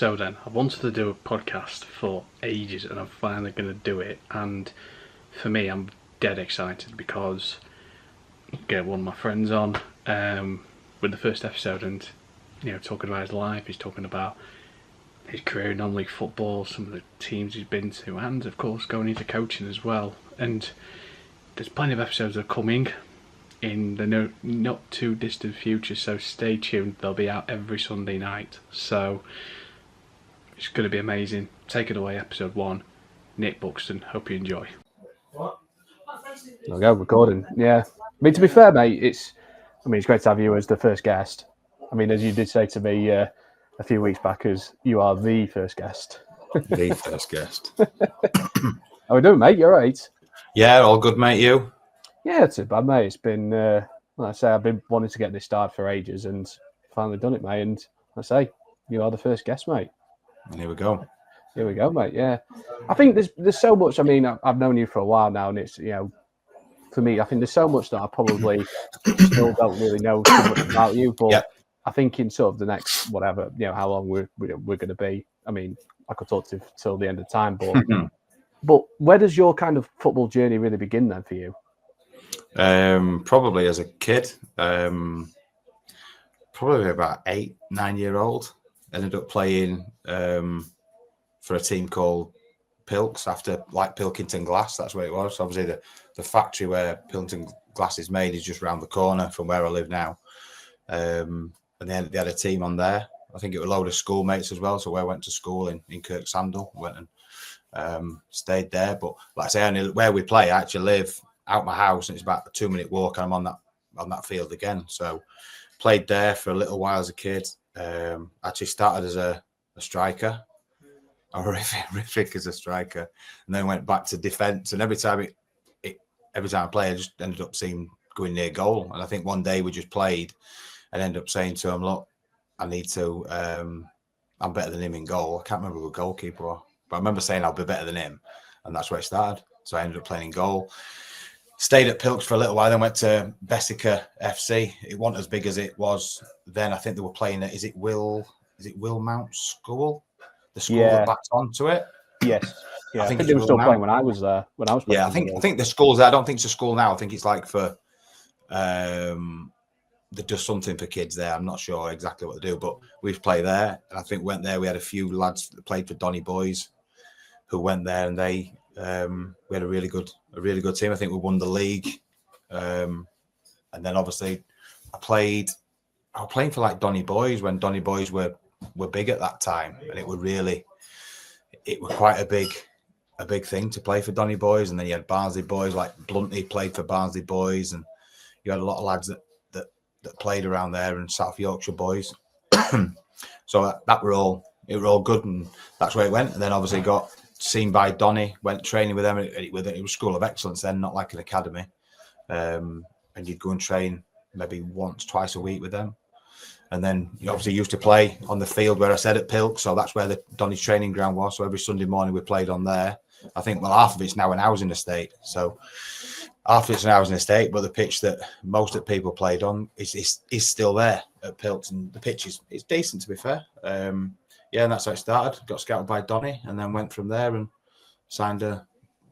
So then, I wanted to do a podcast for ages, and I'm finally going to do it. And for me, I'm dead excited because I get one of my friends on with the first episode, and talking about his life. He's talking about his career in non-league football, some of the teams he's been to, and of course going into coaching as well. And there's plenty of episodes that are coming in the not too distant future, so stay tuned. They'll be out every Sunday night, so it's going to be amazing. Take it away, episode 1. Nick Buxton, hope you enjoy. I'll go recording. Yeah, I mean, to be fair, mate, it's great to have you as the first guest. I mean, as you did say to me a few weeks back, as you are the first guest. The first guest. How we doing, mate? You all right? Yeah, all good, mate. You? Yeah, it's too bad, mate. It's been, like I say, I've been wanting to get this started for ages, and finally done it, mate. And I say, you are the first guest, mate. And here we go. Here we go, mate. Yeah, I think there's so much. I mean, I've known you for a while now, and it's for me, I think there's so much that I probably still don't really know too much about you. But yeah. I think in sort of the next whatever, how long we're going to be. I mean, I could talk to till the end of time, but but where does your kind of football journey really begin then for you? Probably as a kid, probably about 8, 9 year old. Ended up playing for a team called Pilks after Pilkington Glass. That's where it was. So obviously the factory where Pilkington Glass is made is just around the corner from where I live now. And they had a team on there. I think it was a load of schoolmates as well. So where I went to school in Kirk Sandal, went and stayed there. But like I say, where we play, I actually live out my house, and it's about a 2-minute walk, and I'm on that field again. So played there for a little while as a kid. Actually started as a striker, horrific as a striker, and then went back to defence. And every time I play, I just ended up going near goal. And I think one day we just played and ended up saying to him, "Look, I need to. I'm better than him in goal." I can't remember who the goalkeeper was, but I remember saying I'll be better than him, and that's where it started. So I ended up playing in goal. Stayed at Pilks for a little while, then went to Bessica FC. It wasn't as big as it was then. I think they were playing at, is it Willmount School? The school that backed onto it? Yes. Yeah, I think they were still playing when I was there. Yeah, I think the school's there. I don't think it's a school now. I think it's like for they do something for kids there. I'm not sure exactly what they do, but we've played there. And I think went there. We had a few lads that played for Donny Boys who went there, and we had a really good team. I think we won the league. And then obviously I was playing for like Donny Boys when Donny Boys were big at that time, and it was quite a big thing to play for Donny Boys. And then you had Barnsley Boys, like Blunty played for Barnsley Boys, and you had a lot of lads that played around there, and South Yorkshire Boys. So it were all good, and that's where it went. And then obviously got seen by Donny, went training with them. It was School of Excellence then, not like an academy. And you'd go and train maybe once, twice a week with them. And then you obviously used to play on the field where I said at Pilk. So that's where the Donny's training ground was. So every Sunday morning we played on there. I think, half of it's now an housing estate. So half of it's an housing estate, but the pitch that most of the people played on is still there at Pilks. And the pitch is decent, to be fair. And that's how it started. Got scouted by Donny, and then went from there and signed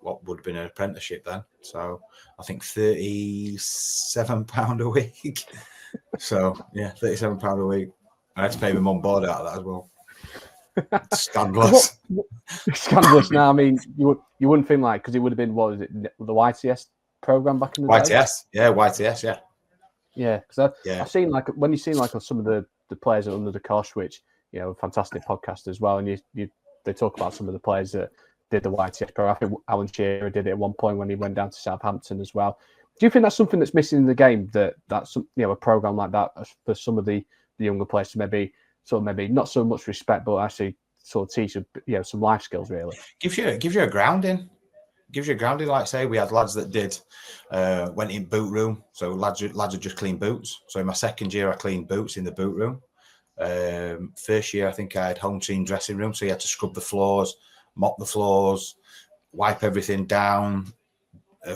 what would have been an apprenticeship then. So I think £37 a week. So yeah, £37 a week. I had to pay my mum board out of that as well. Scandalous. Scandalous. Now, I mean, you wouldn't think like, because it would have been, what was it, the YTS program back in the day? YTS, yeah. Yeah, because I've seen like when you see like on some of the players that are under the cosh, which a fantastic podcast as well, and they talk about some of the players that did the YTS program. I think Alan Shearer did it at one point when he went down to Southampton as well. Do you think that's something that's missing in the game? That's a program like that for some of the younger players to maybe not so much respect, but actually sort of teach some life skills really. Gives you a grounding. Like say we had lads that did went in boot room, so lads would just clean boots. So in my second year I cleaned boots in the boot room. First year I think I had home team dressing room, so you had to scrub the floors, mop the floors, wipe everything down.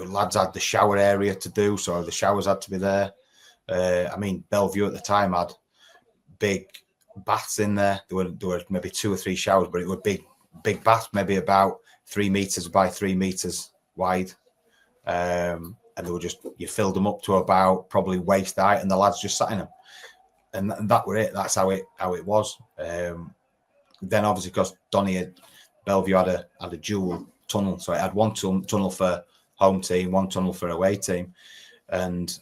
Lads had the shower area to do, so the showers had to be there. Bellevue at the time had big baths in there. There were maybe 2 or 3 showers, but it were big baths, maybe about 3 meters by 3 meters wide. And they were just, you filled them up to about probably waist height, and the lads just sat in them. And that were it. That's how it was. Then obviously, because Bellevue had a dual tunnel, so it had one tunnel for home team, one tunnel for away team, and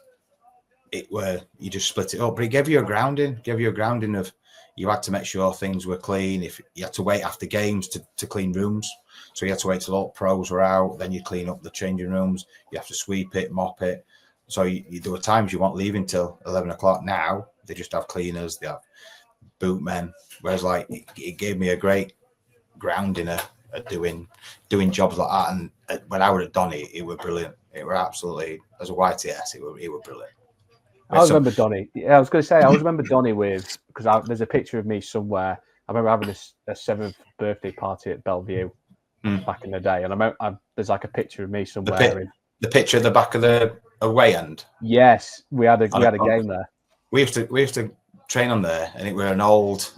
you just split it up. But it gave you a grounding. Of you had to make sure things were clean. If you had to wait after games to clean rooms, so you had to wait till all pros were out, then you clean up the changing rooms. You have to sweep it, mop it. So there were times you weren't leaving till 11 o'clock. Now they just have cleaners, they have bootmen. Whereas like it gave me a great grounding at doing jobs like that. And when I was at Donny, it was brilliant. It were absolutely, as a YTS, it were brilliant. I remember Donny. Yeah, I was going to say, I always remember Donny because there's a picture of me somewhere. I remember having a 7th birthday party at Bellevue back in the day, and there's like a picture of me somewhere. The picture at the back of the away end. Yes, we had a game there. We used to train on there, and it were an old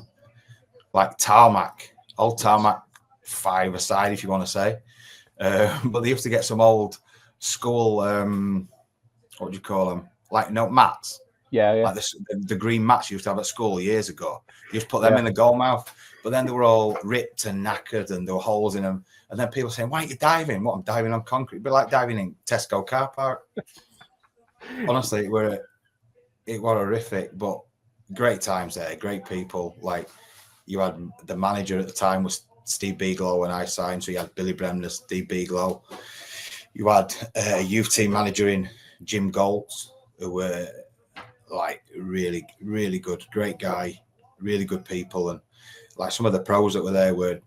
like tarmac 5-a-side, if you want to say. But they used to get some old school, what do you call them? Like mats. Yeah. Like the green mats you used to have at school years ago. You just put them in the goal mouth. But then they were all ripped and knackered, and there were holes in them. And then people saying, "Why aren't you diving?" What, I'm diving on concrete. It'd be like diving in Tesco car park. Honestly, it were horrific, but great times there, great people. Like, you had the manager at the time was Steve Bigelow when I signed, so you had Billy Bremner, Steve Bigelow. You had a youth team manager in Jim Goltz, who were like really, really good, great guy, really good people. And like some of the pros that were there were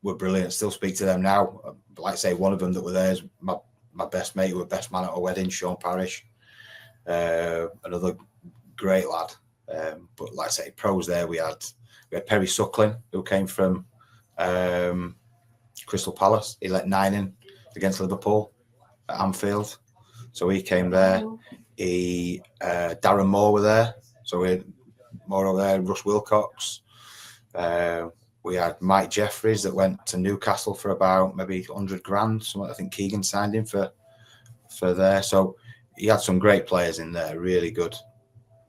brilliant. Still speak to them now. Like I say, one of them that were there is my best mate, who was best man at a wedding, Sean Parrish. Another great lad. But like I say, pros there, we had Perry Suckling, who came from Crystal Palace. He let 9 in against Liverpool at Anfield, so he came there. Darren Moore were there, so we had Moore over there. Russ Wilcox. We had Mike Jeffries that went to Newcastle for about maybe 100 grand. I think Keegan signed him for there. So he had some great players in there, really good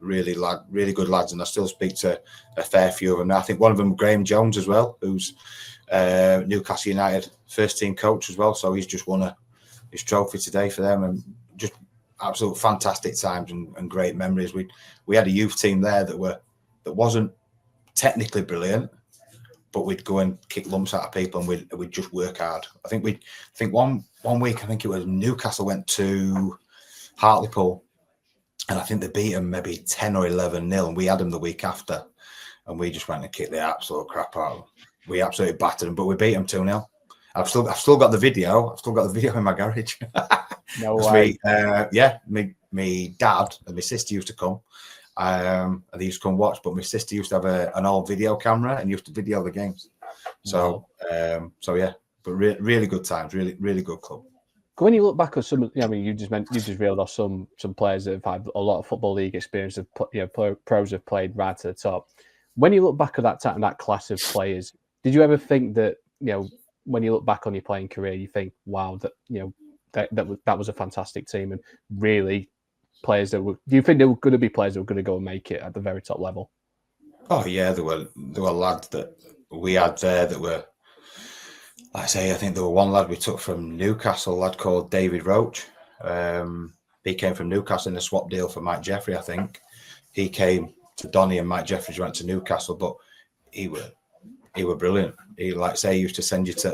lads, and I still speak to a fair few of them. I think one of them, Graham Jones, as well, who's Newcastle United first team coach as well. So he's just won his trophy today for them, and just absolute fantastic times and great memories. We had a youth team there that wasn't technically brilliant, but we'd go and kick lumps out of people, and we'd just work hard. I think one week, I think it was Newcastle went to Hartlepool, and I think they beat them maybe 10 or 11-0, and we had them the week after, and we just went and kicked the absolute crap out of them. We absolutely battered them, but we beat them 2-0. I've still got the video. I've still got the video in my garage. No way. Me dad and my sister used to come, and they used to come watch. But my sister used to have an old video camera and used to video the games. So, yeah. But really good times. Really, really good club. When you look back at some, you just reeled off some players that have had a lot of football league experience. Pros have played right to the top. When you look back at that time, that class of players, did you ever think that when you look back on your playing career, you think, wow, that was a fantastic team, and really players that were? Do you think there were going to be players that were going to go and make it at the very top level? Oh yeah, there were lads that we had there that were. Like I say, I think there were one lad we took from Newcastle, a lad called David Roach. He came from Newcastle in a swap deal for Mike Jeffrey, I think. He came to Donny and Mike Jeffries went to Newcastle, but he were brilliant. He used to send you to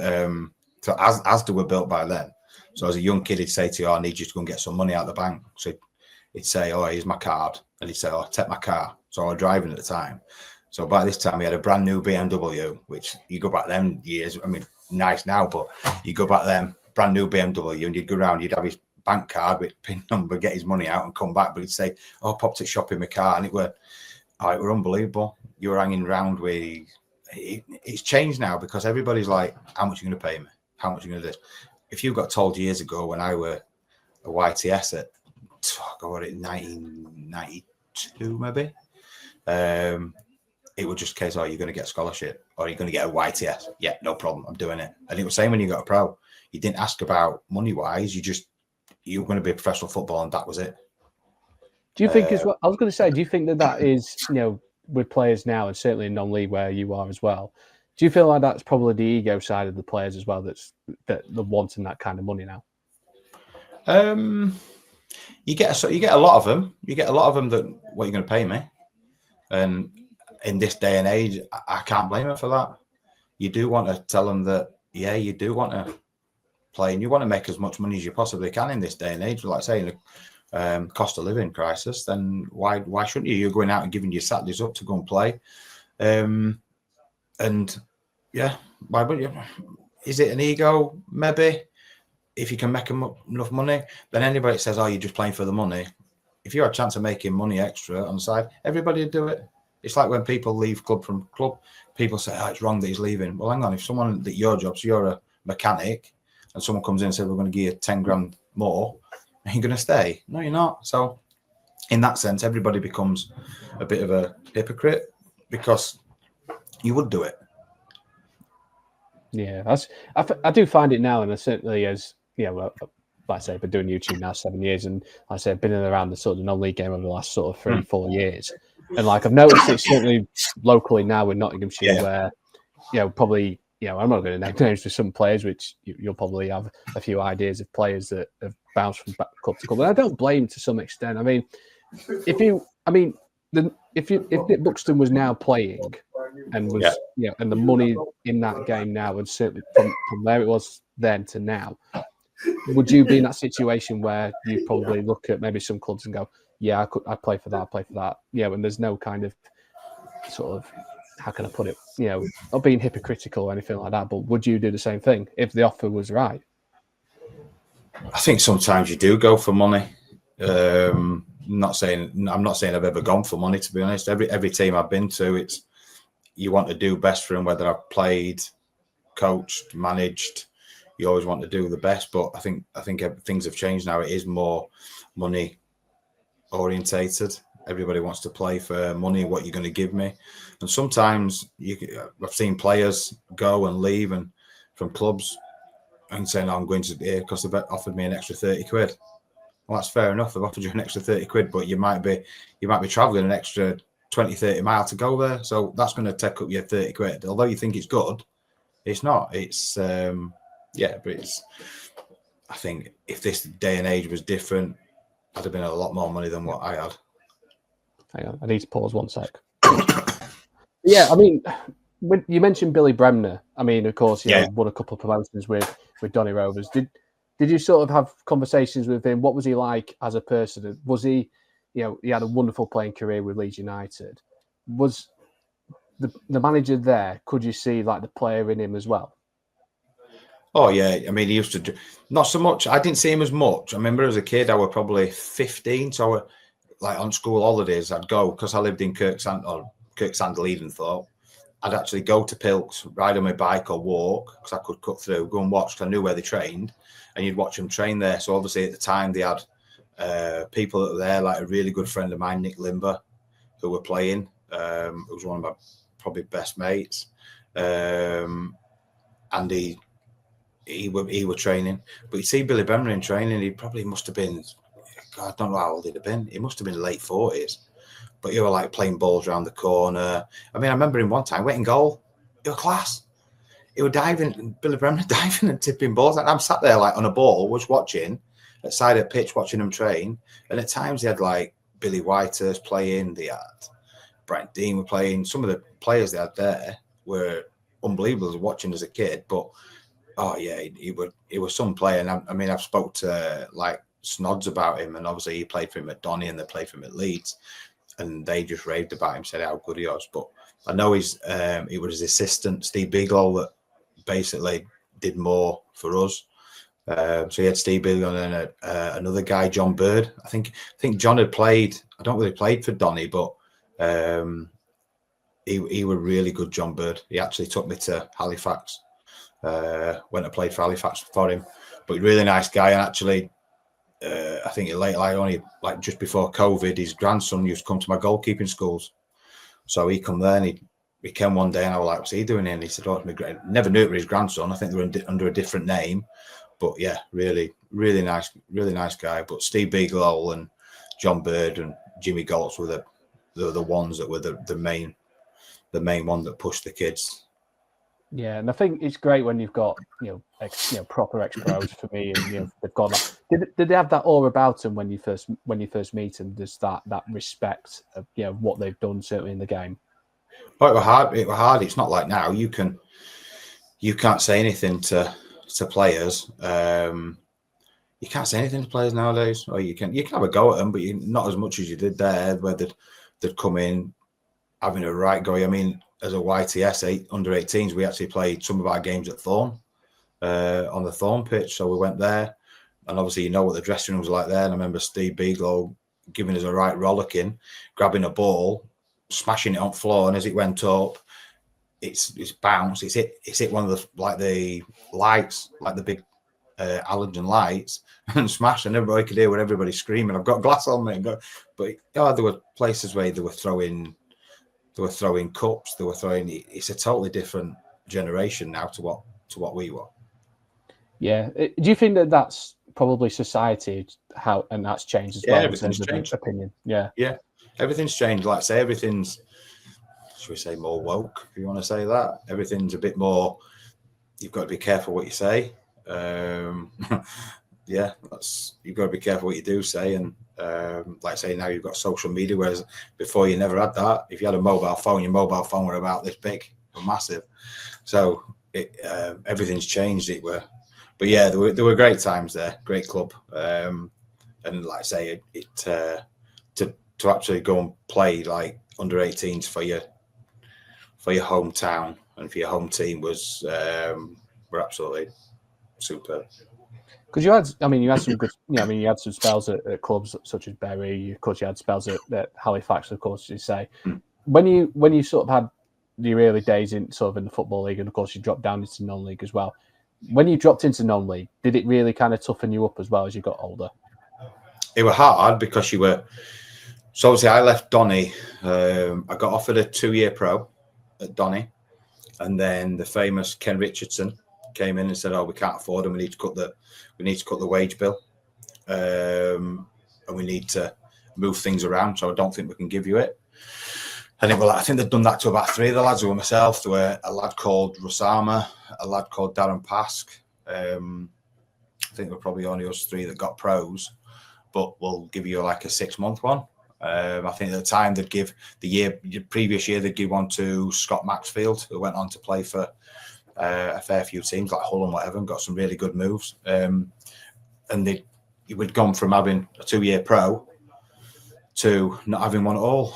Asda were built by then. So as a young kid, he'd say to you, I need you to go and get some money out of the bank. So he'd say, oh, here's my card. And he'd say, oh, take my car. So I was driving at the time. So by this time, he had a brand new BMW, which you go back them years. I mean, nice now, but you go back then, brand new BMW, and you'd go around, you'd have his bank card with PIN number, get his money out and come back. But he'd say, oh, I popped it shop in my car. And it were unbelievable. You were hanging around with... It's changed now because everybody's like, how much are you going to pay me? How much are you going to do this? If you got told years ago when I were a YTS at 1992 maybe, it was just a case, you're going to get a scholarship or you're going to get a YTS. Yeah, no problem. I'm doing it. And it was same when you got a pro. You didn't ask about money-wise. You were going to be a professional footballer and that was it. Do you think as well, I was going to say, do you think that is, with players now and certainly in non-league where you are as well, do you feel like that's probably the ego side of the players as well that they're wanting that kind of money now? You get a lot of them. You get a lot of them that, what are you going to pay me? And in this day and age, I can't blame them for that. You do want to tell them that, yeah, you do want to play and you want to make as much money as you possibly can in this day and age. Like saying cost of living crisis, then why shouldn't you? You're going out and giving your Saturdays up to go and play. And yeah, why would you? Is it an ego? Maybe. If you can make enough money, then anybody that says, you're just playing for the money. If you had a chance of making money extra on the side, everybody would do it. It's like when people leave club from club, people say, it's wrong that he's leaving. Well, hang on, if someone that your job, so you're a mechanic, and someone comes in and says, we're going to give you 10 grand more, are you going to stay? No, you're not. So in that sense, everybody becomes a bit of a hypocrite because you would do it. Yeah, I do find it now, and I certainly as like I say, I've been doing YouTube now 7 years, and like I say, I've been in and around the sort of non-league game over the last sort of 3-4 years, and like I've noticed it certainly locally now in Nottinghamshire, where probably I'm not going to name names for some players, which you'll probably have a few ideas of players that have bounced from club to club, and I don't blame to some extent. I mean, if Nick Buxton was now playing and was and the money in that game now would certainly from where it was then to now, would you be in that situation where you probably look at maybe some clubs and go, I'd play for that, and there's no kind of sort of, how can I put it, not being hypocritical or anything like that, but would you do the same thing if the offer was right? I think sometimes you do go for money. I'm not saying I've ever gone for money, to be honest. Every team I've been to, it's you want to do best for them, whether I've played, coached, managed. You always want to do the best, but I think things have changed now. It is more money orientated. Everybody wants to play for money, what you're going to give me. And sometimes I've seen players go and leave and from clubs and saying, I'm going to here because they've offered me an extra 30 quid. Well, that's fair enough. They've offered you an extra 30 quid, but you might be travelling an extra 20, 30 miles to go there. So that's going to take up your 30 quid. Although you think it's good, it's not. It's, but it's, I think if this day and age was different, I'd have been a lot more money than what I had. Hang on, I need to pause 1 sec. I mean, when you mentioned Billy Bremner. I mean, of course, won a couple of promotions with Donny Rovers. Did you sort of have conversations with him? What was he like as a person? Was he, he had a wonderful playing career with Leeds United. Was the manager there? Could you see like the player in him as well? Oh yeah, I mean, he used to not so much. I didn't see him as much. I remember as a kid, I was probably 15, so like on school holidays, I'd go because I lived in Kirksandall, Edenthorpe. I'd actually go to Pilks, ride on my bike or walk because I could cut through, go and watch because I knew where they trained, and you'd watch them train there. So obviously at the time they had people that were there, like a really good friend of mine, Nick Limber, who were playing. Who was one of my probably best mates, and he were training. But you see Billy Bremner in training, he probably must have been, God, I don't know how old he'd have been. He must have been late 40s. But you were like playing balls around the corner. I mean, I remember him one time waiting goal. He was class. He was diving, Billy Bremner diving and tipping balls. And I'm sat there like on a ball, was watching at side of pitch, watching him train. And at times they had like Billy Whitehurst playing. They had Brian Dean were playing. Some of the players they had there were unbelievable watching as a kid. But oh yeah, he was some player. And I mean, I've spoke to like Snods about him, and obviously he played for him at Donny and they played for him at Leeds, and they just raved about him, said how good he was. But I know he was his assistant, Steve Bigelow, that basically did more for us. So he had Steve Bigelow and another guy, John Bird. I think John had played. I don't know whether he played for Donny, but he was really good, John Bird. He actually took me to Halifax. Went and played for Halifax for him, but really nice guy. And actually, I think only just before COVID, his grandson used to come to my goalkeeping schools. So he come there and he came one day and I was like, what's he doing here? And he said, oh, never knew it was his grandson. I think they were under a different name. But yeah, really, really nice guy. But Steve Bigelow and John Bird and Jimmy Goltz were the ones that were the main one that pushed the kids. Yeah, and I think it's great when you've got proper ex-pros for me, and they've got that. Did they have that aura about them when you first meet them? There's that respect of what they've done certainly in the game. Oh, it was hard. It's not like now. You can't say anything to players. You can't say anything to players nowadays. Or you can have a go at them, but not as much as you did there, where they'd come in having a right go. I mean, as a YTS under 18s, we actually played some of our games at Thorn, on the Thorn pitch. So we went there, and obviously what the dressing room was like there. And I remember Steve Bigelow giving us a right rollicking, grabbing a ball, smashing it on floor, and as it went up, it's bounced. It's hit one of the lights, like the big halogen lights, and smashed, and everybody could hear what everybody's screaming. I've got glass on me, but there were places where they were throwing cups. They were throwing. It's a totally different generation now to what we were. Yeah. Do you think that that's probably society and that's changed as well? Everything's changed. Opinion. Yeah. Everything's changed. Like I say, everything's, should we say, more woke, if you want to say that. Everything's a bit more, you've got to be careful what you say. You've got to be careful what you do say. And like I say, now you've got social media, whereas before you never had that. If you had a mobile phone, your mobile phone were about this big, massive. So everything's changed. But yeah, there were great times there, great club. And like I say, to actually go and play like under 18s for your hometown and for your home team were absolutely superb. Because you had some good, you had some spells at clubs such as Bury. Of course, you had spells at Halifax, of course, as you say. When you sort of had your early days in the Football League, and of course you dropped down into non-league as well. When you dropped into non-league, did it really kind of toughen you up as well as you got older? It was hard because you were. So obviously, I left Donny. I got offered a 2-year pro at Donny, and then the famous Ken Richardson came in and said, "Oh, we can't afford him. We need to cut the wage bill, and we need to move things around. So I don't think we can give you it." And I think they'd done that to about 3 of the lads who were myself. There were a lad called Rosama, a lad called Darren Pask. I think we're probably only us 3 that got pros, but we'll give you like a 6-month one. I think at the time they'd give the previous year they'd give one to Scott Maxfield, who went on to play for a fair few teams like Hull and whatever, and got some really good moves. And you would gone from having a 2-year pro to not having one at all.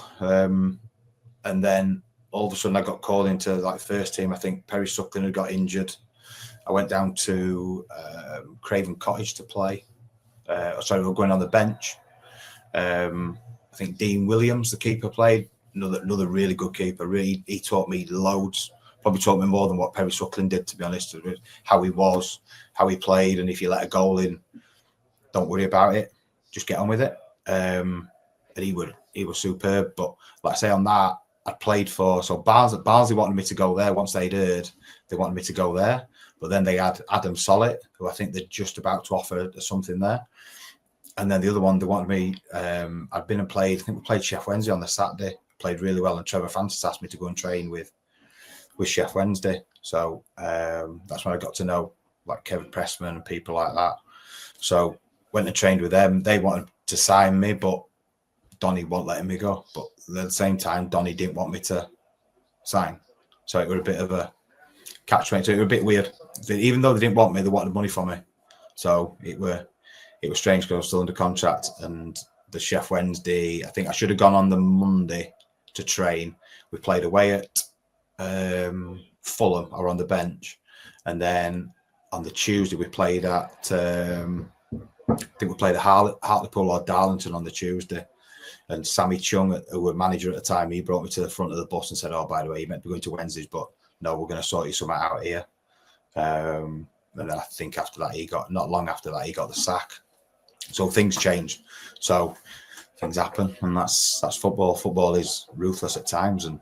And then all of a sudden I got called into like first team. I think Perry Suckling had got injured. I went down to Craven Cottage to play. We were going on the bench. I think Dean Williams, the keeper, played. Another really good keeper. Really, he taught me loads. Probably taught me more than what Perry Suckling did, to be honest. How he was, how he played, and if you let a goal in, don't worry about it. Just get on with it. And he was superb. But like I say, on that, I played for Barnsley wanted me to go there. Once they'd heard, they wanted me to go there. But then they had Adam Sollett, who I think they're just about to offer something there. And then the other one, they wanted me. I'd been and played. I think we played Chef Wednesday on the Saturday. Played really well, and Trevor Francis asked me to go and train with Chef Wednesday. So that's when I got to know like Kevin Pressman and people like that. So went and trained with them. They wanted to sign me, but Donny won't let me go. But at the same time, Donny didn't want me to sign. So it was a bit of a catch-22. It was a bit weird. Even though they didn't want me, they wanted money from me. So it was strange because I was still under contract. And the Chef Wednesday, I think I should have gone on the Monday to train. We played away at Fulham, or on the bench. And then on the Tuesday, we played at, I think we played at Hartlepool or Darlington on the Tuesday. And Sammy Chung, who was manager at the time, he brought me to the front of the bus and said, "Oh, by the way, you meant to be going to Wednesdays, but no, we're going to sort you something out here." And then I think after that, not long after that, he got the sack. So things change. So things happen, and that's football. Football is ruthless at times, and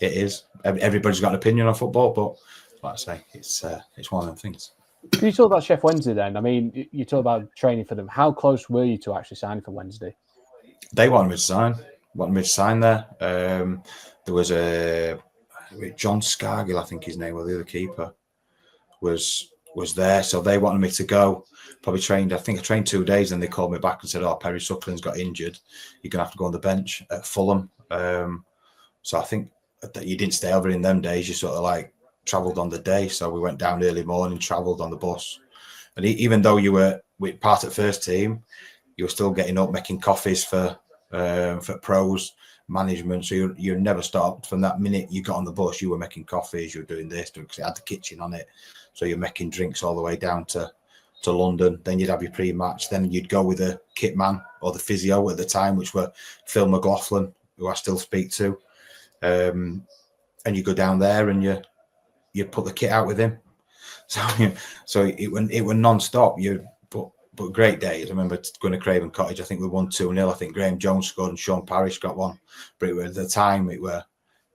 It is. Everybody's got an opinion on football, but like I say, it's one of them things. Can you talk about Chef Wednesday then? I mean, you talk about training for them. How close were you to actually signing for Wednesday? They wanted me to sign there. There was a John Scargill, I think his name was, the other keeper, was there. So they wanted me to go. Probably trained. I think I trained 2 days, and they called me back and said, "Oh, Perry Suckling's got injured. You're gonna have to go on the bench at Fulham." So I think that you didn't stay over in them days. You sort of like travelled on the day. So we went down early morning, travelled on the bus, and even though you were part of the first team, you were still getting up, making coffees for pros, management. So you never stopped. From that minute you got on the bus, you were making coffees, you were doing this, because it had the kitchen on it. So you're making drinks all the way down to London. Then you'd have your pre-match. Then you'd go with the kit man or the physio at the time, which were Phil McLaughlin, who I still speak to. And you go down there and you put the kit out with him. So it were non-stop. But great days. I remember going to Craven Cottage. I think we won 2-0. I think Graham Jones scored and Sean Parrish got one. But at the time,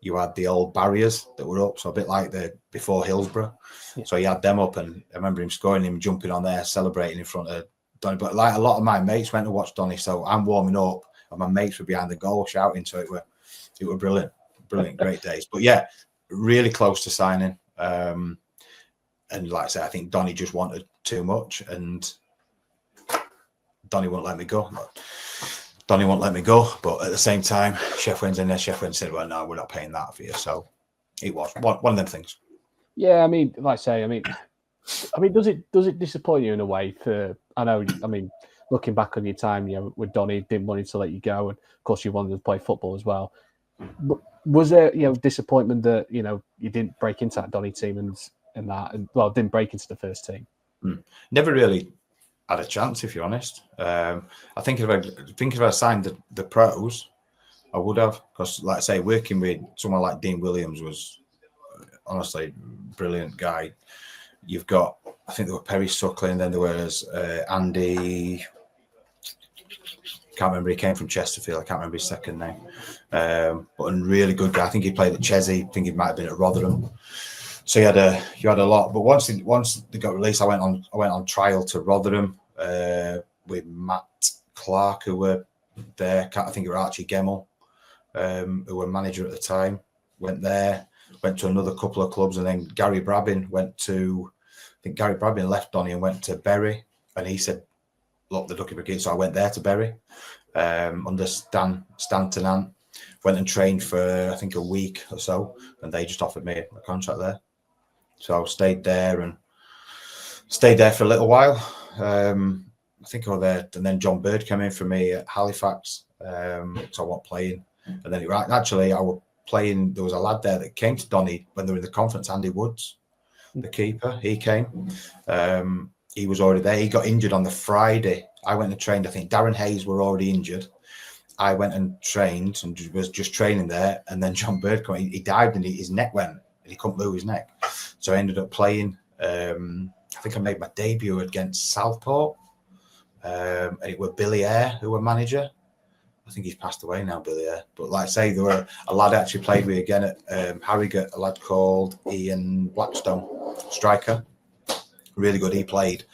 you had the old barriers that were up, so a bit like before Hillsborough. Yeah. So you had them up, and I remember him scoring, him jumping on there, celebrating in front of Donny. But like a lot of my mates went to watch Donny, so I'm warming up, and my mates were behind the goal shouting. So it were brilliant, great days. But yeah, really close to signing. And like I said, I think Donny just wanted too much, and Donny won't let me go. But at the same time, Sheffield Wednesday said, "Well, no, we're not paying that for you." So it was one of them things. Yeah, I mean, like I say, does it disappoint you in a way? Looking back on your time, with Donny, didn't want him to let you go, and of course you wanted to play football as well. But was there, disappointment that you didn't break into that Donny team and didn't break into the first team? Never really had a chance, if you're honest. I think if I signed the pros, I would have, because like I say, working with someone like Dean Williams was honestly brilliant guy. You've got, I think there were Perry Suckling, then there was Andy. Can't remember. He came from Chesterfield. I can't remember his second name. But a really good guy. I think he played at Chelsea. I think he might have been at Rotherham. So you had a lot. But once they got released, I went on trial to Rotherham with Matt Clark, who were there. I think it was Archie Gemmell, who were manager at the time. Went there. Went to another couple of clubs, and then Gary Brabbin left Donny and went to Bury, and he said, "Look, they're looking for kids." So I went there to Bury under Stan Tennant. Went and trained for I think a week or so, and they just offered me a contract there. So I stayed there for a little while. I think I was there, and then John Bird came in for me at Halifax. So I wasn't playing, and then I was playing. There was a lad there that came to Donny when they were in the conference. Andy Woods, the keeper, he came. He was already there. He got injured on the Friday. I went and trained. I think Darren Hayes were already injured. I went and trained and was just training there. And then John Bird came. He dived and his neck went, and he couldn't move his neck. So I ended up playing. I think I made my debut against Southport. And it was Billy Eyre who were manager. I think he's passed away now, Billy Eyre. But like I say, there were a lad I actually played with again at Harrogate, a lad called Ian Blackstone, striker. Really good. He played.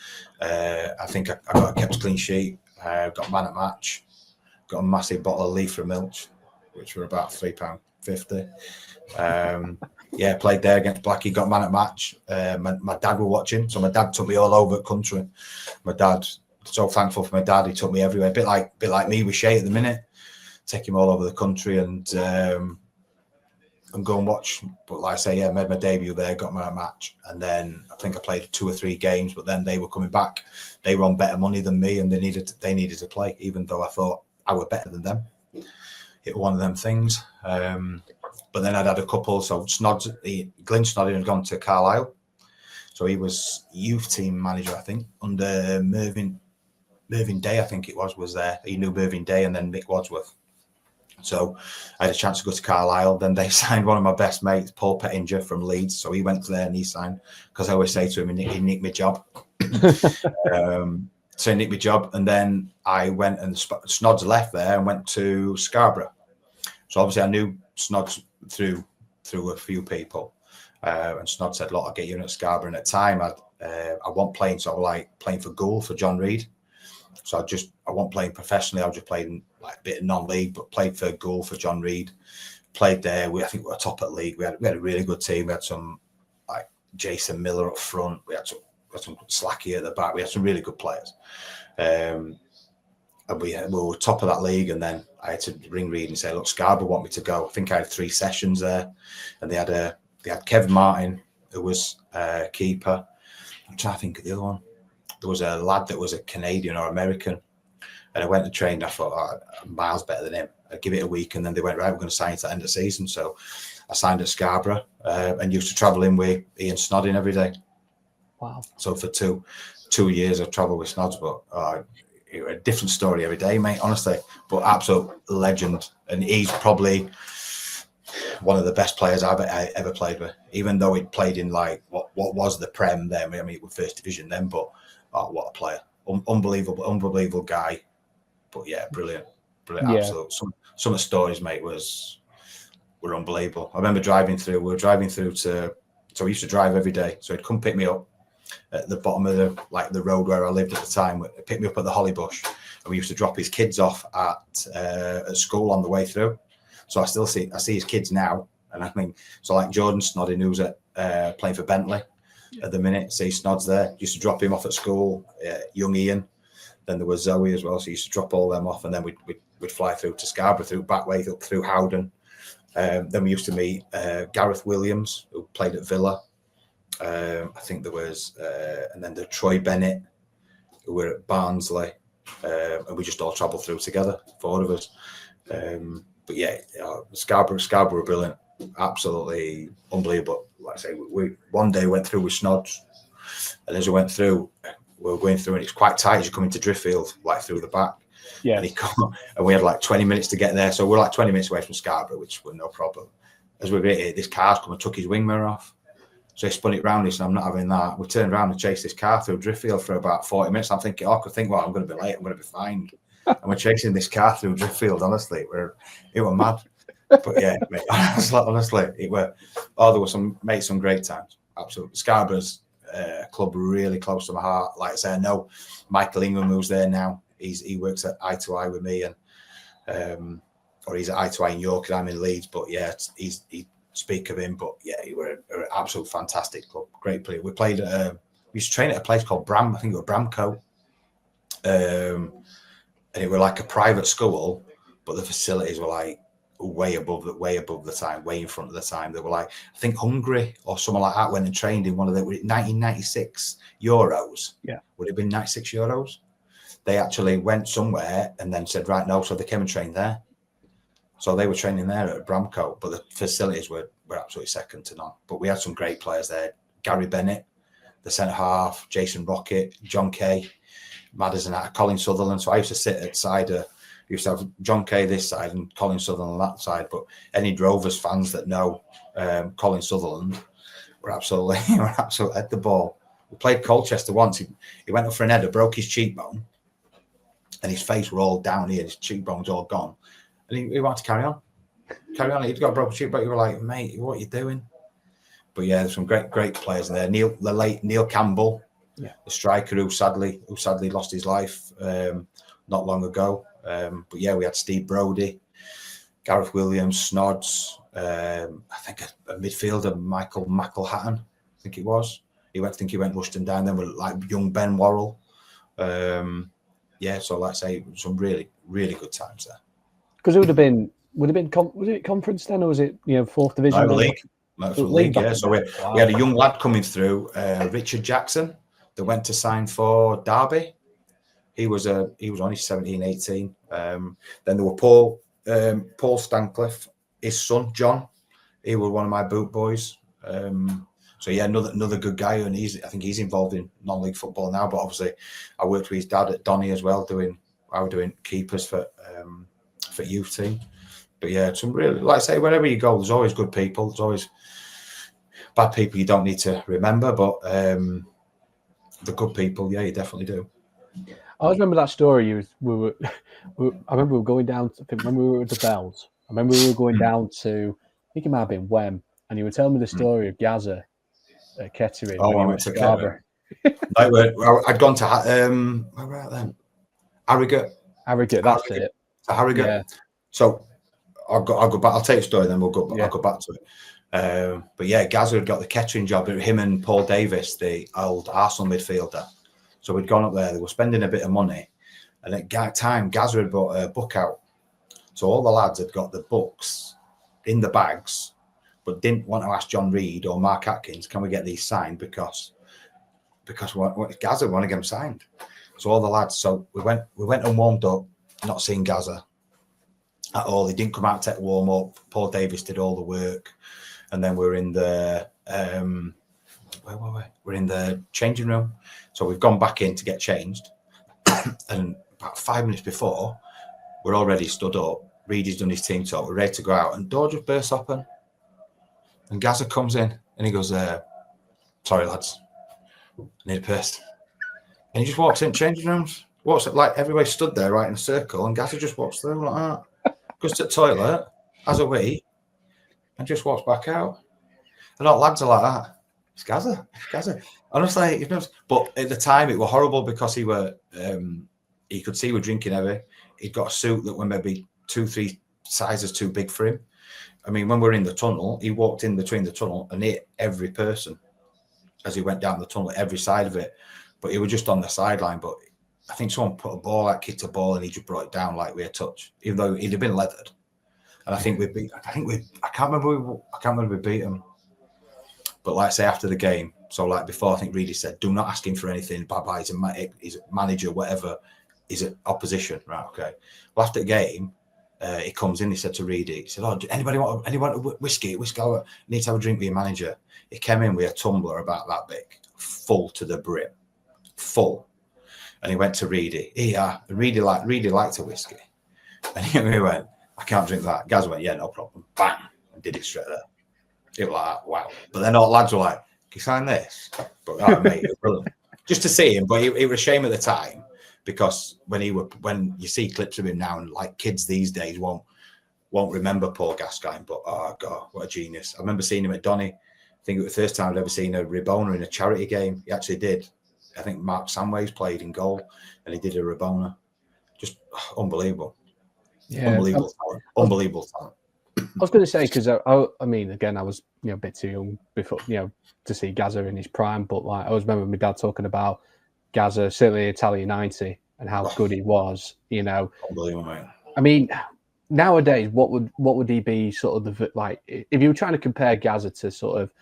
I think I kept a clean sheet. Got man at match. Got a massive bottle of Leaf from Milch, which were about £3.50. Played there against Blackie. Got man at match. My dad were watching, so my dad took me all over the country. My dad, so thankful for my dad. He took me everywhere. A bit like me with Shay at the minute. Take him all over the country and go and watch. But like I say, made my debut there, got my match, and then I think I played 2 or 3 games. But then they were coming back. They were on better money than me, and they needed to play, even though I thought I were better than them. It was one of them things. But then I'd had a couple. So Glyn Snodding had gone to Carlisle, so he was youth team manager, I think, under Mervyn Day. I think it was there. He knew Mervyn Day, and then Mick Wadsworth. So I had a chance to go to Carlisle. Then they signed one of my best mates, Paul Pettinger from Leeds. So he went there and he signed, because I always say to him, he nicked my job. So he nicked my job. And then I went, and Snods left there and went to Scarborough. So obviously I knew Snods through through a few people. And Snod said, look, I'll get you in at Scarborough. And at the time, I wasn't playing, so I was like playing for Gould for John Reid. So I wasn't playing professionally. I was just playing like a bit of non-league, but played for Gould for John Reid. Played there. I think we were top at league. We had a really good team. We had some like Jason Miller up front. We had some Slacky at the back. We had some really good players. And we were top of that league. And then I had to ring Reid and say, look, Scarborough want me to go. I think I had 3 sessions there, and they had Kevin Martin, who was keeper. I'm trying to think of the other one. There was a lad that was a Canadian or American, and I went and trained. I thought, I'm miles better than him. I'd give it a week, and then they went, right, we're going to sign to the end of the season. So I signed at Scarborough and used to travel in with Ian Snodding every day. Wow. So for two years, I travelled with Snods, but a different story every day, mate, honestly. But absolute legend. And he's probably one of the best players I've ever played with, even though he'd played in like what was the Prem then. I mean, it was First Division then, but what a player. Unbelievable guy. But yeah, brilliant. Yeah. Absolute. Some of the stories, mate, were unbelievable. I remember we were driving through so we used to drive every day. So he'd come pick me up at the bottom of the road where I lived at the time, pick me up at the Hollybush, and we used to drop his kids off at school on the way through. So I see his kids now, and I mean, so like Jordan Snodding, who's playing for Bentley at the minute. See Snod's there. Used to drop him off at school. Young Ian. Then there was Zoe as well. So used to drop all them off, and then we'd fly through to Scarborough, through Backway, up through Howden. Then we used to meet Gareth Williams, who played at Villa. I think there was, and then the Troy Bennett, who were at Barnsley, and we just all travelled through together, 4 of us. But yeah, Scarborough were brilliant, absolutely unbelievable. Like I say, we one day went through with Snods, and as we went through, we were going through, and it's quite tight as you come into Driffield, like through the back. Yeah. And we had like 20 minutes to get there, so we're like 20 minutes away from Scarborough, which was no problem. As we get here, this car's come and took his wing mirror off. So he spun it round. He said, I'm not having that. We turned around and chased this car through Driffield for about 40 minutes. I'm thinking, I could think, well, I'm going to be late. I'm going to be fined. And we're chasing this car through Driffield, honestly. It were mad. But yeah, mate, honestly, there were some great times. Absolutely. Scarborough's club really close to my heart. Like I say, I know Michael Ingham, who's there now. He works at Eye to Eye with me, and or he's at Eye to Eye in York, and I'm in Leeds. But yeah, he speak of him. But yeah, he were an absolute fantastic club, great player. We played. We used to train at a place called Bram. I think it was Bramco. And it were like a private school, but the facilities were like way above the time, way in front of the time. They were like, I think Hungary or someone like that went and trained in one of the 1996 Euros. Yeah, would it have been 96 Euros? They actually went somewhere and then said, right, no. So they came and trained there. So they were training there at Bramco, but the facilities were absolutely second to none. But we had some great players there. Gary Bennett, the centre half, Jason Rocket, John Kay, Madison, Colin Sutherland. So I used to sit at side used to have John Kay this side and Colin Sutherland on that side. But any Drovers fans that know Colin Sutherland were absolutely at the ball. We played Colchester once. He went up for an header, broke his cheekbone, and his face were all down here. His cheekbone's all gone. And he wanted to carry on. He'd got a broken cheekbone. You were like, mate, what are you doing? But yeah, there's some great players in there. The late Neil Campbell, the striker who sadly lost his life not long ago. But yeah, we had Steve Brodie, Gareth Williams, Snods. I think a midfielder, Michael McElhatton, I think it was. He went Rushton Down. Then with like young Ben Worrell. Yeah, so like I say, some really, really good times there. Because it would have been was it conference then, or was it 4th division? No, league. Yeah. So we had a young lad coming through, Richard Jackson, that went to sign for Derby. He was only 17, 18. Then there were Paul Stancliffe, his son John. He was one of my boot boys. So yeah, another good guy, and I think he's involved in non-league football now. But obviously, I worked with his dad at Donny as well, I was doing keepers for youth team. But yeah, some really, like I say, wherever you go, there's always good people. There's always bad people you don't need to remember, but the good people, yeah, you definitely do. I always remember that story. I remember we were going down. I think when we were at the Bells. I remember we were going down to. I think it might have been Wem, and you were telling me the story of Gaza at Kettering. Oh, when I you went to Scarborough. I'd gone to where were I then? Harrogate, that's it. To Harrogate. Yeah. So I'll go back. I'll take the story, then I'll go back to it. But yeah, Gaza had got the Kettering job. Him and Paul Davis, the old Arsenal midfielder. So we'd gone up there. They were spending a bit of money, and at that time, Gaza had brought a book out. So all the lads had got the books in the bags, but didn't want to ask John Reid or Mark Atkins, can we get these signed? Because Gaza want to get them signed. So all the lads, so we went and warmed up, not seeing Gaza at all. He didn't come out to take warm up. Paul Davis did all the work, and then we're in the where were we? We're in the changing room. So we've gone back in to get changed, and about 5 minutes before, we're already stood up. Reedy's done his team talk. We're ready to go out, and door just bursts open, and Gaza comes in, and he goes, "Sorry, lads, I need a piss." And he just walks in changing rooms. Walks up, like everybody stood there right in a circle, and Gaza just walks through like that. Goes to the toilet, has a wee, and just walks back out. And all lads are like that. It's Gaza. Honestly, but at the time it was horrible because he could see we're drinking heavy. He'd got a suit that were maybe 2-3 sizes too big for him. I mean, when we were in the tunnel, he walked in between the tunnel and hit every person as he went down the tunnel, every side of it. But he was just on the sideline. But I think someone put a ball out, kicked a ball, and he just brought it down like we had touch, even though he'd have been leathered. And I think I can't remember we beat him. But like I say, after the game, so like before, I think Reedy said, do not ask him for anything. Baba, he's a manager, whatever. He's an opposition, right? Okay. Well, after the game, he comes in. He said to Reedy, he said, "Oh, anybody want whiskey? I need to have a drink with your manager." He came in with a tumbler about that big, full to the brim, full. And he went to Reedy. Reedy liked a whiskey, and he went, "I can't drink that." Gaz went, "Yeah, no problem." Bang, and did it straight there. It was like, wow. But then all the lads were like, "Can you sign this?" But mate, it was brilliant. Just to see him. But it was a shame at the time because when you see clips of him now, and like kids these days won't remember Paul Gascoigne. But oh god, what a genius! I remember seeing him at Donny. I think it was the first time I'd ever seen a Rabona in a charity game. He actually did. I think Mark Samways played in goal, and he did a Rabona. Just unbelievable. Yeah, unbelievable talent. I was going to say, because I mean, again, I was a bit too young before to see Gaza in his prime, but like I always remember my dad talking about Gaza, certainly Italia 90, and how good he was. Unbelievable, mate. I mean, nowadays, what would he be sort of like if you were trying to compare Gaza to sort of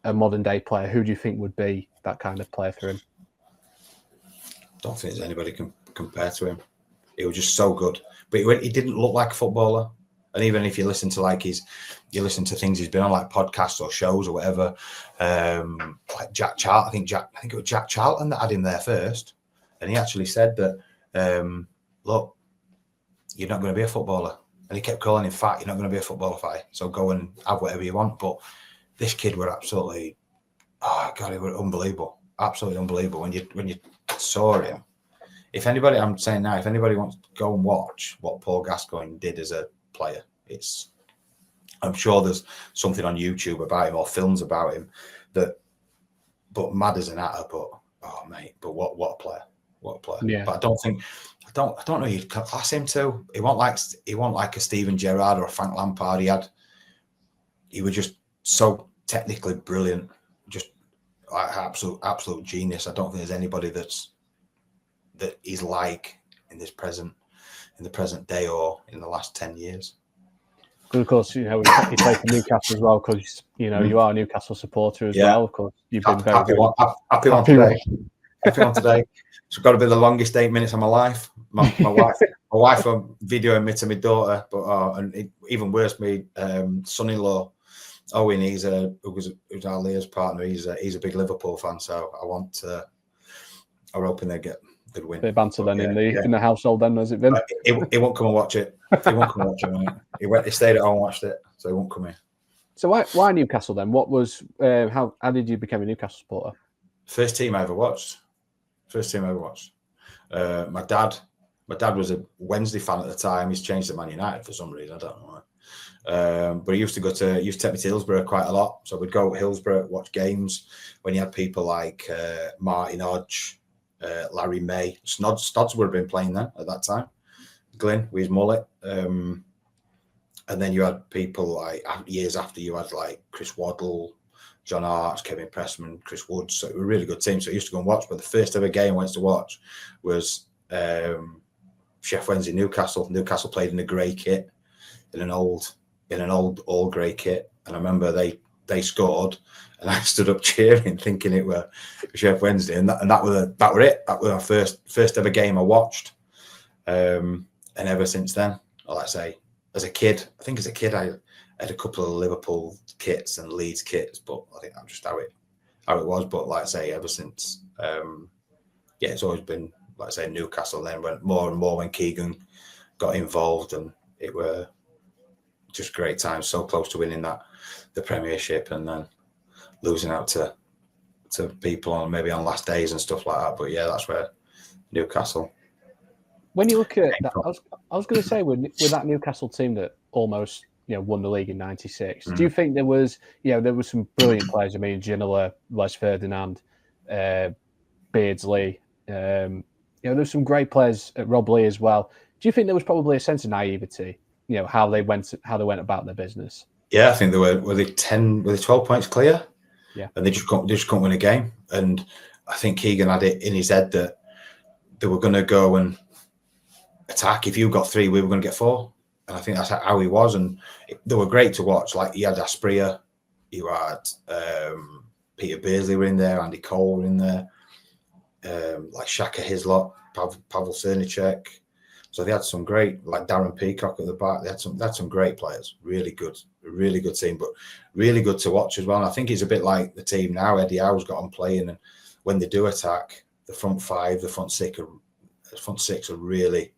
a modern day player? Who do you think would be that kind of player for him? I don't think there's anybody can compare to him. He was just so good, but he didn't look like a footballer. And even if you listen to you listen to things he's been on, like podcasts or shows or whatever, like Jack Charlton. I think it was Jack Charlton that had him there first, and he actually said that, look, you're not going to be a footballer. And he kept calling him fat. You're not going to be a footballer, fight. So go and have whatever you want. But this kid were absolutely, oh god, he were unbelievable, absolutely unbelievable. When you saw him, if anybody wants to go and watch what Paul Gascoigne did as a player, I'm sure there's something on YouTube about him or films about him but mad as an atter. But oh mate, but what a player. Yeah. But I don't know you'd class him to. He wasn't like a Steven Gerrard or a Frank Lampard. He was just so technically brilliant, just like absolute genius. I don't think there's anybody that he's like in the present day or in the last 10 years. Of course, he played for Newcastle as well, because you are a Newcastle supporter as well. Of course, you've been happy one today. Happy one today. It's got to be the longest 8 minutes of my life. My wife videoing me to my daughter, but even worse, my son-in-law Owen. Who's our Leah's partner. He's a big Liverpool fan, so I'm hoping they'd win. Bit of banter then in the household. Then has it been? He won't come and watch it. He won't come and watch it. Mate. He stayed at home and watched it, so he won't come in. So why Newcastle then? What was how did you become a Newcastle supporter? First team I ever watched. My dad was a Wednesday fan at the time. He's changed to Man United for some reason. I don't know But he used to take me to Hillsborough quite a lot. So we'd go to Hillsborough, watch games when you had people like Martin Hodge, Larry May. Stods would have been playing then at that time. Glyn with his mullet. And then you had people like years after, you had like Chris Waddle, John Arts, Kevin Pressman, Chris Woods. So it was a really good team. So I used to go and watch. But the first ever game I went to watch was Sheffield Wednesday Newcastle. Newcastle played in a grey kit, in an old all grey kit. And I remember they scored, and I stood up cheering, thinking it were Sheffield Wednesday. And that were it. That was our first ever game I watched. And ever since then, like I say, as a kid, I had a couple of Liverpool kits and Leeds kits, but I think that's just how it was. But like I say, ever since, it's always been, like I say, Newcastle. Then went more and more when Keegan got involved, and it were just great times. So close to winning the Premiership, and then losing out to people on maybe on last days and stuff like that. But yeah, that's where Newcastle. When you look at that, I was going to say with that Newcastle team that almost won the league in '96. Do you think there was some brilliant players? I mean, Ginola, Les Ferdinand, Beardsley. There's some great players at Rob Lee as well. Do you think there was probably a sense of naivety? How they went about their business. Yeah, I think they were they 12 points clear? Yeah, and they just couldn't win a game. And I think Keegan had it in his head that they were going to go and attack. If you got 3, we were going to get 4. And I think that's how he was. And they were great to watch. Like, you had Aspria, you had Peter Beardsley were in there, Andy Cole were in there, like Shaka Hislop, Pavel Cernicek. So they had some great, like Darren Peacock at the back. They had some great players. Really good team, but really good to watch as well. And I think it's a bit like the team now. Eddie Howe's got them playing, and when they do attack, the front 5, the front 6 are really,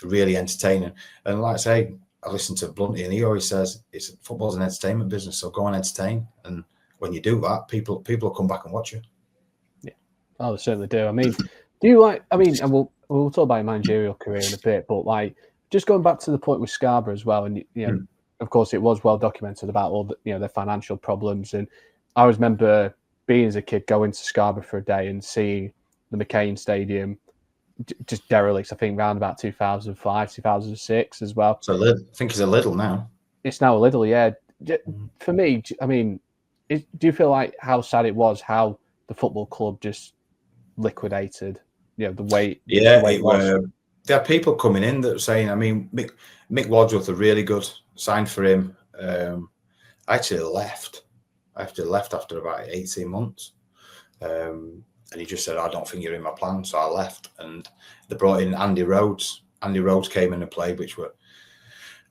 really entertaining. And like I say, I listen to Blunty, and he always says football's an entertainment business, so go and entertain. And when you do that, people will come back and watch you. Yeah, they certainly do. I mean, do you like? I mean, and we'll talk about your managerial career in a bit, but like just going back to the point with Scarborough as well, and of course, it was well documented about all the their financial problems. And I always remember being as a kid going to Scarborough for a day and seeing the McCain Stadium just derelict. I think around about 2005, 2006 as well. So I think it's a little now. It's now a little, yeah. For me, I mean, do you feel like how sad it was how the football club just liquidated? The way. Yeah, there are people coming in that are saying. I mean, Mick Wadsworth are really good. Signed for him. I actually left. After about 18 months. And he just said, I don't think you're in my plan. So I left. And they brought in Andy Rhodes. Andy Rhodes came in and played,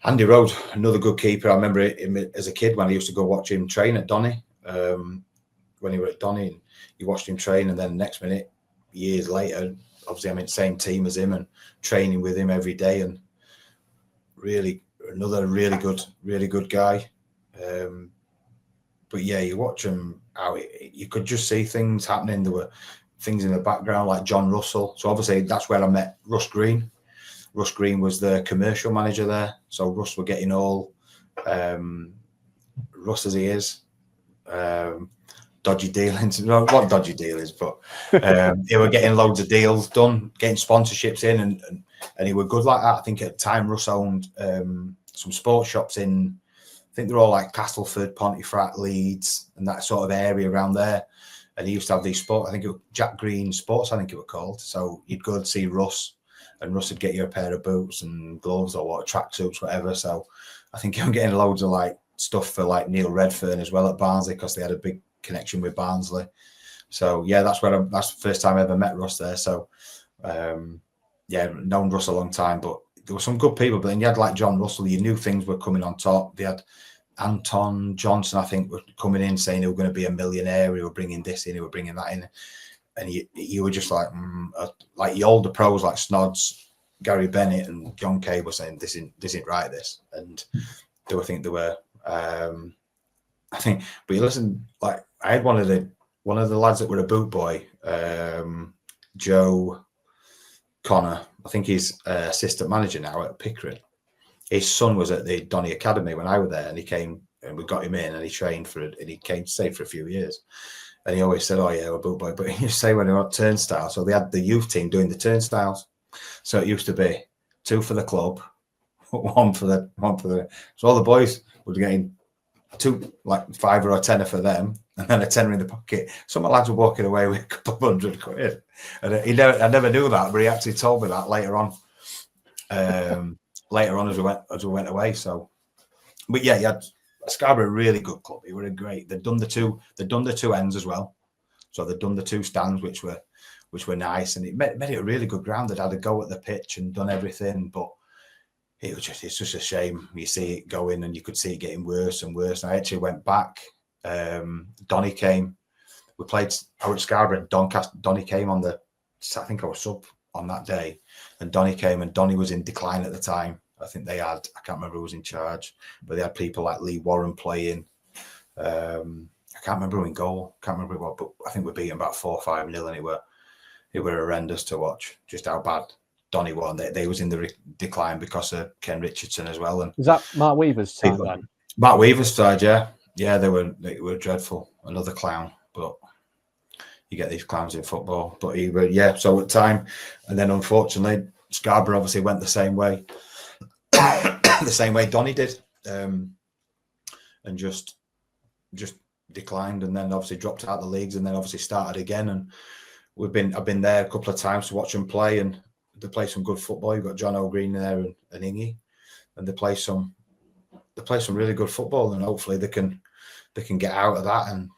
Andy Rhodes, another good keeper. I remember him as a kid when I used to go watch him train at Donny. When he were at Donny, and you watched him train, and then the next minute, years later, obviously I'm in the same team as him and training with him every day. And really, another really good guy. But yeah, you watch him out, you could just see things happening. There were things in the background like John Russell. So obviously that's where I met Russ Green. Russ Green was the commercial manager there. So Russ were getting all Russ as he is. Dodgy dealings, not dodgy dealings, but they were getting loads of deals done, getting sponsorships in, and he were good like that. I think at the time Russ owned some sports shops in, I think they're all like Castleford, Pontefract, Leeds, and that sort of area around there. And he used to have these sports, I think it was Jack Green Sports, I think it was called. So you'd go and see Russ, and Russ would get you a pair of boots and gloves or what, tracksuits, whatever. So I think I'm getting loads of like stuff for like Neil Redfern as well at Barnsley, because they had a big connection with Barnsley. So yeah, that's the first time I ever met Russ there. So known Russ a long time, but there were some good people. But then you had like John Russell, you knew things were coming on top. They had Anton Johnson, I think, were coming in saying they were going to be a millionaire. He were bringing this in, he were bringing that in, and you were just like the older pros like Snods, Gary Bennett, and John Kay were saying this isn't right. This, and they were. I think, but you listen, like I had one of the lads that were a boot boy, Joe Connor. I think he's assistant manager now at Pickering. his son was at the Donny Academy when I was there, and he came and we got him in, and he trained and he came to stay for a few years. And he always said, "Oh yeah, we're boot boy." But he say when they were at turnstiles, so they had the youth team doing the turnstiles. So it used to be 2 for the club, 1 for the. So all the boys were getting 2, like £5 or £10 for them, and then a £10 in the pocket. Some of the lads were walking away with a couple of £100. And I never knew that, but he actually told me that later on. Later on as we went away. So, but yeah, you had Scarborough, a really good club. They were great. They'd done the two ends as well. So they'd done the 2 stands, which were nice, and it made it a really good ground. They'd had a go at the pitch and done everything, but it's just a shame. You see it going, and you could see it getting worse and worse. And I actually went back. Donny came. We played out at Scarborough. Donny came on I think I was sub on that day, and Donny came, and Donny was in decline at the time. I think they had, I can't remember who was in charge, but they had people like Lee Warren playing. I can't remember who in goal. Can't remember what, but I think we beat them about 4-5-0, and it were horrendous to watch. Just how bad Donny won. They was in the decline because of Ken Richardson as well. And is that Mark Weaver's side then? Mark Weaver's side, yeah. They were dreadful. Another clown, but you get these clowns in football. But so at time, and then unfortunately Scarborough obviously went the same way. The same way Donny did. And just declined, and then obviously dropped out of the leagues, and then obviously started again. And I've been there a couple of times to watch them play, and they play some good football. You've got John O'Green there and Ingy, and they play some really good football, and hopefully they can get out of that and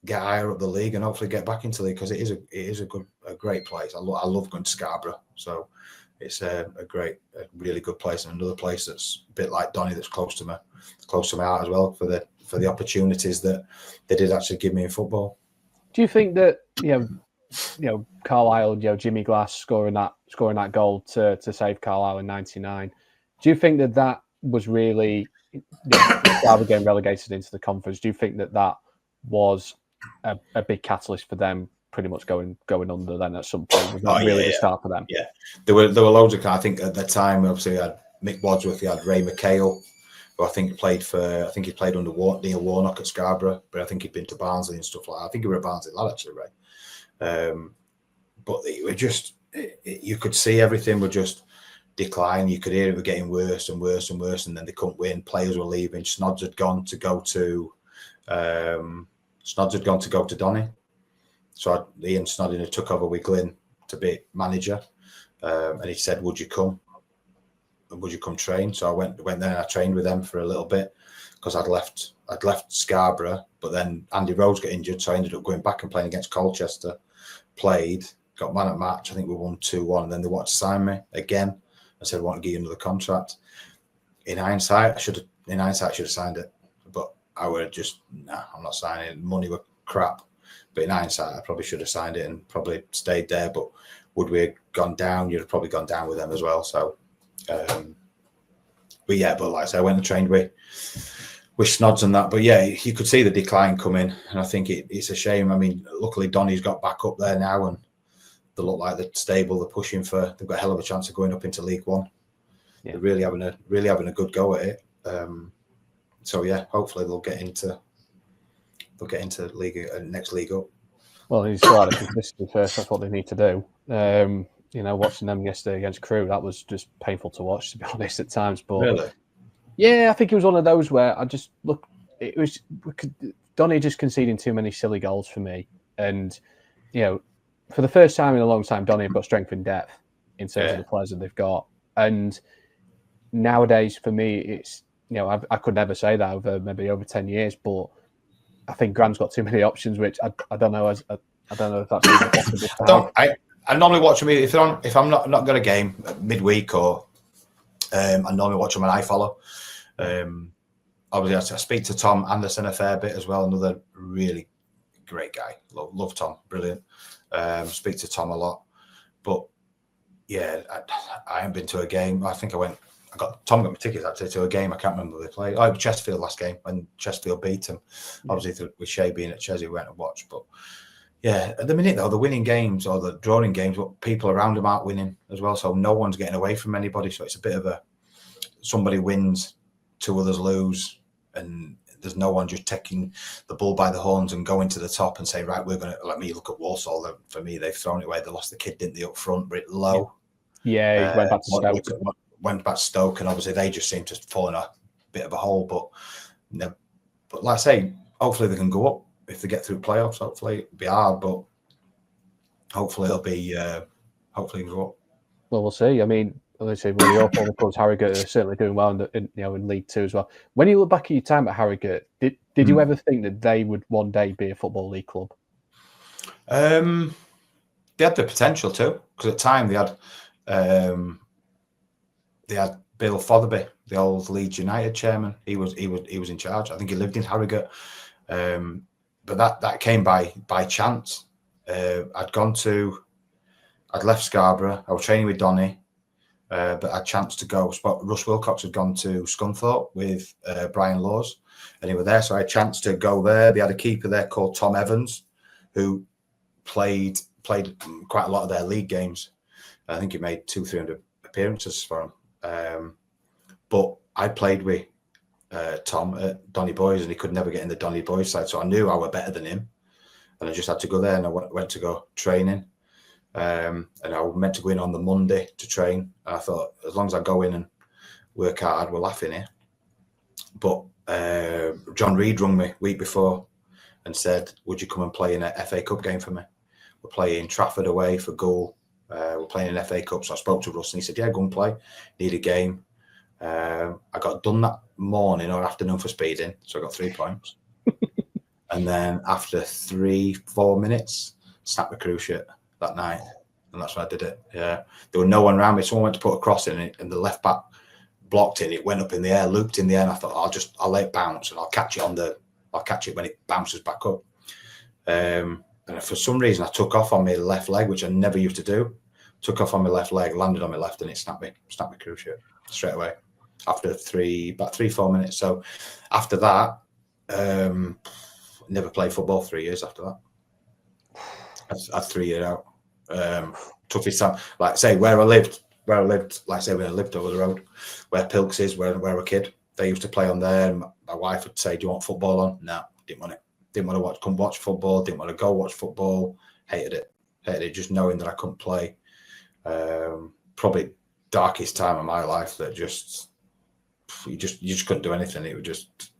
get higher up the league, and hopefully get back into the league, because it is a great place. I love going to Scarborough, so it's a really good place, and another place that's a bit like Donny, that's close to my heart as well, for the opportunities that they did actually give me in football. Do you think that Carlisle, Jimmy Glass scoring that goal to save Carlisle in '99? Do you think that was really Scarborough getting relegated into the conference? Do you think that was a big catalyst for them pretty much going under then at some point? Was that the start for them? Yeah, there were loads of. I think at the time, obviously, you had Mick Wadsworth, you had Ray McHale, who I think he played under Neil Warnock at Scarborough, but I think he'd been to Barnsley and stuff like that. I think he was a Barnsley lad, actually, Ray. But they were just, you could see everything would just decline. You could hear it were getting worse and worse and worse, and then they couldn't win. Players were leaving. Snods had gone to go to Donny. So Ian Snodding took over with Glyn to be manager, and he said, "Would you come? Would you come train?" So I went there and I trained with them for a little bit, because I'd left Scarborough, but then Andy Rhodes got injured, so I ended up going back and playing against Colchester. Played, got man at match. I think we won 2-1, and then they wanted to sign me again. I said, "I want to give you another contract." In hindsight, I should have signed it, but I would just, I'm not signing it. Money were crap, but in hindsight, I probably should have signed it and probably stayed there. But would we have gone down? You'd have probably gone down with them as well. So, but like I said, I went and trained with Snods and that. But yeah, you could see the decline coming, and I think it's a shame. I mean, luckily Donny's got back up there now, and they look like they're stable. They're pushing they've got a hell of a chance of going up into League One. Yeah. They're really having a good go at it. So yeah, hopefully they'll get into league next league up. Well, he's still had a consistency first. That's what they need to do. Watching them yesterday against Crewe, that was just painful to watch, to be honest, at times. But really, yeah, I think it was one of those where I just Donny just conceding too many silly goals for me, and for the first time in a long time, Donny have got strength and depth in terms of the players that they've got. And nowadays, for me, it's I could never say that over 10 years, but I think Graham's got too many options, which I don't know. I don't know if that's even possible. I normally watch them if I'm not got a game midweek, or I normally watch them on iFollow. Obviously, I speak to Tom Anderson a fair bit as well. Another really great guy. Love Tom, brilliant. Speak to Tom a lot, but yeah, I haven't been to a game. I think Tom got my tickets actually to a game. I can't remember who they played. Oh, Chesterfield last game when Chesterfield beat them. Obviously, with Shea being at Chelsea, we went and watched. But yeah, at the minute though, the winning games or the drawing games, what people around them aren't winning as well. So no one's getting away from anybody. So it's a bit of a somebody wins, two others lose, and there's no one just taking the bull by the horns and going to the top and saying, right, we're going to let me look at Walsall. For me, they've thrown it away. They lost the kid, didn't they, up front, but low. Yeah, he went back to Stoke. Went back to Stoke, and obviously they just seem to fall in a bit of a hole. But but like I say, hopefully they can go up if they get through playoffs. Hopefully it'll be hard, but hopefully it'll be hopefully it'll go up. Well, we'll see. I mean, obviously, one of your former clubs, Harrogate, are certainly doing well in League Two as well. When you look back at your time at Harrogate, did you ever think that they would one day be a Football League club? They had the potential to, because at the time they had Bill Fotherby, the old Leeds United chairman. He was in charge. I think he lived in Harrogate, but that came by chance. I'd left Scarborough. I was training with Donny, but I had a chance to go. Russ Wilcox had gone to Scunthorpe with Brian Laws, and he was there, so I had a chance to go there. They had a keeper there called Tom Evans, who played quite a lot of their league games. I think he made 200-300 appearances for them. But I played with Tom at Donny Boys, and he could never get in the Donny Boys side, so I knew I was better than him, and I just had to go there. And I went to go training, and I was meant to go in on the Monday to train. And I thought, as long as I go in and work hard, we're laughing here. But John Reid rung me week before and said, "Would you come and play in a FA Cup game for me? We're playing Trafford away for goal. We're playing an FA Cup." So I spoke to Russ and he said, "Yeah, go and play. Need a game." I got done that morning or afternoon for speeding, so I got 3 points. And then after 3-4 minutes, snapped the crew shirt that night, and that's when I did it. Yeah, there was no one around me. Someone went to put a cross in it, and the left back blocked it. It went up in the air, looped in the air, and I thought, I'll let it bounce, and I'll catch it when it bounces back up. And for some reason, I took off on my left leg, which I never used to do. Took off on my left leg, landed on my left, and it snapped me crew shirt straight away after about 3-4 minutes. So after that, never played football 3 years after that. I had 3 years out. Toughest time, like I say, where I lived, like I say, when I lived over the road, where Pilks is, where I was a kid, they used to play on there. And my wife would say, "Do you want football on?" No, didn't want it. Didn't want to come watch football. Didn't want to go watch football. Hated it. Just knowing that I couldn't play. Probably darkest time of my life. That you just couldn't do anything. It was just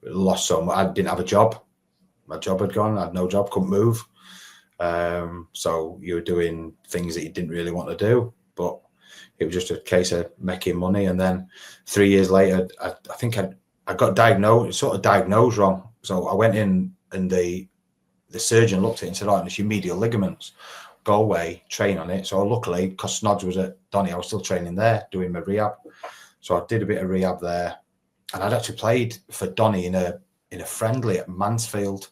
lost so much. I didn't have a job. My job had gone. I had no job. Couldn't move. So you were doing things that you didn't really want to do. But it was just a case of making money. And then 3 years later, I think I got diagnosed wrong. So I went in, and the surgeon looked at it and said, "Oh, it's your medial ligaments. Go away, train on it." So luckily, because Snods was at Donny, I was still training there, doing my rehab. So I did a bit of rehab there, and I'd actually played for Donny in a friendly at Mansfield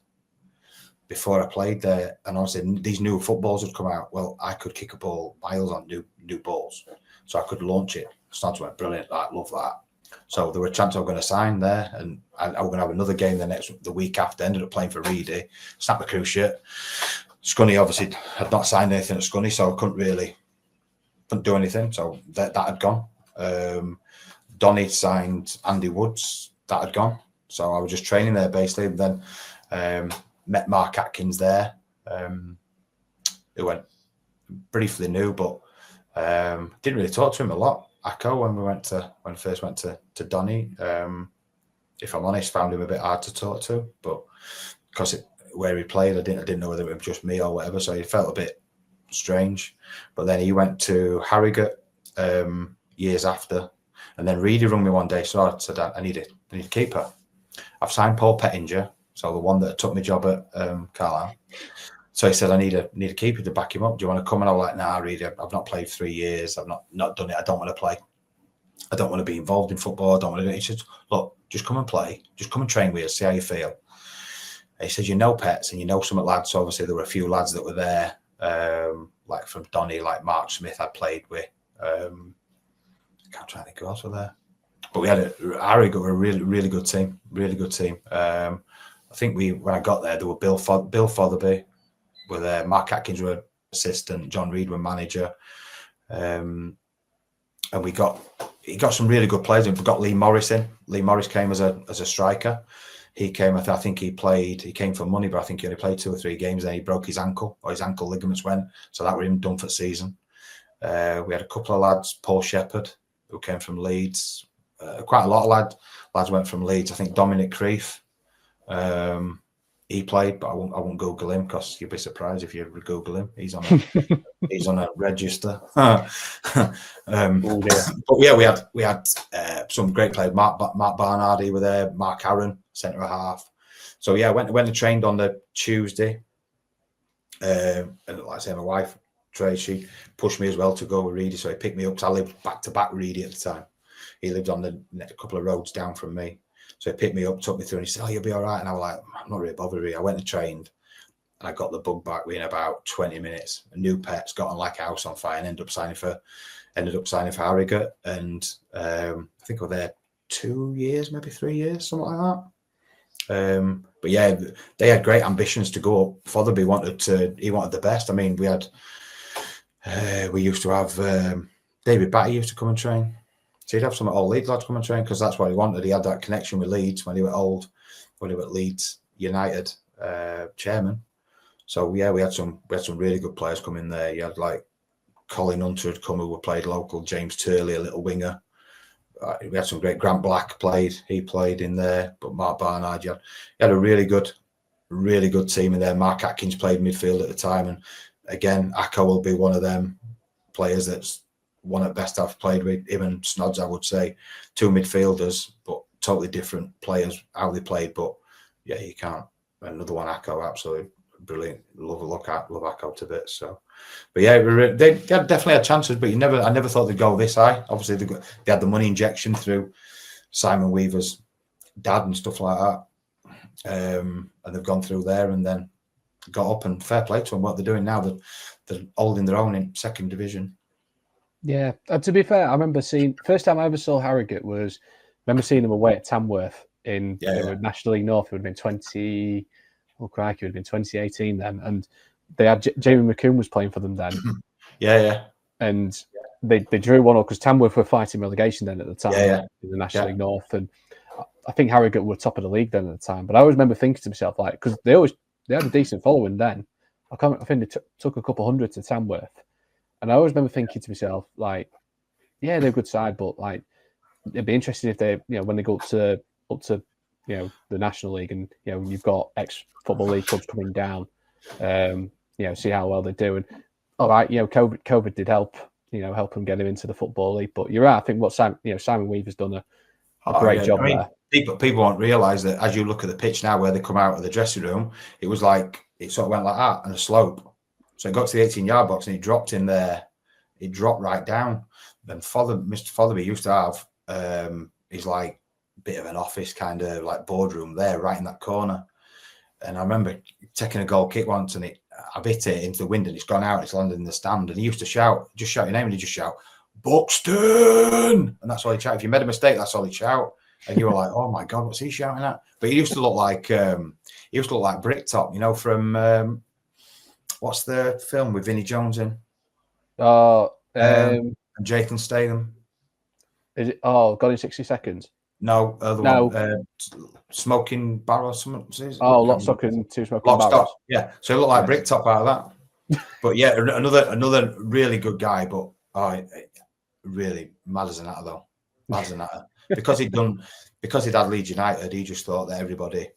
before I played there. And obviously, these new footballs had come out. Well, I could kick a ball miles on new balls, so I could launch it. Snods went, "Brilliant! I love that." So there were a chance I was going to sign there, and I was going to have another game the week after. Ended up playing for Reedy, snapped the crew shirt. Scunny obviously had not signed anything at Scunny, so I couldn't do anything. So that had gone. Donny signed Andy Woods, that had gone. So I was just training there basically. And then met Mark Atkins there, who went briefly new, but didn't really talk to him a lot. Acco, when I first went to Donny, if I'm honest, found him a bit hard to talk to, but because where he played, I didn't know whether it was just me or whatever, so he felt a bit strange. But then he went to Harrogate years after, and then Reedy rung me one day. So I said, I need a keeper. I've signed Paul Pettinger, so the one that took my job at Carlisle. So he said, I need a keeper to back him up. Do you want to come? And I was like, "Nah, Reedy, I've not played 3 years. I've not done it. I don't want to play. I don't want to be involved in football. I don't want to do it." He said, "Look, just come and play. Just come and train with us. See how you feel." And he said, "You know Pets, and you know some lads." So obviously there were a few lads that were there, like from Donny, like Mark Smith I'd played with. I can't try to think who else were there. But we had Harrogate were a really, really good team. Really good team. I think when I got there were Bill Fotherby were there. Mark Atkins were assistant. John Reid were manager. and he got some really good players. And we got Lee Morris in. Lee Morris came as a striker. He came. I think he played. He came for money, but I think he only played 2 or 3 games. Then he broke his ankle, or his ankle ligaments went. So that were him done for the season. We had a couple of lads. Paul Shepherd, who came from Leeds. Quite a lot of lads went from Leeds. I think Dominic Creef. He played, but I won't Google him because you'd be surprised if you Google him. He's on a register. But yeah, we had some great players. Mark Barnard, he were there. Mark Aaron, centre half. So yeah, I went and trained on the Tuesday. And like I say, my wife Tracy pushed me as well to go with Reedy, so he picked me up because I lived back to back Reedy at the time. He lived on the couple of roads down from me. So he picked me up, took me through, and he said, "Oh, you'll be all right." And I was like, "I'm not really bothered." I went and trained, and I got the bug back within about 20 minutes. A new pet's got on like a house on fire, and ended up signing for Harrogate. And I think I was there 2 years, maybe 3 years, something like that. But yeah, they had great ambitions to go up. Fotherby wanted the best. I mean, we used to have David Batty used to come and train. So he'd have some old Leeds lads come and train because that's what he wanted. He had that connection with Leeds when he was old, when he was Leeds United chairman. So yeah, we had some really good players come in there. You had like Colin Hunter had come, who played local. James Turley, a little winger. We had some great. Grant Black played. He played in there. But Mark Barnard, you had a really good team in there. Mark Atkins played midfield at the time, and again, Acco will be one of them players that's one at best I've played with. Him and Snods, I would say, 2 midfielders, but totally different players how they played. But yeah, you can't. Another one, Acco, absolutely brilliant. Love Acco to bits. So, but yeah, they definitely had chances, but I never thought they'd go this high. Obviously, they had the money injection through Simon Weaver's dad and stuff like that, and they've gone through there and then got up, and fair play to them. What they're doing now, they're holding their own in second division. Yeah, to be fair, I remember first time I ever saw Harrogate was seeing them away at Tamworth in National League North. It would have been 2018 then, and they had Jamie McCoon was playing for them then. Yeah. And they drew 1-1 because Tamworth were fighting relegation then at the time in the National League North, and I think Harrogate were top of the league then at the time. But I always remember thinking to myself, like, because they had a decent following then. I think they took a couple hundred to Tamworth. And I always remember thinking to myself, like, yeah, they're a good side, but like, it'd be interesting if they, when they go up to the National League, and you've got ex-football league clubs coming down, see how well they do. And all right, COVID did help them get him into the football league. But you're right. I think what Simon Weaver's done a great job there. People won't realise that as you look at the pitch now, where they come out of the dressing room, it was like it sort of went like that on a slope. So it got to the 18-yard box and he dropped in there. He dropped right down. Then Mr. Fotherby used to have his like bit of an office kind of like boardroom there, right in that corner. And I remember taking a goal kick once, and I've hit it into the wind and it's gone out. It's landed in the stand. And he used to shout your name, and he'd just shout, "Buxton!" And that's all he'd shout. If you made a mistake, that's all he'd shout. And you were like, "Oh my God, what's he shouting at?" But he used to look like Bricktop, from what's the film with Vinnie Jones in? And Jathan Statham. Is it? Oh, Gone in 60 Seconds. No, one. Smoking Barrel. Lock, Stock, and Two Smoking Barrels. Stock. Yeah, so he looked like Bricktop out of that. But yeah, another really good guy, but really mad as an actor though. Mad as an actor. Because he'd had Leeds United, he just thought that everybody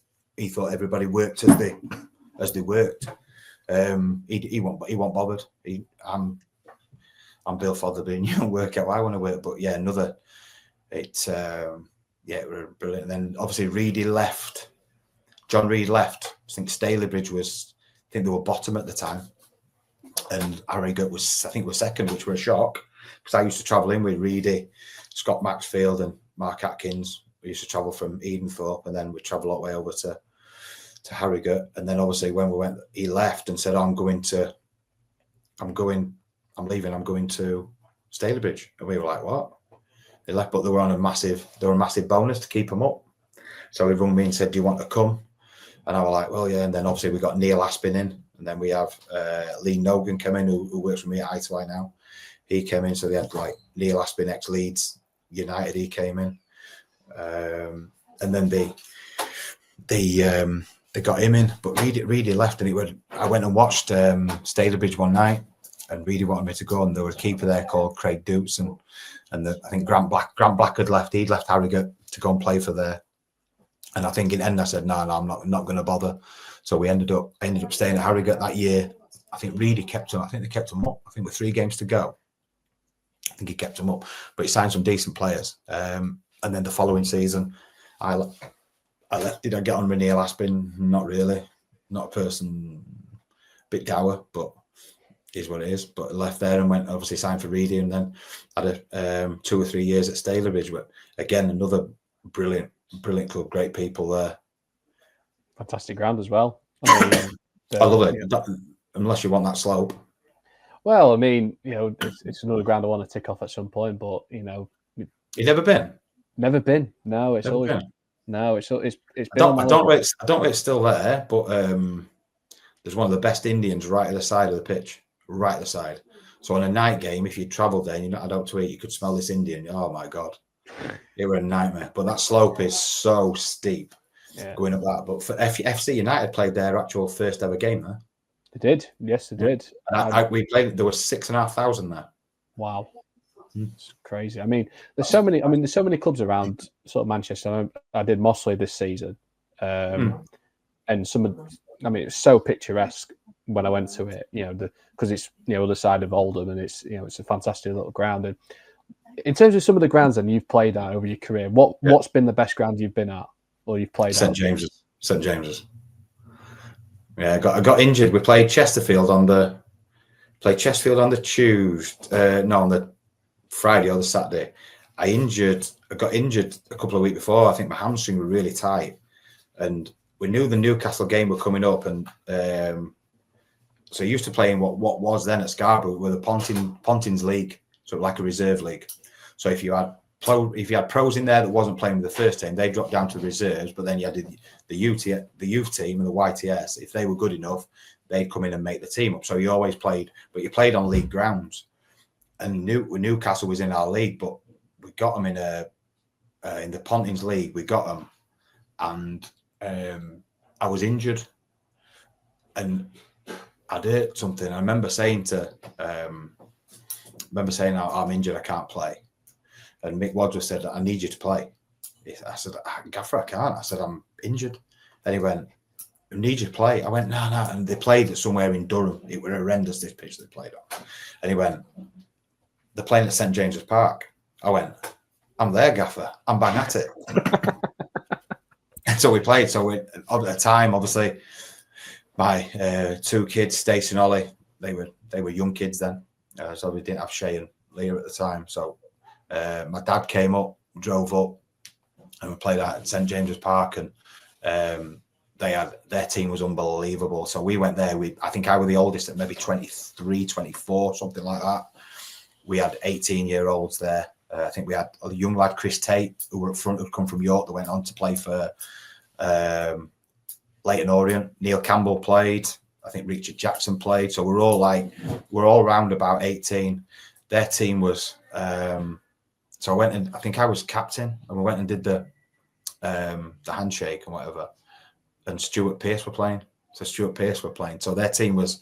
worked as they worked. He won't bothered. I'm Bill Fotherby, and you don't work out how I want to work. But yeah, it were brilliant. And then obviously Reedy left. John Reed left. I think Stalybridge they were bottom at the time, and Harrogate was second, which were a shock because I used to travel in with Reedy, Scott Maxfield, and Mark Atkins. We used to travel from Edenthorpe, and then we'd travel all the way over to Harrogate. And then obviously when we went, he left and said, I'm going to Stalybridge. And we were like, what? They left, but they were a massive bonus to keep them up. So he rung me and said, do you want to come? And I was like, well, yeah. And then obviously we got Neil Aspin in, and then we have Lee Nogan come in, who works with me at Eye2Eye now. He came in, so they had like Neil Aspin, ex-Leeds United. He came in, and then they got him in, but Reedy left, and I went and watched Stalybridge one night, and Reedy wanted me to go, and there was a keeper there called Craig Doots, and I think Grant Black had left. He'd left Harrogate to go and play for there, and I think in the end I said, no, I'm not going to bother. So I ended up staying at Harrogate that year. I think Reedy kept him. I think they kept him up. I think with 3 games to go, I think he kept him up, but he signed some decent players. And then the following season, I left. Did I get on with Neil Aspin? Not really. Not a person, a bit dour, but is what it is. But I left there and went, obviously signed for Reedy, and then had a 2 or 3 years at Stalybridge. But again, another brilliant club, great people there. Fantastic ground as well. I love it. Unless you want that slope. Well, I mean, it's another ground I want to tick off at some point, but you've never been. Never been. No, it's always been. No, it's been. I don't know it's still there, but there's one of the best Indians right at the side of the pitch, right at the side. So on a night game, if you travelled there and you're not had out to eat, you could smell this Indian. Oh my God, it were a nightmare. But that slope is so steep going up that. But for FC United played their actual first ever game there. They did, yes, they did. And we played. There were 6,500 there. Wow. It's crazy. I mean, there's so many clubs around sort of Manchester. I did Mossley this season, and it's so picturesque when I went to it. Because it's other side of Oldham, and it's a fantastic little ground. And in terms of some of the grounds that you've played at over your career, what's been the best ground you've been at or you've played at? St James's. Yeah, I got injured. We played Chesterfield on the Tuesday. On the Friday or the Saturday. I got injured a couple of weeks before. I think my hamstring were really tight, and we knew the Newcastle game were coming up, and so I used to play in what was then at Scarborough with the Pontins League, so like a reserve league. So if you had pros in there that wasn't playing with the first team, they dropped down to the reserves, but then you had the youth team and the YTS. If they were good enough, they'd come in and make the team up. So you always played, but you played on league grounds. And Newcastle was in our league, but we got them in the Pontins League. We got them, and I was injured, and I'd hurt something. I remember saying I'm injured, I can't play. And Mick Wadsworth said, I need you to play. I said, Gaffer, I can't. I said, I'm injured. And he went, I need you to play. I went, no. And they played somewhere in Durham. It was horrendous, this pitch they played on. And he went, they're playing at St James's Park. I went, I'm there, Gaffer. I'm bang at it. And so we played. So at the time, obviously, my 2 kids, Stacey and Ollie, they were young kids then. So we didn't have Shay and Leah at the time. So my dad came up, drove up, and we played at St James's Park, and their team was unbelievable. So we went there. I think I was the oldest at maybe 23, 24, something like that. We had 18-year-olds there. I think we had a young lad, Chris Tate, who were up front, who'd come from York, that went on to play for Leyton Orient. Neil Campbell played. I think Richard Jackson played. So we're all round about 18. Their team was. So I went and I think I was captain, and we went and did the handshake and whatever. And Stuart Pearce were playing. So their team was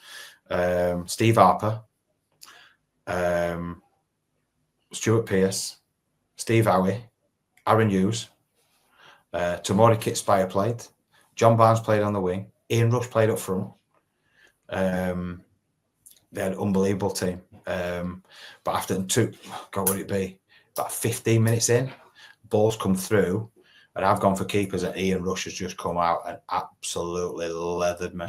Steve Harper, Stuart Pearce, Steve Howie, Aaron Hughes, Tamori Kitspire played, John Barnes played on the wing, Ian Rush played up front. They had an unbelievable team. But after what would it be? About 15 minutes in, balls come through, and I've gone for keepers, and Ian Rush has just come out and absolutely leathered me.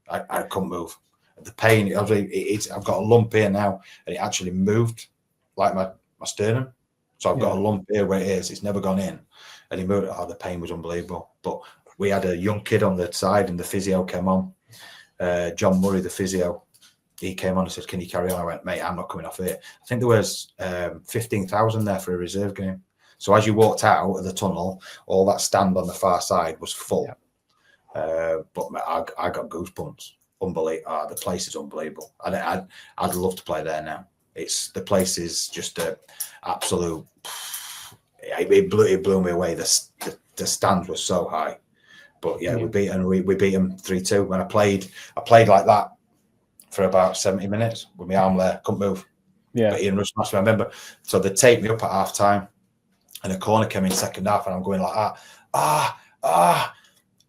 I couldn't move. The pain, I've got a lump here now, and it actually moved like my sternum. So I've got a lump here where it is. It's never gone in. And he moved. Oh, the pain was unbelievable. But we had a young kid on the side, and the physio came on. John Murray, the physio, he came on and said, can you carry on? I went, mate, I'm not coming off here. I think there was 15,000 there for a reserve game. So as you walked out of the tunnel, all that stand on the far side was full. Yeah. But I got goosebumps. Unbelievable. The place is unbelievable. I'd love to play there now. the place is just a absolute. It blew me away. The stand was so high, but yeah. we beat them 3-2. When I played like that for about 70 minutes with my arm there, couldn't move. Yeah, but Ian Rush smashed me. I remember. So they taped me up at half time, and a corner came in second half, and I'm going like that.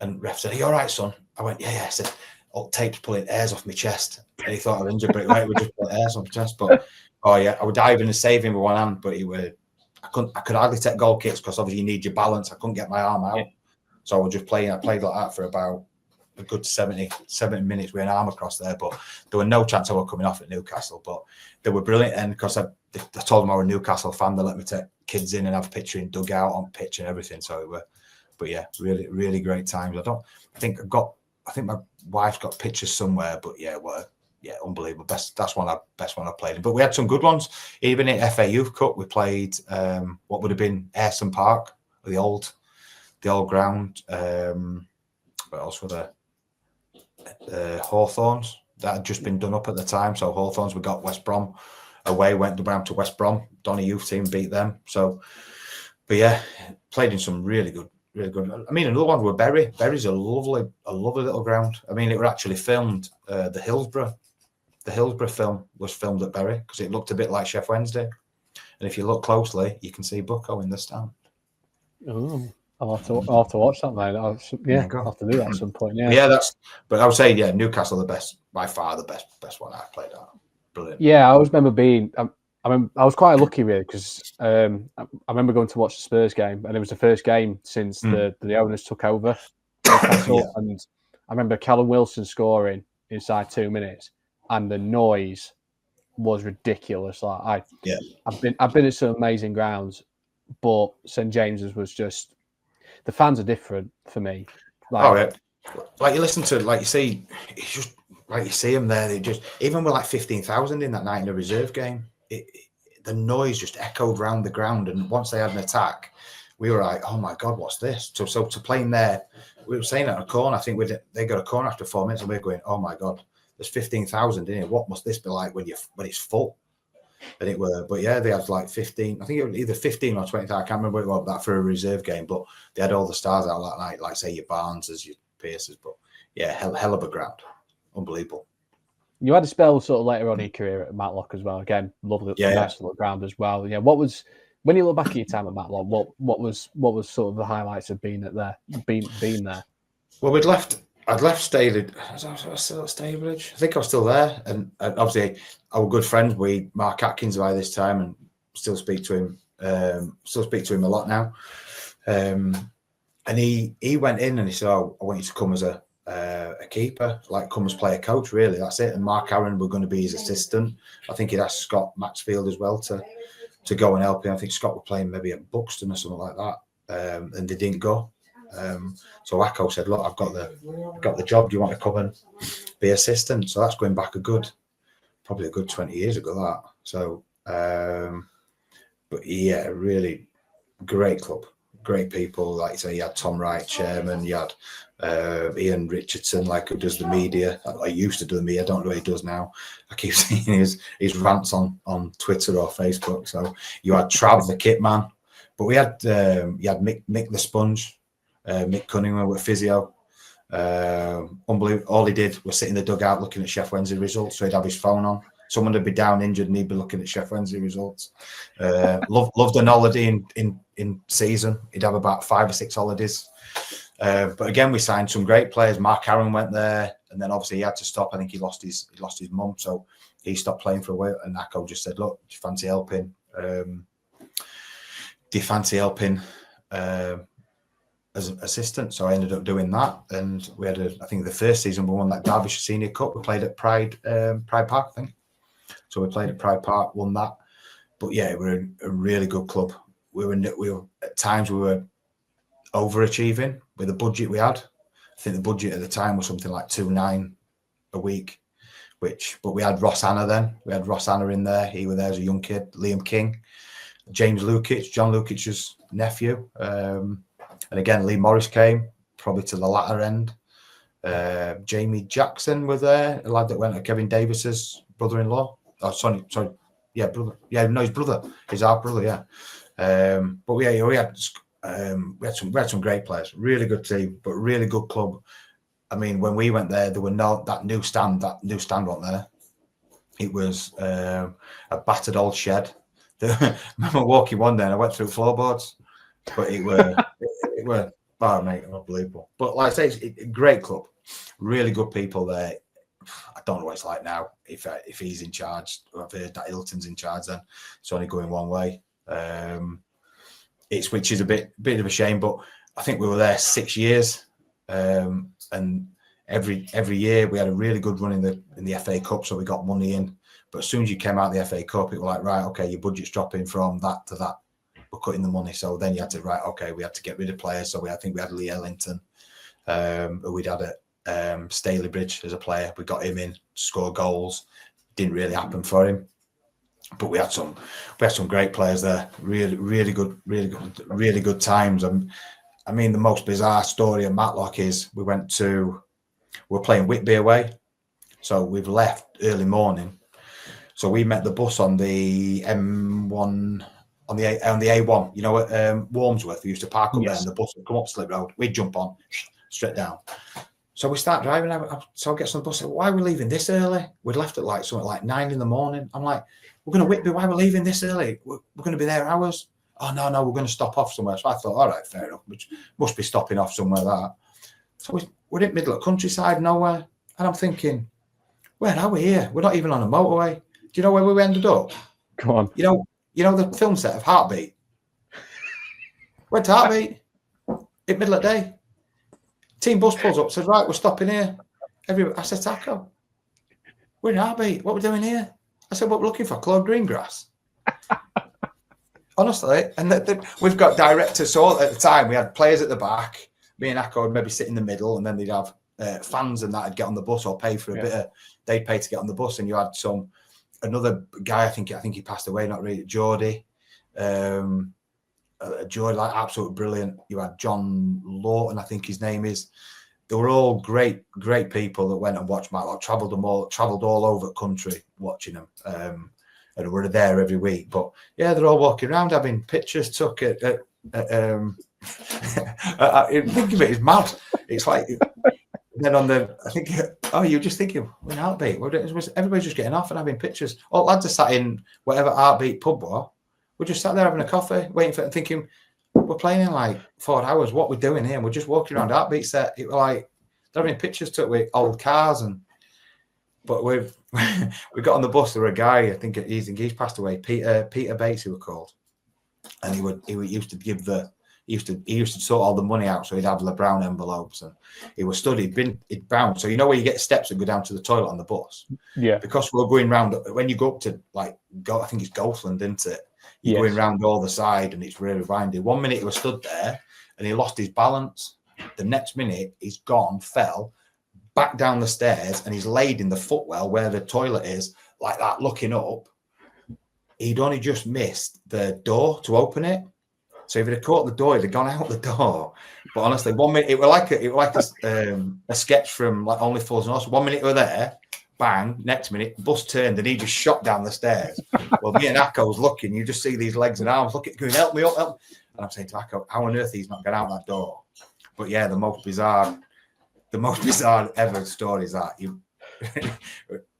And ref said, "Are you all right, son?" I went, "Yeah." I said, "All taped pulling hairs off my chest," and he thought I was injured, but right, we just pulling hairs off my chest. But I would dive in and save him with one hand, but I could hardly take goal kicks because obviously you need your balance. I couldn't get my arm out, so I was just playing. I played like that for about a good 70 minutes with an arm across there, but there were no chance I was coming off at Newcastle. But they were brilliant, and because I told them I was a Newcastle fan, they let me take kids in and have a picture in dugout on pitch and everything. So it were, but yeah, really, really great times. I think my wife's got pictures somewhere, but yeah, unbelievable. That's one of the best one I played in. But we had some good ones. Even in FA Youth Cup, we played what would have been Ayresome Park, the old ground. What else were there? Hawthorns that had just been done up at the time. So Hawthorns, we got West Brom away, went around to West Brom. Donny youth team beat them. So, but yeah, played in some really good. I mean, another one were Bury. Bury's a lovely little ground. I mean, it were actually filmed. The Hillsborough film was filmed at Bury because it looked a bit like Chef Wednesday. And if you look closely, you can see Bucko in the stand. Oh. I'll have to watch that, mate. I'll have to do that at some point. Yeah, but I would say, Newcastle by far the best one I've played at. Brilliant. Yeah, I always remember being. I was quite lucky really because I remember going to watch the Spurs game, and it was the first game since the owners took over Newcastle, and I remember Callum Wilson scoring inside 2 minutes, and the noise was ridiculous. Like I've been at some amazing grounds, but St James's was just. The fans are different for me. Like you listen to, like you see, it's just like you see them there. They just even with like 15,000 in that night in the reserve game, the noise just echoed round the ground. And once they had an attack, we were like, "Oh my God, what's this?" So to playing there, we were saying at a corner. I think they got a corner after 4 minutes, and we were going, "Oh my God, there's 15,000 in here. What must this be like when it's full?" And it were, but yeah, they had like 15. I think it was either 15 or 20. I can't remember what it was that for a reserve game, but they had all the stars out that night, like say your Barneses, your Pierces. But yeah, hell of a ground, unbelievable. You had a spell sort of later on in your career at Matlock as well. Again, lovely, nice little ground as well. Yeah, what was when you look back at your time at Matlock? What was sort of the highlights of being there? Well, I'd left Stalybridge. I was still at Stalybridge. I think I was still there, and obviously our good friend Mark Atkins by this time, and still speak to him. A lot now. And he went in and he said, "Oh, I want you to come as a keeper, like come as player coach. Really, that's it." And Mark Aaron were going to be his assistant. I think he'd asked Scott Maxfield as well to go and help him. I think Scott were playing maybe at Buxton or something like that, and they didn't go. So Acco said, "Look, I've got the job. Do you want to come and be assistant?" So that's going back probably a good 20 years ago. That so, but yeah, really great club, great people. Like you say, you had Tom Wright, chairman. You had Ian Richardson, like who does the media. I used to do the media. I don't know what he does now. I keep seeing his rants on Twitter or Facebook. So you had Trav, the kit man, but we had you had Mick the Sponge. Mick Cunningham with physio. Unbelievable. All he did was sit in the dugout looking at Chef Wednesday results. So he'd have his phone on. Someone would be down injured and he'd be looking at Chef Wednesday results. Loved an holiday in season. He'd have about 5 or 6 holidays. But again, we signed some great players. Mark Aaron went there, and then obviously he had to stop. I think he lost his mum, so he stopped playing for a while. And Acco just said, "Look, do you fancy helping? As an assistant?" So I ended up doing that, and we had I think the first season we won that Derbyshire Senior Cup. We played at Pride Park, I think. So we played at Pride Park, won that. But yeah, we're a really good club. We were at times we were overachieving with the budget we had. I think the budget at the time was something like 2.9 a week, but we had Ross Anna then. We had Ross Anna in there. He was there as a young kid. Liam King, James Lukic, John Lukic's nephew. And again, Lee Morris came, probably to the latter end. Jamie Jackson was there, a lad that went to Kevin Davis's brother-in-law. Oh, sorry, Yeah, brother. Yeah, no, his brother. He's our brother. Yeah. But yeah, we had some great players. Really good team, but really good club. I mean, when we went there were that new stand wasn't there. It was a battered old shed. I remember walking one day and I went through floorboards, but it were oh mate, unbelievable. But like I say, it's a great club, really good people there. I don't know what it's like now. If he's in charge, I've heard that Hilton's in charge. Then it's only going one way. Which is a bit of a shame. But I think we were there 6 years, and every year we had a really good run in the FA Cup, so we got money in. But as soon as you came out of the FA Cup, it was like, right, okay, your budget's dropping from that to that. We're cutting the money. So then you had to, right, okay, we had to get rid of players. So I think we had Lee Ellington. We'd had Staley Bridge as a player. We got him in, score goals. Didn't really happen for him. But we had some great players there. Really good times. I mean, the most bizarre story of Matlock is we're playing Whitby away. So we've left early morning. So we met the bus on the M1, on the A1. You know, at Warmsworth, we used to park up there, and the bus would come up Slip Road. We'd jump on, straight down. So we start driving. So I get on the bus. Why are we leaving this early? We'd left at something like 9 in the morning. I'm like, we're going to Whitby. Why are we leaving this early? We're going to be there hours. Oh, no, we're going to stop off somewhere. So I thought, all right, fair enough. Which must be stopping off somewhere that. So we're in the middle of countryside, nowhere. And I'm thinking, where are we here? We're not even on a motorway. Do you know where we ended up? Come on. You know the film set of Heartbeat? Went to Heartbeat in middle of the day. Team bus pulls up, says, right, we're stopping here. I said, Taco, we're in Heartbeat. What are we doing here? I said, what we're looking for? Claude Greengrass. Honestly, and we've got directors. So at the time, we had players at the back. Me and Akko would maybe sit in the middle, and then they'd have fans and that'd get on the bus or pay for a bit of. They'd pay to get on the bus, and you had another guy. I think he passed away. Not really, Geordie. Geordie, like absolutely brilliant. You had John Lawton, I think his name is. They were all great people that went and watched Matlock. Travelled all over the country watching them. And we're there every week. But yeah, they're all walking around having pictures took at think of it, it's mad. It's like then you're just thinking, we're in Heartbeat. Everybody's just getting off and having pictures. All lads are sat in whatever Heartbeat pub were. We're just sat there having a coffee, waiting for it and thinking, we're playing in like 4 hours. What we're doing here? And we're just walking around Heartbeat set. It was like they're having pictures took with old cars but we got on the bus. There were a guy, I think he's passed away, Peter Bates, he was called, and he used to sort all the money out. So he'd have the brown envelopes, and he was stood. He'd bound. So you know where you get steps that go down to the toilet on the bus. Yeah. Because we're going round when you go up to I think it's Goldland, isn't it? You're going round all the side, and it's really windy. 1 minute he was stood there, and he lost his balance. The next minute he's gone, fell back down the stairs, and he's laid in the footwell where the toilet is, like that, looking up. He'd only just missed the door to open it. So if he'd have caught the door, he'd have gone out the door. But honestly, 1 minute, it was like a sketch from like Only Fools and Horses. 1 minute we were there, bang, next minute, bus turned and he just shot down the stairs. Well, me and Akko was looking, you just see these legs and arms looking, going, help me up, help. And I'm saying to Akko, how on earth he's not got out that door? But yeah, the most bizarre ever story is that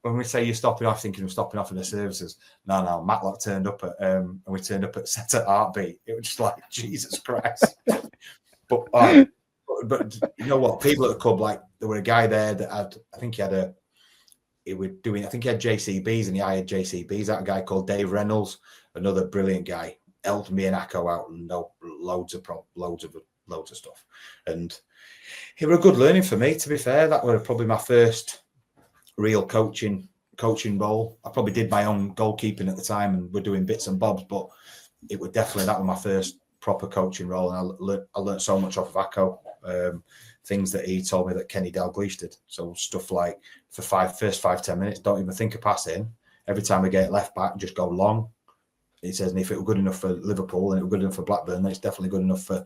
when we say you're stopping off, thinking of stopping off in the services, no, Matlock turned up and we turned up at set at Heartbeat. It was just like, Jesus Christ. But you know what? People at the club, like there were a guy there that had JCBs and he hired JCBs. That guy called Dave Reynolds, another brilliant guy, helped me and Akko out and loads of stuff. And it was a good learning for me, to be fair. That was probably my first real coaching role. I probably did my own goalkeeping at the time and we're doing bits and bobs, but that was my first proper coaching role. And I learned so much off of Akko. Things that he told me that Kenny Dalglish did. So stuff like for first 5-10 minutes, don't even think of passing. Every time we get left back, just go long. He says, and if it was good enough for Liverpool and it was good enough for Blackburn, then it's definitely good enough for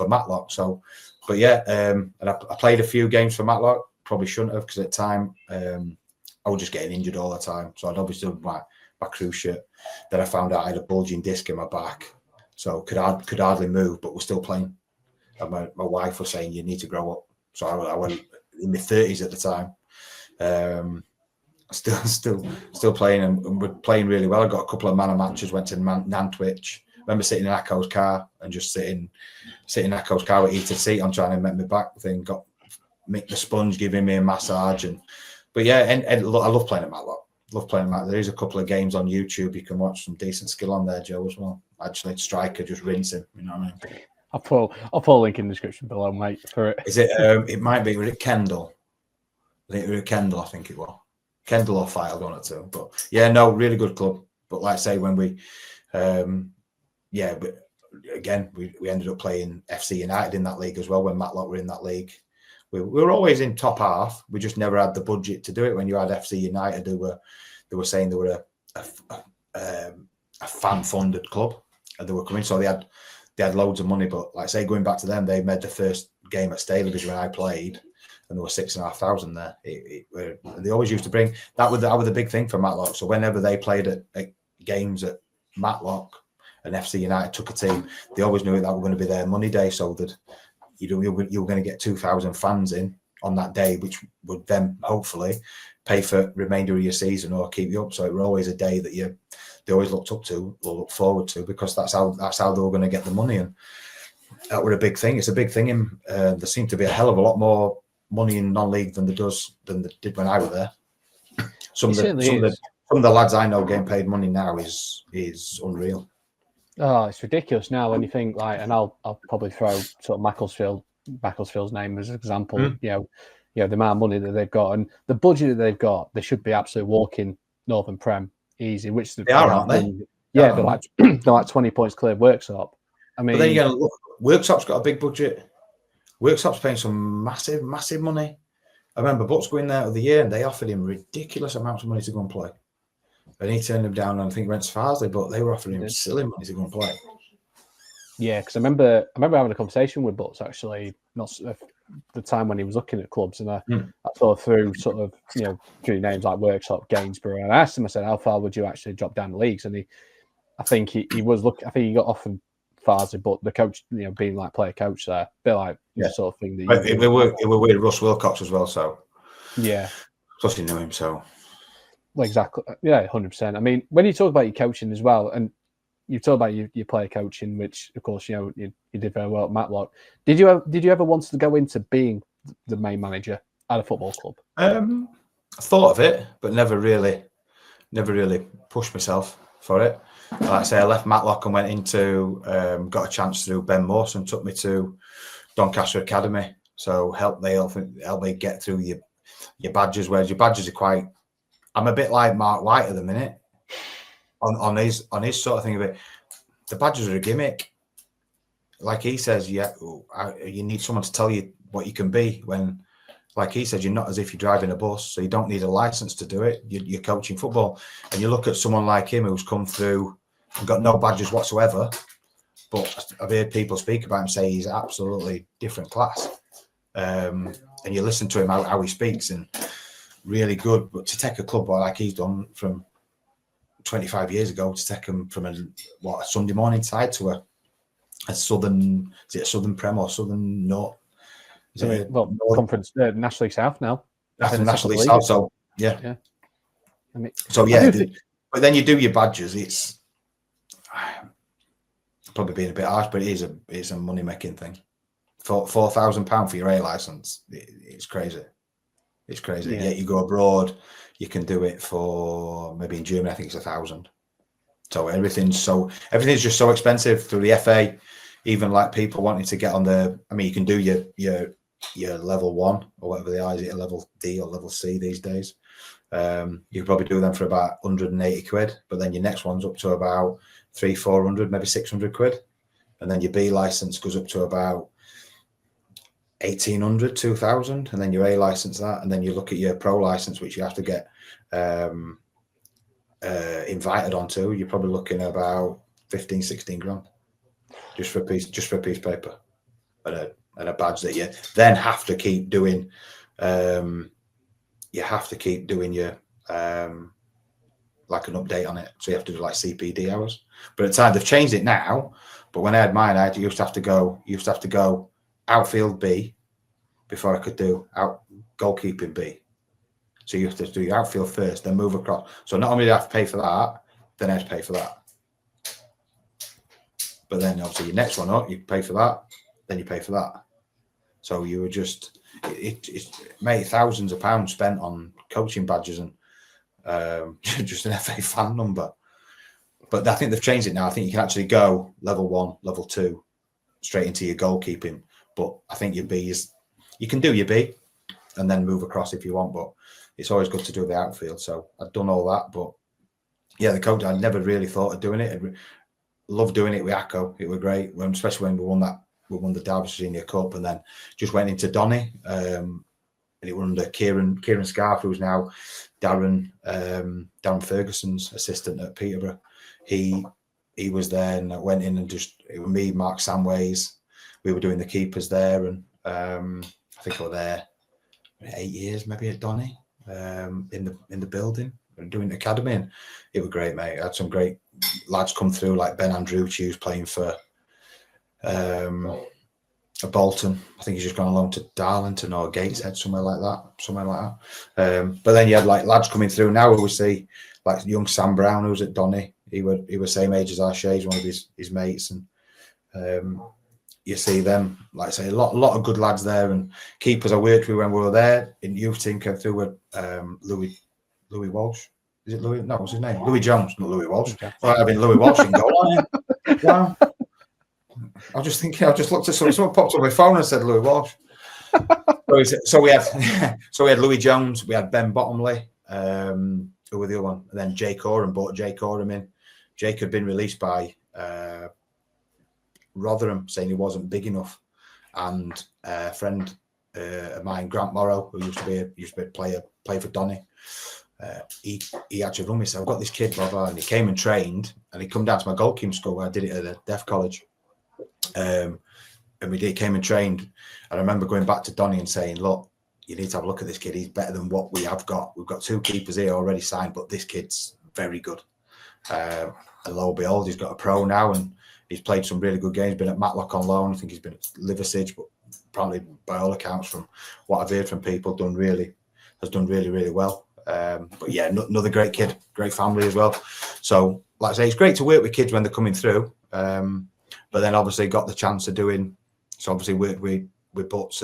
Matlock. So, but yeah, and I played a few games for Matlock. Probably shouldn't have, because at the time I was just getting injured all the time. So I'd obviously done my my cruise ship. Then I found out I had a bulging disc in my back, so could hardly move, but was still playing. And my wife was saying, "You need to grow up." So I went in my 30s at the time. Still playing, and we're playing really well. I got a couple of man of matches. Went to Nantwich. Remember sitting in Acco's car and just sitting in Acco's car with heated seat on, trying to make my back thing. Got Mick the Sponge giving me a massage, but yeah, and I love playing at Matlock. Love playing at Matlock. There is a couple of games on YouTube. You can watch some decent skill on there, Joe, as well. Actually, striker, just rinse him. You know what I mean? I'll put a link in the description below, mate. For it. Is it? It might be. Was it Kendall? I think it was Kendall or Fight. One or two. But yeah, no, really good club. But like I say, when we, but again, we ended up playing FC United in that league as well. When Matlock were in that league, we were always in top half. We just never had the budget to do it. When you had FC United, they were saying they were a fan funded club, and they were coming, so they had loads of money. But like I say, going back to them, they made the first game at Stalybridge when I played, and there were 6,500 there. They always used to bring that was the big thing for Matlock. So whenever they played at games at Matlock and FC United took a team, they always knew that were going to be their money day, so that you were going to get 2,000 fans in on that day, which would then hopefully pay for the remainder of your season or keep you up. So it was always a day that they always looked up to or looked forward to, because that's how they were going to get the money. And that was a big thing. It's a big thing. There seemed to be a hell of a lot more money in non-league than they did when I was there. Some of the lads I know getting paid money now is unreal. Oh, it's ridiculous now when you think and I'll probably throw sort of Macclesfield's name as an example. You know, the amount of money that they've got and the budget that they've got, they should be absolutely walking Northern Prem easy. Which they are, aren't they? Yeah, they're like 20 points clear of Worksop. I mean, but then you're going to look. Worksop's got a big budget. Worksop's paying some massive remember Butts going there of the year, and they offered him ridiculous amounts of money to go and play. And he turned them down, and I think went to Farsley, but they were offering him silly money to go and play. Yeah, because I remember having a conversation with Butts actually, not the time when he was looking at clubs, and I thought through through names like Worksop, Gainsborough, and I asked him, I said, how far would you actually drop down the leagues? And I think he got offered Farsley, but the coach, being like player coach there, a bit like the sort of thing that it were with Russ Wilcox as well, so yeah, plus you knew him, so. Well, exactly. Yeah, 100%. I mean, when you talk about your coaching as well, and you talk about your player coaching, which of course you did very well at Matlock. Did you ever want to go into being the main manager at a football club? I thought of it, but never really pushed myself for it. Like I say, I left Matlock and went into got a chance through Ben Mawson, took me to Doncaster Academy. So help me get through your badges, whereas your badges are quite. I'm a bit like Mark White at the minute on his sort of thing of it. The badges are a gimmick. Like he says, you need someone to tell you what you can be. When, like he says, you're not as if you're driving a bus, so you don't need a license to do it. You're coaching football. And you look at someone like him who's come through and got no badges whatsoever, but I've heard people speak about him, say he's absolutely different class. And you listen to him, how he speaks, and really good. But to take a club like he's done from 25 years ago, to take him from a Sunday morning side to a southern, is it a Southern Prem or Southern North? Conference, National League South now. National League South, so yeah. I mean, but then you do your badges. It's probably being a bit harsh, but it is a money making thing. For £4,000 for your A license, it's crazy. It's crazy. Yeah, you go abroad, you can do it for maybe in Germany, I think it's 1,000. So everything's just so expensive through the FA. Even like people wanting to get on you can do your level 1 or whatever they are. Is it a level D or level C these days? You can probably do them for about 180 quid, but then your next one's up to about 300-400, maybe 600 quid, and then your B license goes up to about 1,800, 2,000, and then your A license that, and then you look at your pro license, which you have to get invited onto. You're probably looking at about 15-16 grand just for a piece of paper and a badge that you then have to keep doing. You have to keep doing your like an update on it. So you have to do like CPD hours. But at the time they've changed it now. But when I had mine, you used to have to go outfield B before I could do goalkeeping B. So you have to do your outfield first, then move across. So not only do you have to pay for that, then I have to pay for that. But then obviously your next one up, you pay for that, then you pay for that. So you were just, it made thousands of pounds spent on coaching badges and just an FA fan number. But I think they've changed it now. I think you can actually go level 1, level 2, straight into your goalkeeping. But I think your B is, you can do your B and then move across if you want. But it's always good to do the outfield. So I've done all that. But yeah, the coach, I never really thought of doing it. I loved doing it with Acco. It was great, especially when we won the Derby Senior Cup, and then just went into Donny. And it was under Kieran Scarf, who's now Darren Ferguson's assistant at Peterborough. He was there, and I went in and just, it was me, Mark Samways. We were doing the keepers there, and I think I was there 8 years maybe at Donny, in the building, doing the academy, and it was great, mate. I had some great lads come through, like Ben Andrucci, who's playing for Bolton. I think he's just gone along to Darlington or Gateshead, somewhere like that. But then you had like lads coming through now who we see, like young Sam Brown, who's at Donny. He was same age as Arshay, he's one of his mates, and you see them, like I say, a lot of good lads there, and keepers I worked with when we were there in youth team came through with Louis Walsh. Is it Louis? No, what's his name? Louis Jones, not Louis Walsh. Okay. Well, I mean Louis Walsh in goal. Wow. I was just thinking. I just looked at someone popped on my phone and said Louis Walsh. So we had Louis Jones, we had Ben Bottomley, who were the other one, and then Jake Oram brought Jake Oram in. Jake had been released by Rotherham, saying he wasn't big enough, and a friend of mine, Grant Morrow, who used to play for Donny. He actually rung me and said, I've got this kid, blah, blah, and he came and trained, and he come down to my goalkeeping school where I did it at a deaf college. And he came and trained. And I remember going back to Donny and saying, look, you need to have a look at this kid. He's better than what we have got. We've got 2 keepers here already signed, but this kid's very good. And lo and behold, he's got a pro now, and he's played some really good games, been at Matlock on loan. I think he's been at Liversidge, but probably by all accounts, from what I've heard from people, has done really, really well. But yeah, another great kid, great family as well. So, like I say, it's great to work with kids when they're coming through. But then obviously got the chance of doing, so obviously worked with Butts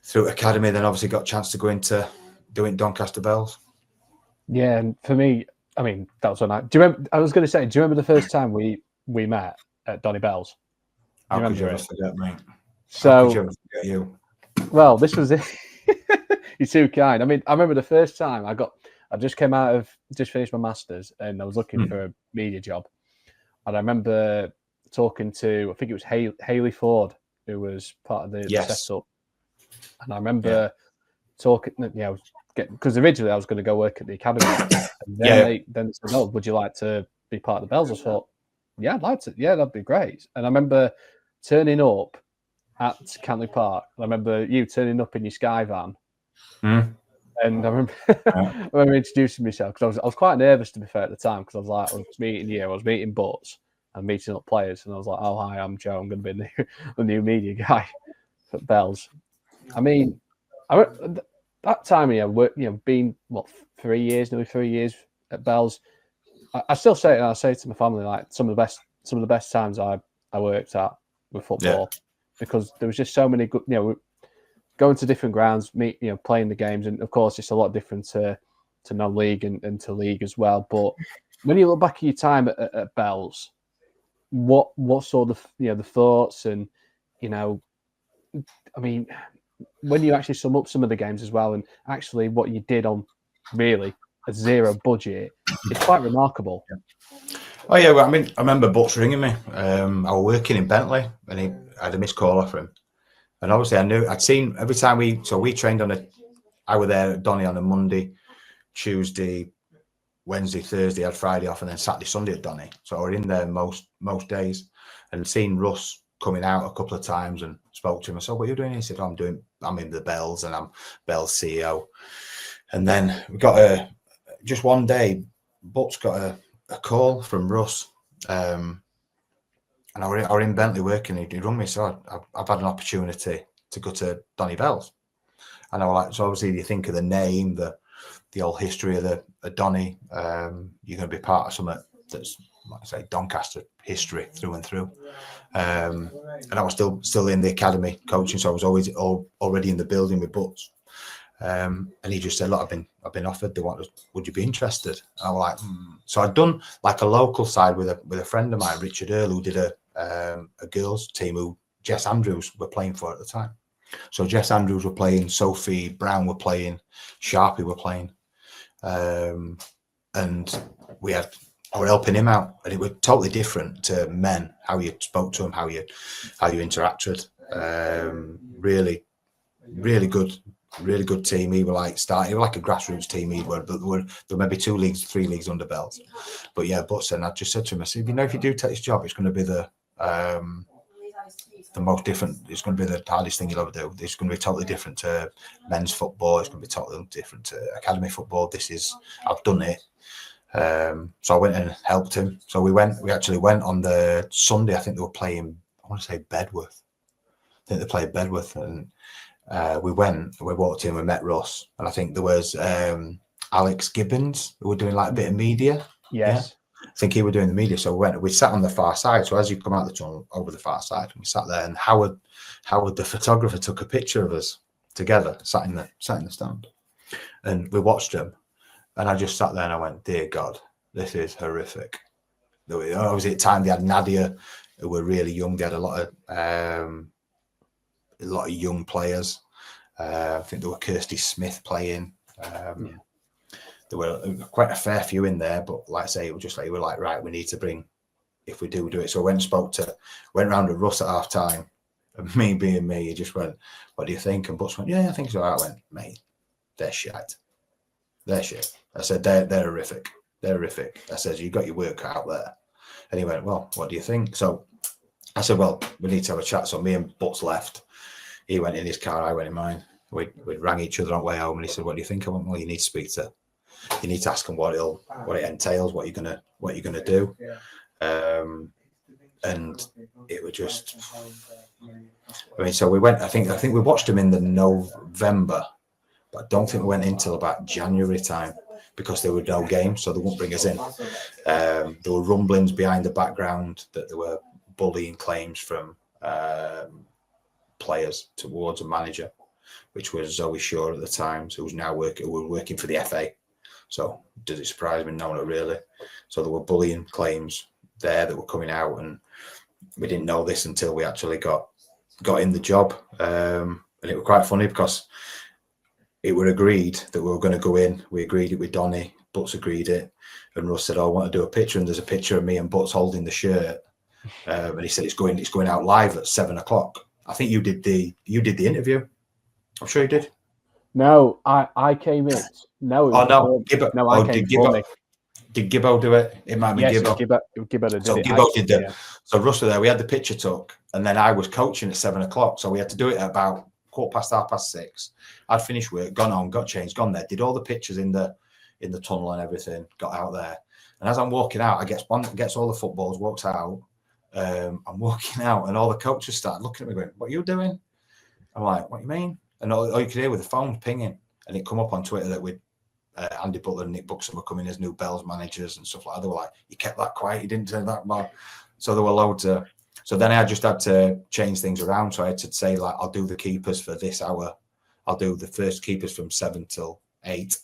through academy, then obviously got a chance to go into doing Doncaster Bells. Yeah, and for me, I mean, that was a night. Do you remember? I was going to say, do you remember the first time we met at Donny Bells? How could you ever forget, mate? So, how could you ever forget you? Well, this was it. You're too kind. I mean, I remember the first time I just finished my masters, and I was looking for a media job, and I remember talking to, I think it was Hayley Ford, who was part of the setup, and I remember talking, because originally I was going to go work at the academy, and then they said, "Oh, would you like to be part of the Bells?" I thought, "Yeah, I'd like to. Yeah, that'd be great." And I remember turning up at Cantley Park. I remember you turning up in your Sky van. And I remember introducing myself, because I was quite nervous, to be fair, at the time, because I was meeting Butts and meeting up players, and I was like, "Oh, hi, I'm Joe. I'm going to be the new media guy at Bells." I mean, that time, being nearly 3 years at Bells, I still say it, and I say it to my family, like some of the best times I worked at with football, because there was just so many good, going to different grounds, playing the games, and of course it's a lot different to non-league and to league as well. But when you look back at your time at Bells, what sort of the thoughts, and I mean, when you actually sum up some of the games as well, and actually what you did on really a zero budget, it's quite remarkable. Oh yeah, well, I mean, I remember Butts ringing me. I was working in Bentley, and I had a missed call off him. And obviously, I'd seen every time we trained I was there at Donny on a Monday, Tuesday, Wednesday, Thursday, I had Friday off, and then Saturday, Sunday at Donny. So I was in there most days, and seen Russ coming out a couple of times and spoke to him. I said, "What are you doing?" He said, I'm in the Bells, and I'm Bells CEO. And then we got just one day, Butts got a call from Russ, and I were in Bentley working. He rung me, so I've had an opportunity to go to Donny Bell's, and I was like, so obviously you think of the name, the old history of the Donny, you're going to be part of something that's, like I say, Doncaster history through and through. And I was still in the academy coaching, so I was always already in the building with Butts. And he just said, look, I've been offered. Would you be interested? And I was like, So I'd done like a local side with a friend of mine, Richard Earle, who did a girls team who Jess Andrews were playing for at the time. So Jess Andrews were playing, Sophie Brown were playing, Sharpie were playing, and I were helping him out, and it was totally different to men. How you spoke to them, how you interacted. Really, really good team. He were like a grassroots team. There were maybe 2 leagues, 3 leagues under belt. But yeah, Butson, I just said to him, I said, if you do take this job, it's going to be the most different. It's going to be the hardest thing you'll ever do. It's going to be totally different to men's football. It's going to be totally different to academy football. I've done it. So I went and helped him. So we actually went on the Sunday. I think they were playing, I want to say Bedworth. I think they played Bedworth, and we walked in, we met Russ, and I think there was Alex Gibbons, who were doing like a bit of media. Yes. Yeah? I think he were doing the media. So we sat on the far side. So as you come out the tunnel over the far side, we sat there, and Howard, the photographer, took a picture of us together, sat in the stand, and we watched him. And I just sat there and I went, dear God, this is horrific. Obviously at the time they had Nadia, who were really young. They had a lot of young players. I think there were Kirsty Smith playing. There were quite a fair few in there, but like I say, it was just like, we were like, right, we need to bring, if we do it. So I went round to Russ at half time, and me being me, he just went, what do you think? And Butts went, yeah, I think so. I went, mate, they're shite. They're shit. I said, they're horrific. They're horrific. I said, you got your work out there. And he went, well, what do you think? So I said, well, we need to have a chat. So me and Butts left. He went in his car, I went in mine. We rang each other on the way home, and he said, what do you think? I went, well, you need to ask him what it entails, what you're gonna do. And it was just, I mean, so we went, I think we watched him in the November, but I don't think we went until about January time, because there were no games, so they wouldn't bring us in. There were rumblings behind the background that there were bullying claims from players towards a manager, which was Zoe Shaw at the time, who was now working for the FA. So does it surprise me? No, not really. So there were bullying claims there that were coming out, and we didn't know this until we actually got in the job. And it was quite funny because it were agreed that we were going to go in. We agreed it with Donny. Butts agreed it, and Russ said, "Oh, I want to do a picture." And there's a picture of me and Butts holding the shirt. And he said, "It's going out live at 7:00." I think you did the interview. I'm sure you did. No, I came in. No, Gibbo. No, I came in. Did Gibbo do it? It might be Gibbo. Gibbo did so it. Gibbo did it. Yeah. So Russ was there. We had the picture took, and then I was coaching at 7:00. So we had to do it at about 6:15. I'd finished work, gone on, got changed, gone there, did all the pictures in the tunnel and everything, got out there. And as I'm walking out, I gets all the footballs, walks out. I'm walking out, and all the coaches started looking at me going, "What are you doing?" I'm like, "What do you mean?" And all you could hear with the phone pinging, and it come up on Twitter that Andy Butler and Nick Buxton were coming as new Bells managers and stuff like that. They were like, "You kept that quiet, you didn't say that much." So there were loads of. So then I just had to change things around. So I had to say, like, I'll do the keepers for this hour. I'll do the first keepers from 7 till 8,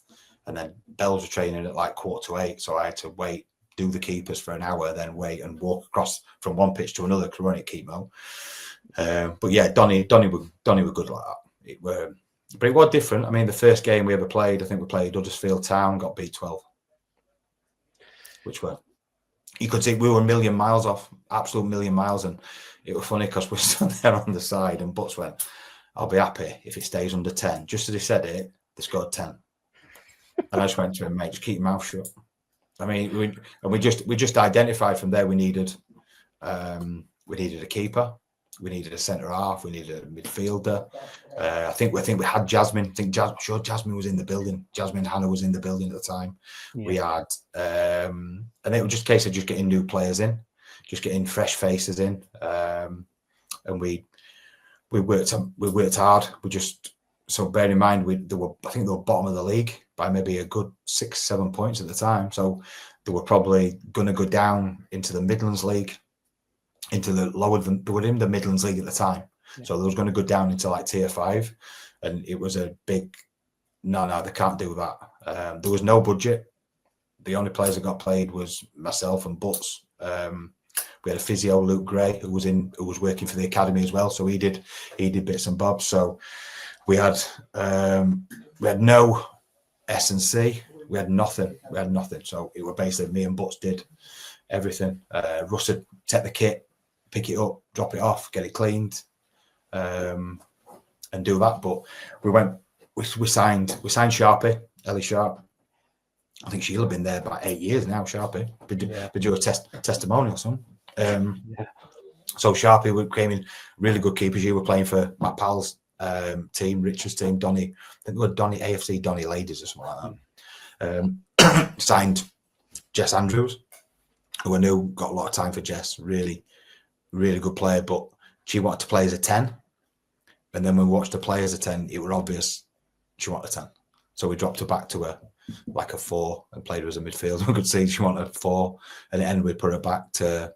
and then Bells were training at like 7:45. So I had to wait, do the keepers for an hour, then wait and walk across from one pitch to another, run it chemo. But yeah, Donny were good like that. But it was different. I mean, the first game we ever played, I think we played Huddersfield Town, got beat 12, which were, you could see we were a million miles off, absolute million miles. And it was funny because we're stood there on the side, and Butts went, "I'll be happy if it stays under 10. Just as he said it, they scored 10. And I just went to him, "Mate, just keep your mouth shut." I mean, we just identified from there we needed a keeper. We needed a centre half. We needed a midfielder. I think we had Jasmine. I'm sure Jasmine was in the building. Jasmine Hannah was in the building at the time. Yeah. We had, and it was just a case of just getting new players in, just getting fresh faces in, and we worked hard. So bear in mind, I think they were bottom of the league by maybe a good 6-7 points at the time. So they were probably going to go down into the Midlands League, into the lower than they were in the Midlands League at the time. Yeah. So they was going to go down into like tier 5, and it was a big no, they can't do that. There was no budget. The only players that got played was myself and Butts. We had a physio, Luke Gray, who was working for the academy as well. So he did bits and bobs. So we had no S&C. We had nothing. So it was basically me and Butts did everything. Russ would take the kit, pick it up, drop it off, get it cleaned, and do that. But we signed Sharpie, Ellie Sharp. I think she'll have been there about 8 years now, Sharpie. But do a testimonial or something. So Sharpie came in, really good keepers. You were playing for Matt Powell's team, Richard's team, Donny. I think they were Donny AFC, Donny Ladies or something like that. Signed Jess Andrews, who I knew got a lot of time for Jess. Really, really good player, but she wanted to play as a 10. And then when we watched her play as a 10, it was obvious she wanted a 10. So we dropped her back to a 4 and played her as a midfielder. We could see she wanted a 4, and then we put her back to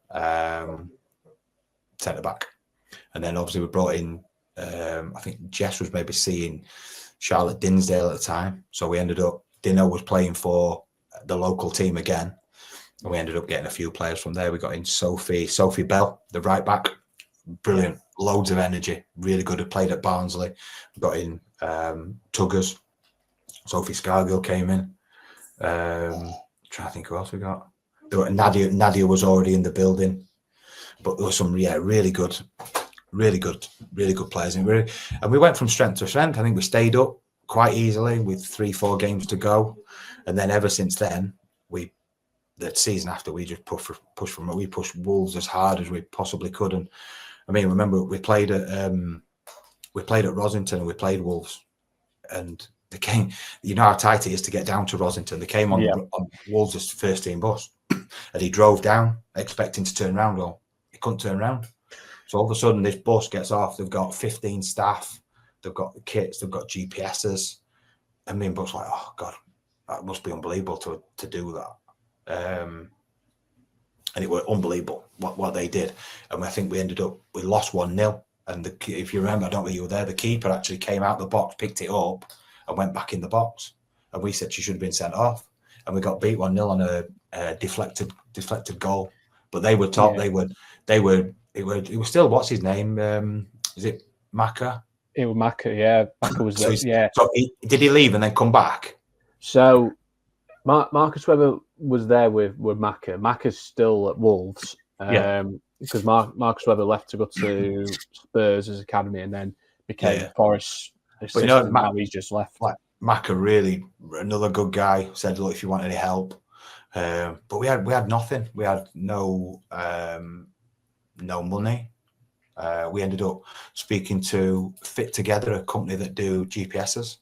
centre back. And then obviously we brought in, I think Jess was maybe seeing Charlotte Dinsdale at the time. So we ended up, Dino was playing for the local team again. And we ended up getting a few players from there. We got in Sophie Bell, the right back. Brilliant, loads of energy, really good. Had played at Barnsley. We got in Tuggers. Sophie Scargill came in. Trying to think who else we got. Nadia was already in the building, but there were some really good players. And we went from strength to strength. I think we stayed up quite easily with 3-4 games to go, and then ever since then, the season after we just pushed Wolves as hard as we possibly could. And I mean, remember we played at Rosington and we played Wolves, and they came. You know how tight it is to get down to Rosington. They came on Wolves' first team bus, and he drove down expecting to turn around. Well, he couldn't turn around. So all of a sudden, this bus gets off. They've got 15 staff. They've got the kits. They've got GPSs. And me and Buck's like, oh God, that must be unbelievable to do that. And it was unbelievable what they did. And I think we lost 1-0. And if you remember, I don't know if you were there, the keeper actually came out the box, picked it up, and went back in the box. And we said she should have been sent off. And we got beat 1-0 on a deflected goal. But they were top. Yeah. It was still, what's his name? Is it Maka? It was Maka, yeah. Maka was there, yeah. So did he leave and then come back? So Marcus Webber was there with Maka. Maka's still at Wolves. Because Marcus Webber left to go to Spurs as academy and then became Forest assistant. But now he's just left. Like Maka, really another good guy. Said, look, if you want any help. But we had nothing. We had no money. We ended up speaking to Fit Together, a company that do GPSs.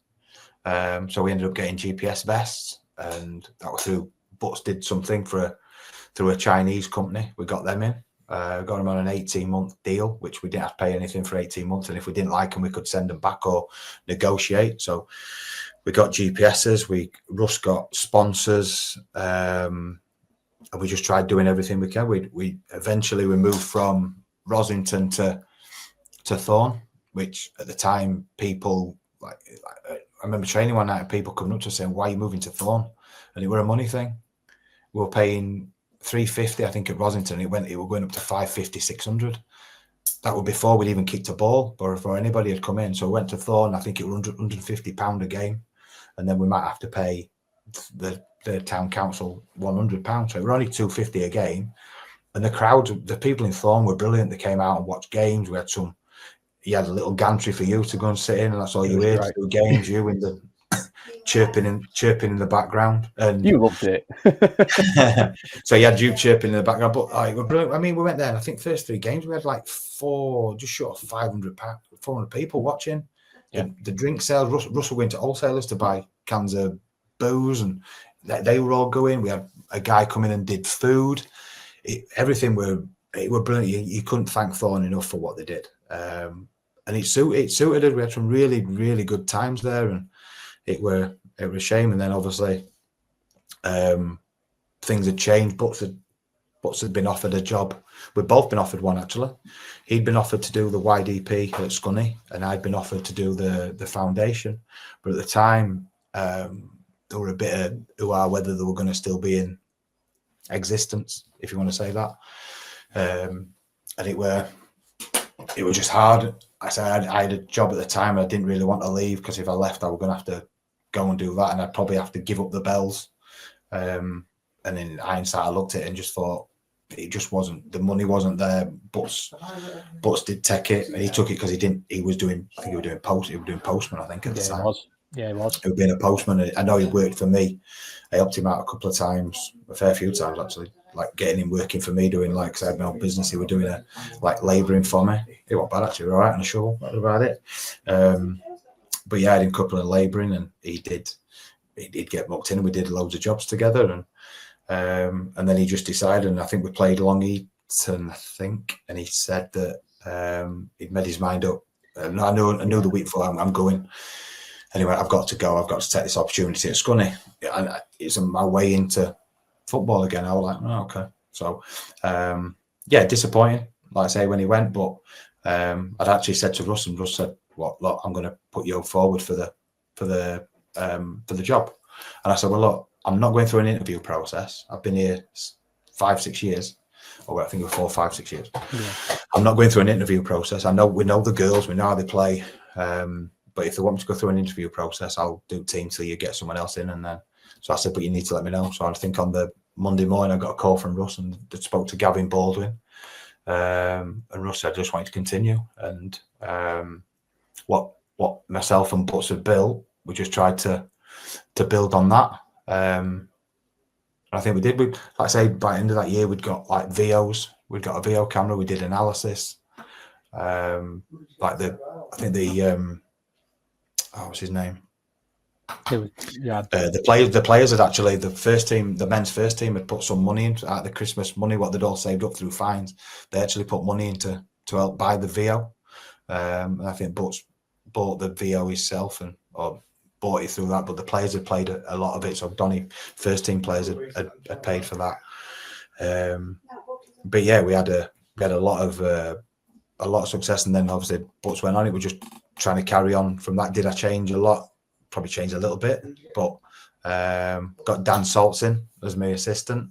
So we ended up getting GPS vests, and that was through Butts did something through a Chinese company. We got them in. Got them on an 18-month deal, which we didn't have to pay anything for 18 months. And if we didn't like them, we could send them back or negotiate. So we got GPSs. Russ got sponsors, and we just tried doing everything we can. We eventually moved from Rosington to Thorn, which at the time people like I remember training one night and people coming up to us saying, "Why are you moving to Thorn?" And it were a money thing. We were paying $350, I think, at Rosington. It were going up to $550, $600. That was before we'd even kicked a ball or before anybody had come in. So we went to Thorn. I think it was £150 a game, and then we might have to pay the town council £100. So it were only $250 a game. And the crowd, the people in Thorn were brilliant. They came out and watched games. You had a little gantry for you to go and sit in, and that's all you heard. Right. Games, you in the chirping in the background, and you loved it. So you had Duke chirping in the background. But we're brilliant. I mean, we went there, and I think first 3 games we had like just short of 400 people watching. Yeah. The drink sales. Russell went to wholesalers to buy cans of booze, and they were all going. We had a guy come in and did food. Everything were brilliant. You couldn't thank Thorn enough for what they did. And it suited us. We had some really, really good times there, and it was a shame. And then obviously things had changed. Butts had been offered a job. We'd both been offered one, actually. He'd been offered to do the YDP at Scunny, and I'd been offered to do the foundation. But at the time, there were a bit of whether they were going to still be in existence, if you want to say that. And it was just hard. I said I had a job at the time. I didn't really want to leave, because if I left, I was going to have to go and do that, and I'd probably have to give up the bells. And in hindsight, I looked at it and just thought it just wasn't, the money wasn't there. Butts did take it, and he took it because he was doing postman, I think, at the time. He was. He was being a postman. I know he worked for me. I helped him out a fair few times actually, like getting him working for me, doing like, because I had my own business. He was doing labouring for me. It wasn't bad actually, all right on the show. That was about it. But yeah, I had him a couple of labouring, and he did get mucked in, and we did loads of jobs together, and then he just decided, and I think we played Long Eaton, I think, and he said that he'd made his mind up. I knew the week before I'm going. Anyway, I've got to go. I've got to take this opportunity at Scunny, and it's my way into football again. I was like, oh, okay. So, yeah, disappointing, like I say, when he went. But I'd actually said to Russ, and Russ said, "Well, look, I'm going to put you forward for the job." And I said, "Well, look, I'm not going through an interview process. I've been here 5-6 years, or I think it was 4 or 5, 6 years. Yeah. I'm not going through an interview process. We know the girls, we know how they play. But if they want me to go through an interview process, I'll do team till you get someone else in." And then, so I said, "But you need to let me know." So I think on the Monday morning, I got a call from Russ, and spoke to Gavin Baldwin. And Russ said, "I just want you to continue." And what myself and Butts had built, we just tried to build on that. I think we did. Like I say, by the end of that year, we'd got like VOs. We'd got a VO camera. We did analysis. What's his name? The players had actually, the men's first team had put some money into, out of the Christmas money, what they'd all saved up through fines. They actually put money into to help buy the VO. And I think Butts bought the VO himself, or bought it through that. But the players had played a lot of it. So Donny first team players had paid for that. But yeah, we had a lot of success, and then obviously Butts went on. It was just trying to carry on from that. Did I change a lot? Probably changed a little bit, but got Dan Saltz in as my assistant.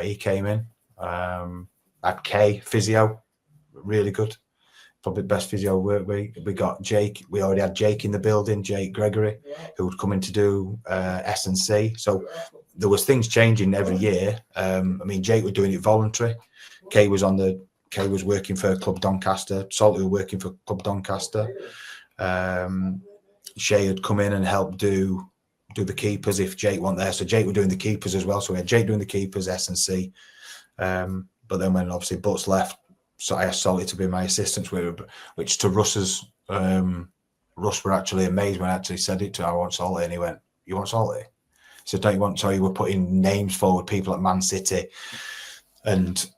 He came in. Had Kay, physio, really good. Probably the best physio work week. We got Jake. We already had Jake in the building, Jake Gregory, who would come in to do S&C. So there was things changing every year. I mean, Jake was doing it voluntary. Kay was working for Club Doncaster. Salty was working for Club Doncaster. Shay had come in and helped do the keepers if Jake wasn't there. So Jake was doing the keepers as well. So we had Jake doing the keepers, S&C. But then when obviously Butts left, so I asked Salty to be my assistant, which to Russ's, Russ were actually amazed when I actually said it to him, "I want Salty," and he went, "You want Salty?" He said, "Don't you want?" So you were putting names forward, people at Man City, and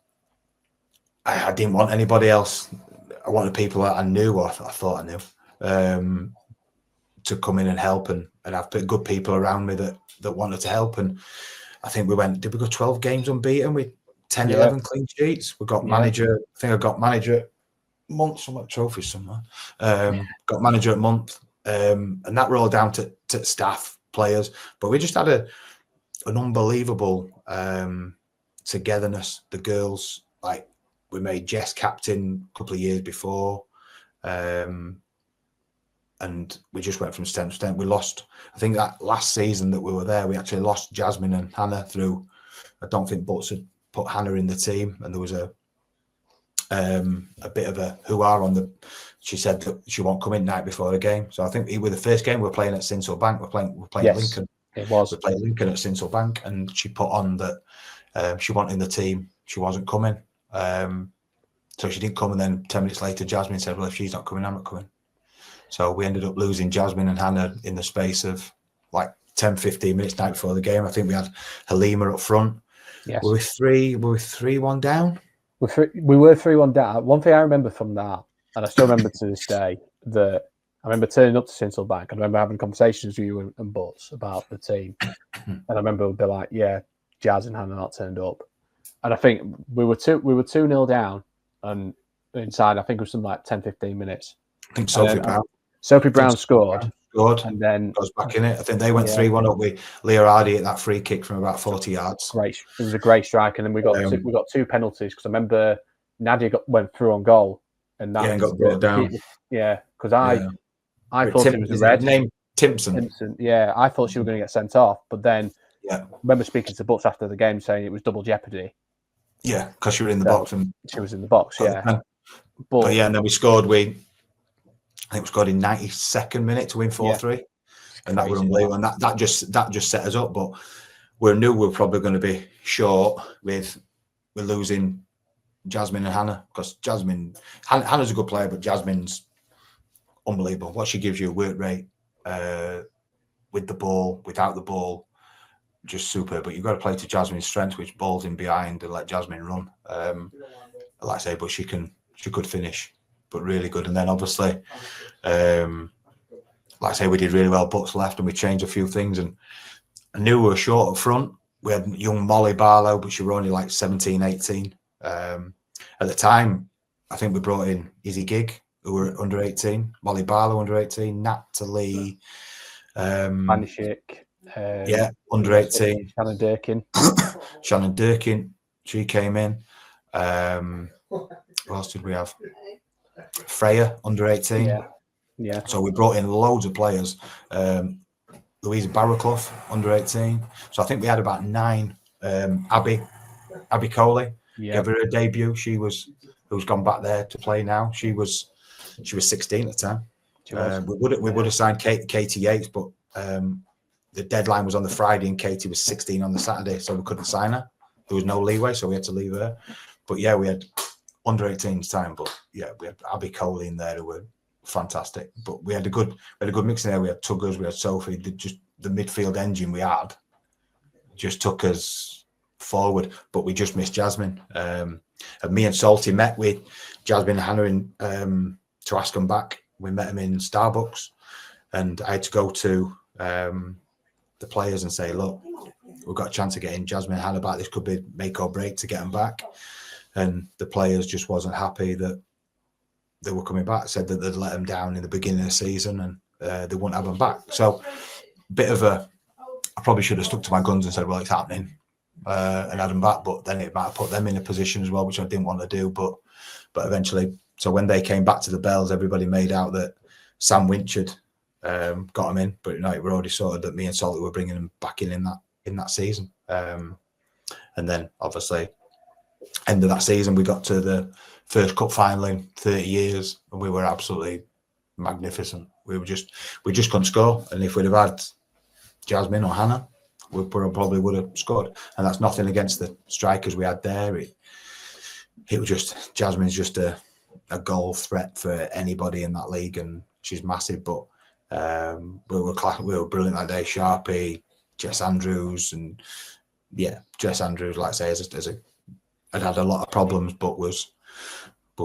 I didn't want anybody else. I wanted people that I knew, or I thought I knew, to come in and help, and have good people around me that wanted to help. And I think did we go 12 games unbeaten with 10, 11 clean sheets? We got manager. I think I got manager at month, some trophies somewhere. Got manager at month, and that were all down to staff, players. But we just had an unbelievable togetherness. The girls, like, we made Jess captain a couple of years before, and we just went from strength to strength. We lost, I think that last season that we were there, we actually lost Jasmine and Hannah through, I don't think Butts had put Hannah in the team, and there was a a bit of a hoo-ha on the. She said that she won't come in night before the game. So I think with the first game we're playing at Sinsel Bank. We're playing Yes, Lincoln. It was. We played Lincoln at Sinsel Bank, and she put on that she wanted in the team. She wasn't coming. So she didn't come, and then 10 minutes later, Jasmine said, well, if she's not coming, I'm not coming. So we ended up losing Jasmine and Hannah in the space of like 10, 15 minutes night before the game. I think we had Halima up front. Yes. Were we 3-1 down? We were 3-1 down. One thing I remember from that, and I still remember to this day, that I remember turning up to Sinsel Bank. I remember having conversations with you and Butts about the team. And I remember it would be like, yeah, Jazz and Hannah not turned up. And I think we were 2-0 down, and inside, I think it was something like 10, 15 minutes. I think Sophie Brown scored. And then goes back in it. I think they went 3-1 up with Leah Hardy at that free kick from about 40 yards. Great. It was a great strike. And then we got two penalties, because I remember Nadia went through on goal. And that got brought down. Yeah, because I thought it was a red. Name Timpson. Yeah, I thought she was going to get sent off. But then I remember speaking to Butts after the game saying it was double jeopardy. Yeah, because she was in the box. And she was in the box, yeah. But yeah, and then we scored. I think we scored in 92nd minute to win 4-3, and that was unbelievable. And that just set us up. But we knew we were probably going to be short with losing Jasmine and Hannah, because Hannah's a good player, but Jasmine's unbelievable. What she gives you, work rate with the ball, without the ball, just super. But you've got to play to Jasmine's strength, which balls in behind and let Jasmine run. Like I say, but she could finish. But really good. And then obviously, like I say, we did really well. Butts left, and we changed a few things. And I knew we were short up front. We had young Molly Barlow, but she was only like 17, 18. At the time, I think we brought in Izzy Gigg, who were under 18. Molly Barlow, under 18. Natalie. Manishik. Under 18. Shannon Durkin. She came in. What else did we have? Freya, under 18. Yeah. So we brought in loads of players. Louisa Barraclough, under 18. So I think we had about 9. Abby Coley, gave her a debut. Who's gone back there to play now. She was 16 at the time. We would have signed Katie Yates, but the deadline was on the Friday, and Katie was 16 on the Saturday, so we couldn't sign her. There was no leeway, so we had to leave her. But yeah, we had under 18's time, but yeah, we had Abby Coley in there who were fantastic. But we had a good mix in there. We had Tuggers, we had Sophie. The midfield engine we had just took us forward, but we just missed Jasmine. And me and Salty met with Jasmine and Hannah to ask them back. We met them in Starbucks, and I had to go to the players and say, look, we've got a chance of getting Jasmine and Hannah back. This could be make or break to get them back. And the players just wasn't happy that they were coming back. Said that they'd let them down in the beginning of the season, and they wouldn't have them back. So, I probably should have stuck to my guns and said, well, it's happening, and had them back. But then it might have put them in a position as well, which I didn't want to do. But eventually, so when they came back to the Bells, everybody made out that Sam Winchard got them in. But we're already sorted that me and Salty were bringing them back in that season. And then obviously, end of that season, we got to the first cup final in 30 years, and we were absolutely magnificent. We just couldn't score, and if we'd have had Jasmine or Hannah, we probably would have scored. And that's nothing against the strikers we had there. It was just Jasmine's just a goal threat for anybody in that league, and she's massive. But we were brilliant that day. Sharpie, Jess Andrews, and Jess Andrews, like I say, had a lot of problems, but was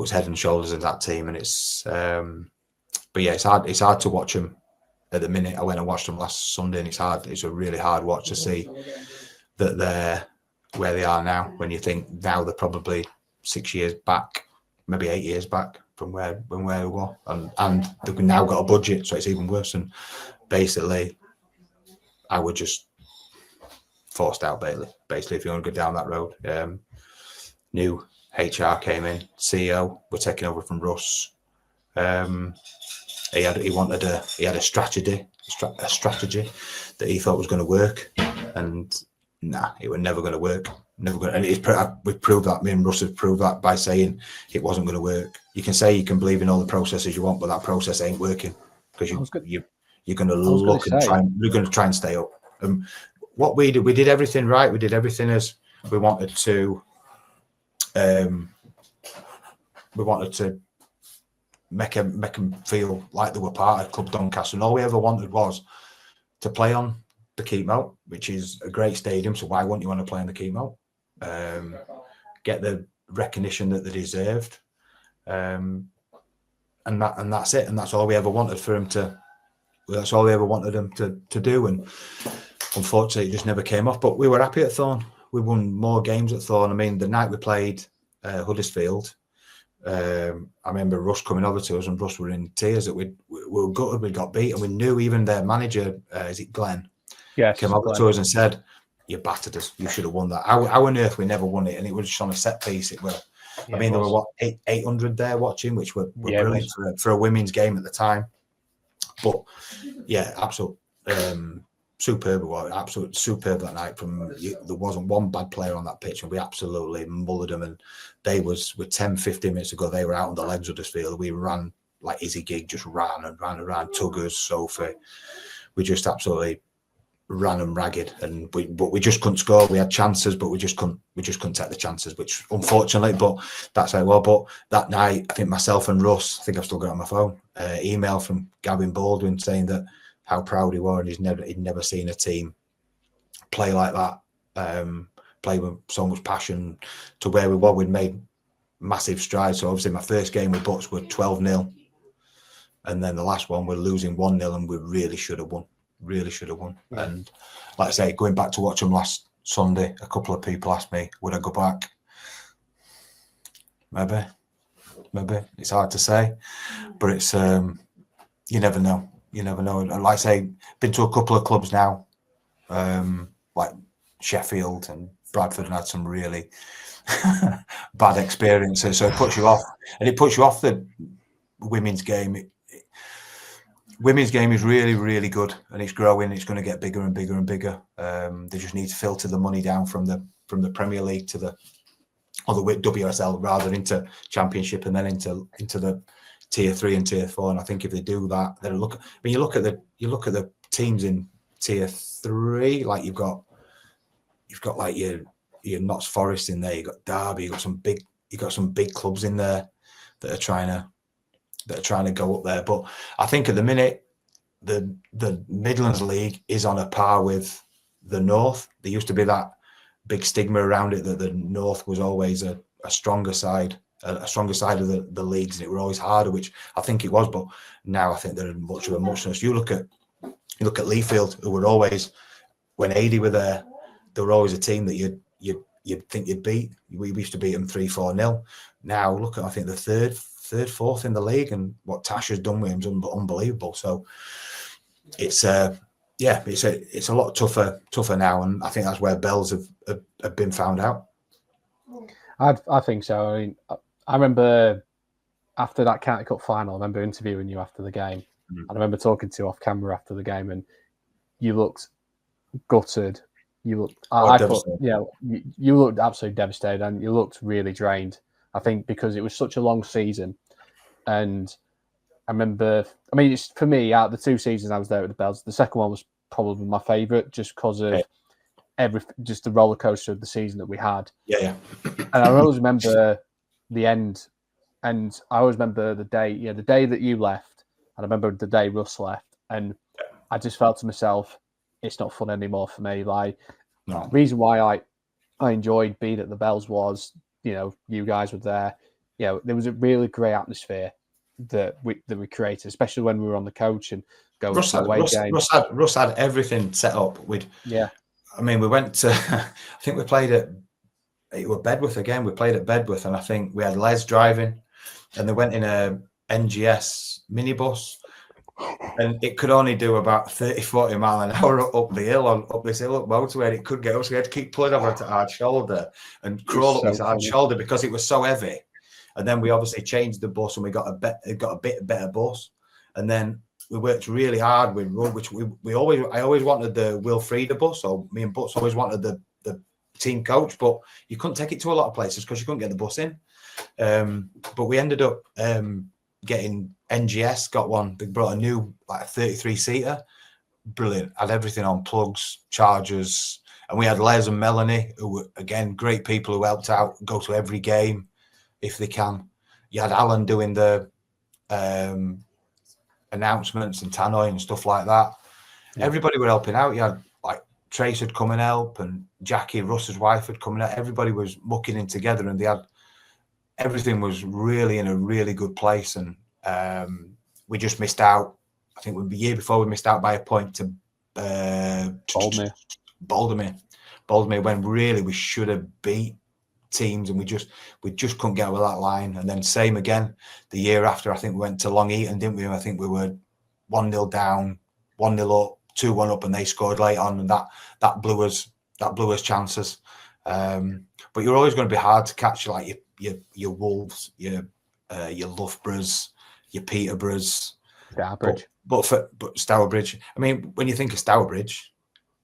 head and shoulders in that team. And it's it's hard to watch them at the minute. I went and watched them last Sunday, and it's a really hard watch to see that they're where they are now, when you think now they're probably 6 years back, maybe 8 years back from where we were, and they've now got a budget, so it's even worse. And basically I would just forced out basically if you want to go down that road. New HR came in, CEO, we're taking over from Russ. He had a strategy that he thought was going to work, and nah, it was never going to work. Never going. And we've proved that. Me and Russ have proved that by saying it wasn't going to work. You can say you can believe in all the processes you want, but that process ain't working because you're going to look and try. You're going to try and stay up. What we did everything right. We did everything as we wanted to. We wanted to make them feel like they were part of Club Doncaster, and all we ever wanted was to play on the Keep Moat, which is a great stadium. So why wouldn't you want to play on the Keep Moat? Get the recognition that they deserved, and that's it. And that's all we ever wanted for him to. That's all we ever wanted him to do. And unfortunately, it just never came off. But we were happy at Thorn. We won more games at Thorn. I mean, the night we played Huddersfield, I remember Russ coming over to us, and Russ were in tears that we were gutted we got beat, and we knew even their manager, is it Glenn? Yes, came over to us and said, "You battered us. You should have won that." How on earth we never won it, and it was just on a set piece. It was. Yeah, I mean, there were 800 there watching, which were brilliant for a women's game at the time. But yeah, absolute superb. Absolute superb that night. There wasn't one bad player on that pitch, and we absolutely mullered them. And they was with 10-15 minutes ago, they were out on the legs of this field. We ran like Izzy Gig, just ran around Tuggers, Sophie. We just absolutely ran them ragged, but we just couldn't score. We had chances, but we just couldn't take the chances, which unfortunately, but that's how well. But that night, I think myself and Russ, I think I've still got it on my phone, email from Gavin Baldwin saying that how proud he was, and he'd never seen a team play like that, play with so much passion to where we were. We'd made massive strides. So obviously my first game with Bucks were 12-0, and then the last one we're losing 1-0, and we really should have won. Yeah. And like I say, going back to watch them last Sunday, a couple of people asked me, would I go back? Maybe. It's hard to say, but it's you never know. And like I say, been to a couple of clubs now, like Sheffield and Bradford, and had some really bad experiences. So it puts you off, and it puts you off the women's game. Women's game is really, really good, and it's growing. It's going to get bigger and bigger and bigger. They just need to filter the money down from the Premier League to the WSL rather into Championship, and then into the Tier 3 and Tier 4. And I think if they do that, then look. I mean, you look at the teams in Tier 3. Like you've got like your Notts Forest in there. You've got Derby. You've got some big clubs in there that are trying to go up there. But I think at the minute, the Midlands League is on a par with the North. There used to be that big stigma around it that the North was always a stronger side of the leagues, and it were always harder, which I think it was. But now I think they're much of a muchness. You look at Leafield, who were always, when AD were there, they were always a team that you'd think you'd beat. We used to beat them 3-4-0. Now look at, I think, the third, fourth in the league, and what Tasha's done with him is unbelievable. So it's a lot tougher now, and I think that's where Bells have been found out. I think so. I mean, I remember after that County Cup final, I remember interviewing you after the game, and I remember talking to you off camera after the game, and you looked gutted. You looked, you looked absolutely devastated, and you looked really drained. I think because it was such a long season, and I remember, I mean, it's, for me, out of the 2 seasons I was there at the Bells, the second one was probably my favourite, just because of just the roller coaster of the season that we had. Yeah. And I always remember the end, and I always remember the day that you left, and I remember the day Russ left, and I just felt to myself, it's not fun anymore for me. Like, the reason why I enjoyed being at the Bells was, you guys were there. There was a really great atmosphere that we created, especially when we were on the coach and going to the away game. Russ had everything set up. I mean, we went to, I think we played at Bedworth again. We played at Bedworth, and I think we had Les driving, and they went in a NGS minibus, and it could only do about 30-40 mile an hour up this hill up motorway, and it could get up. So we had to keep pulling over to hard shoulder and crawl up this hard shoulder because it was so heavy. And then we obviously changed the bus, and we got a bit better bus. And then we worked really hard with which I always wanted the Wilfreda bus. So me and Butts always wanted team coach, but you couldn't take it to a lot of places because you couldn't get the bus in. But we ended up getting NGS, got one. They brought a new 33-seater. Brilliant. Had everything on, plugs, chargers. And we had Les and Melanie, who were, again, great people who helped out, go to every game if they can. You had Alan doing the announcements and tannoy and stuff like that. Yeah. Everybody were helping out. You had Trace had come and help, and Jackie, Russ's wife, had come out. Everybody was mucking in together, and they had everything was really in a really good place. And we just missed out. I think the year before we missed out by a point to Baldermere, when really we should have beat teams, and we just couldn't get over that line. And then same again the year after. I think we went to Long Eaton, didn't we? I think we were 1-0 down, 1-0 up, 2-1 up, and they scored late on, and that blew us chances. But you're always going to be hard to catch, like your Wolves, your Loughboroughs, your Peterboroughs, Stourbridge. But Stourbridge. I mean, when you think of Stourbridge,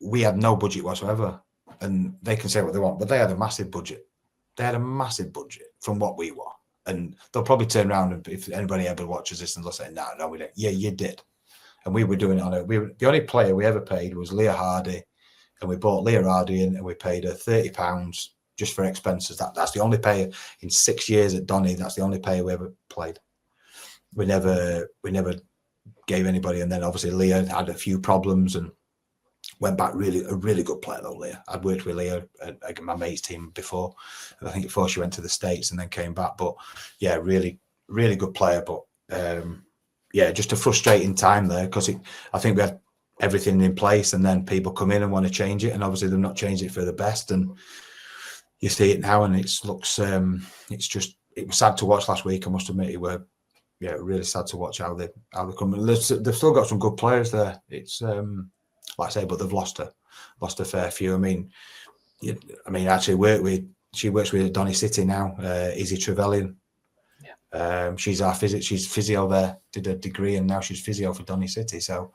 we had no budget whatsoever, and they can say what they want, but they had a massive budget. They had a massive budget from what we were, and they'll probably turn around, and if anybody ever watches this, and they'll say, "No, we don't." Yeah, you did. And we were doing it on the only player we ever paid was Leah Hardy, and we bought Leah Hardy in, and we paid her £30 just for expenses. That's the only payer in 6 years at Donny. That's the only payer we ever played. We never gave anybody. And then obviously Leah had a few problems and went back. A really good player though, Leah. I'd worked with Leah at my mate's team before. I think before she went to the States and then came back. But yeah, really, really good player. But yeah, just a frustrating time there because I think we had everything in place, and then people come in and want to change it, and obviously they've not changed it for the best. And you see it now, and it was sad to watch last week. I must admit, really sad to watch how they come. They've still got some good players there. It's like I say, but they've lost a fair few. I mean, actually she works with Donny City now. Izzy Trevelyan. She's she's physio there, did a degree, and now she's physio for Donny City. So,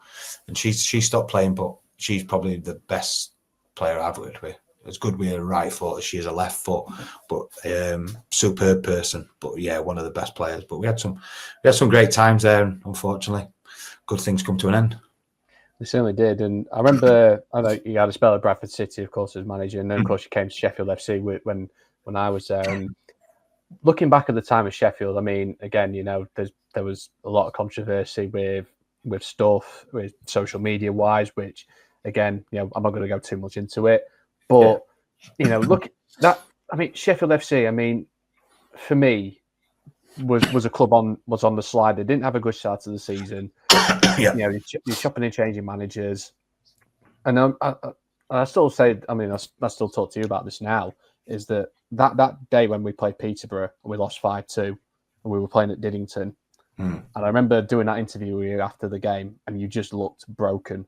and she stopped playing, but she's probably the best player I've worked with. As good with her right foot as she is a left foot, but superb person. But yeah, one of the best players. But we had some great times there, and unfortunately, good things come to an end. We certainly did. And I remember, I know you had a spell at Bradford City, of course, as manager, and then of course you came to Sheffield FC when I was there. And looking back at the time at Sheffield, I mean, again, there was a lot of controversy with stuff, with social media wise, which again, I'm not going to go too much into it. But look, Sheffield FC. I mean, for me, was a club was on the slide. They didn't have a good start to the season. Yeah, you're chopping and changing managers, and I still say, I still talk to you about this now. Is that day when we played Peterborough and we lost 5-2, and we were playing at Diddington, and I remember doing that interview with you after the game, and you just looked broken.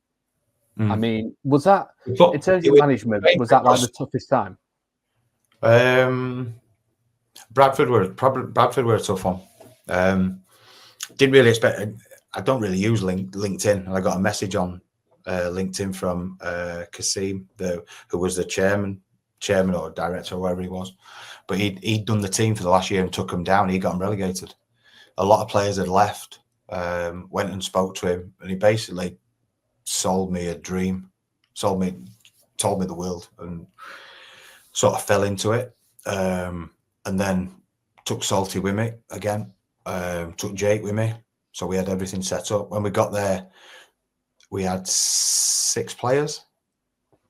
I mean, was that, in terms of management, was that like the toughest time? Bradford were a tough one. Didn't really expect. I don't really use LinkedIn, and I got a message on LinkedIn from Kasim, who was the chairman or director or whatever he was, but he'd done the team for the last year and took them down. He got them relegated. A lot of players had left. Went and spoke to him, and he basically sold me a dream, told me the world, and sort of fell into it. And then took Salty with me again, took Jake with me. So we had everything set up. When we got there, we had 6 players,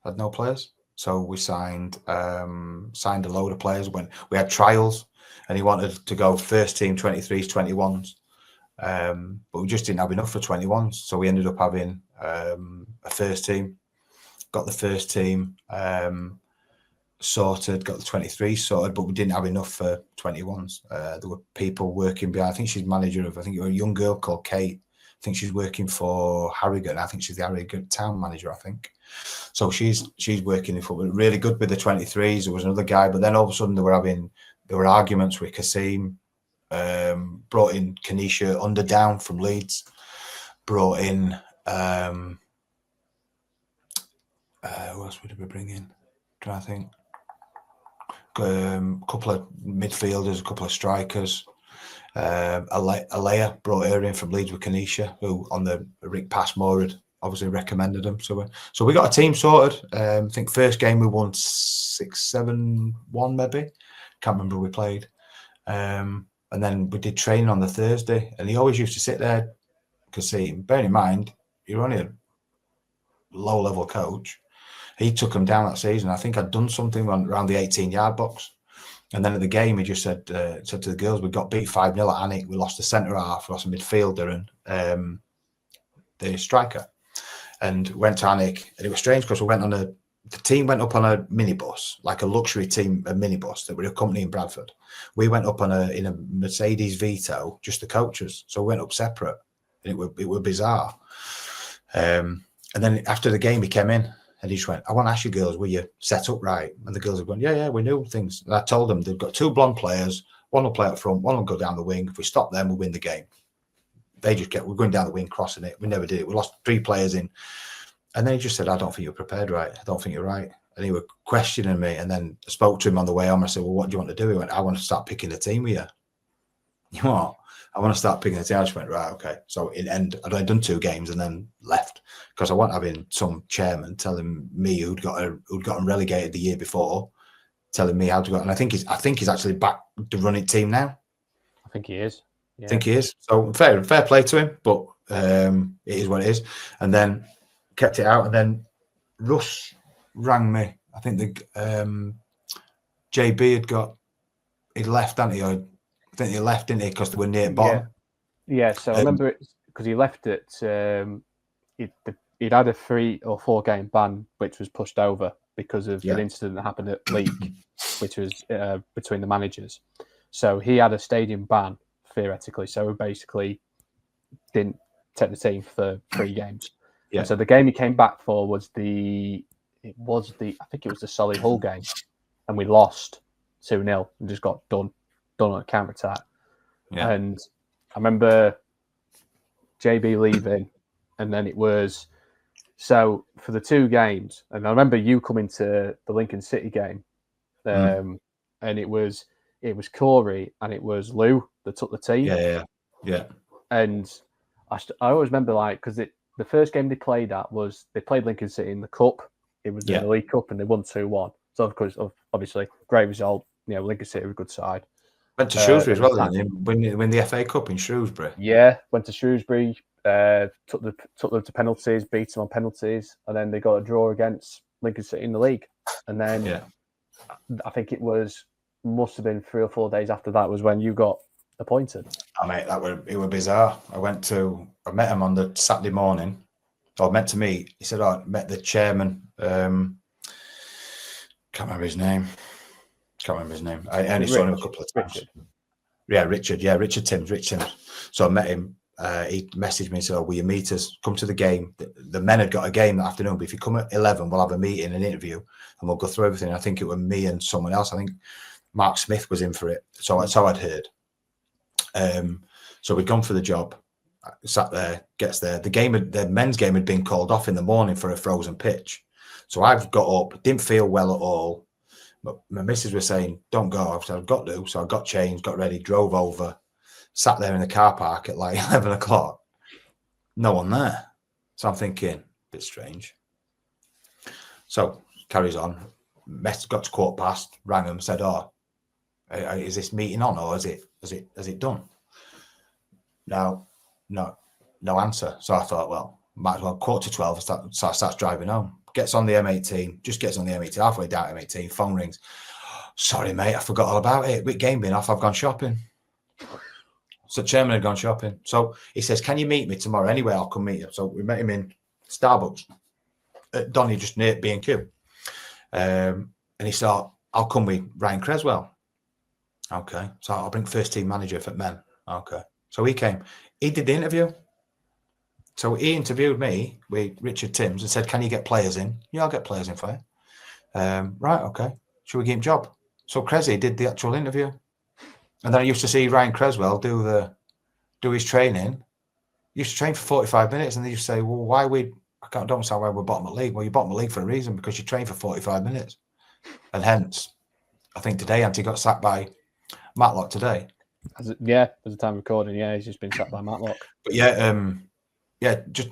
had no players. So we signed a load of players. When we had trials, and he wanted to go first team 23s, 21s. But we just didn't have enough for 21s. So we ended up having a first team, got the first team sorted, got the 23s sorted, but we didn't have enough for 21s. There were people working behind. I think she's manager of, a young girl called Kate. I think she's working for Harrogate. I think she's the Harrogate town manager, I think. So she's working in football. Really good with the 23s. There was another guy, but then all of a sudden there were arguments with Kasim. Brought in Kanisha Underdown from Leeds. Brought in who else would we bring in? Trying to think. couple of midfielders, a couple of strikers. Alea brought her in from Leeds with Kenesha, who on the Rick Passmore had obviously recommended them. So we got a team sorted. I think first game we won 6-7-1 maybe. Can't remember who we played. And then we did training on the Thursday, and he always used to sit there because, bearing in mind, you're only a low-level coach. He took him down that season. I think I'd done something around the 18-yard box. And then at the game, he just said to the girls, we got beat 5-0 at Alnwick. We lost the centre half, lost a midfielder and the striker. And went to Alnwick. And it was strange because the team went up on a minibus, like a luxury team, a minibus that were accompanying Bradford. We went up in a Mercedes Vito, just the coaches. So we went up separate. And it were bizarre. And then after the game, he came in. And he just went, I want to ask you girls, were you set up right? And the girls have gone, yeah, we knew things. And I told them they've got 2 blonde players. One will play up front, one will go down the wing. If we stop them, we'll win the game. We're going down the wing, crossing it. We never did it. We lost 3 players in. And then he just said, I don't think you're prepared right. I don't think you're right. And he was questioning me. And then I spoke to him on the way home. I said, well, what do you want to do? He went, I want to start picking the team with you. You know what? I want to start picking the team. I just went, right, okay. So I'd only done 2 games and then left because I wasn't having some chairman telling me who'd gotten relegated the year before, telling me how to go. And I think he's actually back to running team now. I think he is. Yeah. I think he is. So fair play to him, but it is what it is. And then kept it out. And then Russ rang me. I think the JB he'd left, hadn't he? I think he left, didn't he? Because they were near bottom. Yeah. So I remember it because he left it. He'd had a 3 or 4 game ban, which was pushed over because of an incident that happened at League, which was between the managers. So he had a stadium ban theoretically. So he basically didn't take the team for 3 games. Yeah. And so the game he came back for was I think it was the Solihull game, and we lost 2-0 and just got done on a counter attack. Yeah. And I remember JB leaving, and then it was so for the 2 games. And I remember you coming to the Lincoln City game, and it was Corey and it was Lou that took the team. Yeah. And I always remember because the first game they played Lincoln City in the cup. It was in the League Cup, and they won 2-1. So of course, obviously, great result. Lincoln City were a good side. Went to Shrewsbury as well, didn't he? Win the FA Cup in Shrewsbury. Yeah, went to Shrewsbury, took them to penalties, beat them on penalties, and then they got a draw against Lincoln City in the league. And then I think must have been 3 or 4 days after that was when you got appointed. Mate, it was bizarre. I met him on the Saturday morning. I meant to meet. He said, I met the chairman. Can't remember his name. I only saw him a couple of times. Richard. Richard Timms. So I met him. He messaged me and said, will you meet us? Come to the game. The men had got a game that afternoon, but if you come at 11, we'll have a meeting, an interview, and we'll go through everything. I think it was me and someone else. I think Mark Smith was in for it. So that's how I'd heard. So we'd gone for the job. Sat there, gets there. The men's game had been called off in the morning for a frozen pitch. So I've got up, didn't feel well at all. But my missus was saying, don't go. I said, I've got to. So I got changed, got ready, drove over, sat there in the car park at 11 o'clock. No one there. So I'm thinking, a bit strange. So carries on. Got to 15:15, rang him, said, is this meeting on or is it done? No answer. So I thought, well, might as well 11:45. So I starts driving home. Gets on the M18, halfway down M18, phone rings. Sorry, mate, I forgot all about it. With game being off, I've gone shopping. So chairman had gone shopping. So he says, can you meet me tomorrow? Anyway, I'll come meet you. So we met him in Starbucks at Donny, just near B&Q. And he said, I'll come with Ryan Creswell. Okay. So I'll bring first team manager for men. Okay. So he came. He did the interview. So he interviewed me with Richard Timms and said, can you get players in? Yeah, I'll get players in for you. Right, okay. Should we give him a job? So Cresy did the actual interview. And then I used to see Ryan Creswell do his training. He used to train for 45 minutes and they used to say, well, don't understand why we're bottom of the league. Well, you're bottom of the league for a reason because you train for 45 minutes. And hence, I think today, and he got sacked by Matlock today. As the time of recording, he's just been sacked by Matlock. But just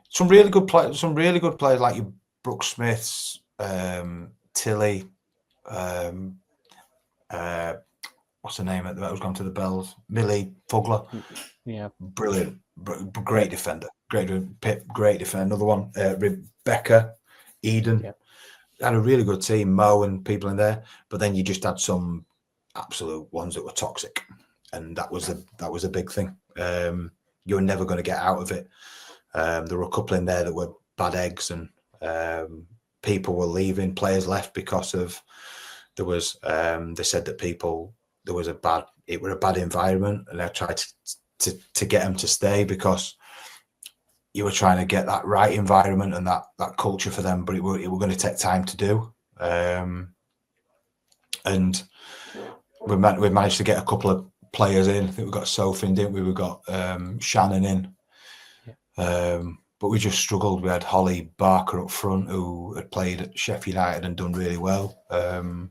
some really good players. Some really good players like your Brooks Smiths, Tilly. What's the name of that was gone to the Bells? Millie Fugler. Yeah, brilliant, great defender. Great defender. Another one, Rebecca, Eden. Yep. Had a really good team, Mo and people in there. But then you just had some absolute ones that were toxic, and that was a big thing. You were never going to get out of it. There were a couple in there that were bad eggs, and people were leaving. Players left because of there was. They said that it was a bad environment, and they tried to get them to stay because you were trying to get that right environment and that culture for them, but it were going to take time to do. And we managed to get a couple of players in. I think we got Sophie in, didn't we? We got Shannon in. But we just struggled. We had Holly Barker up front, who had played at Sheffield United and done really well. But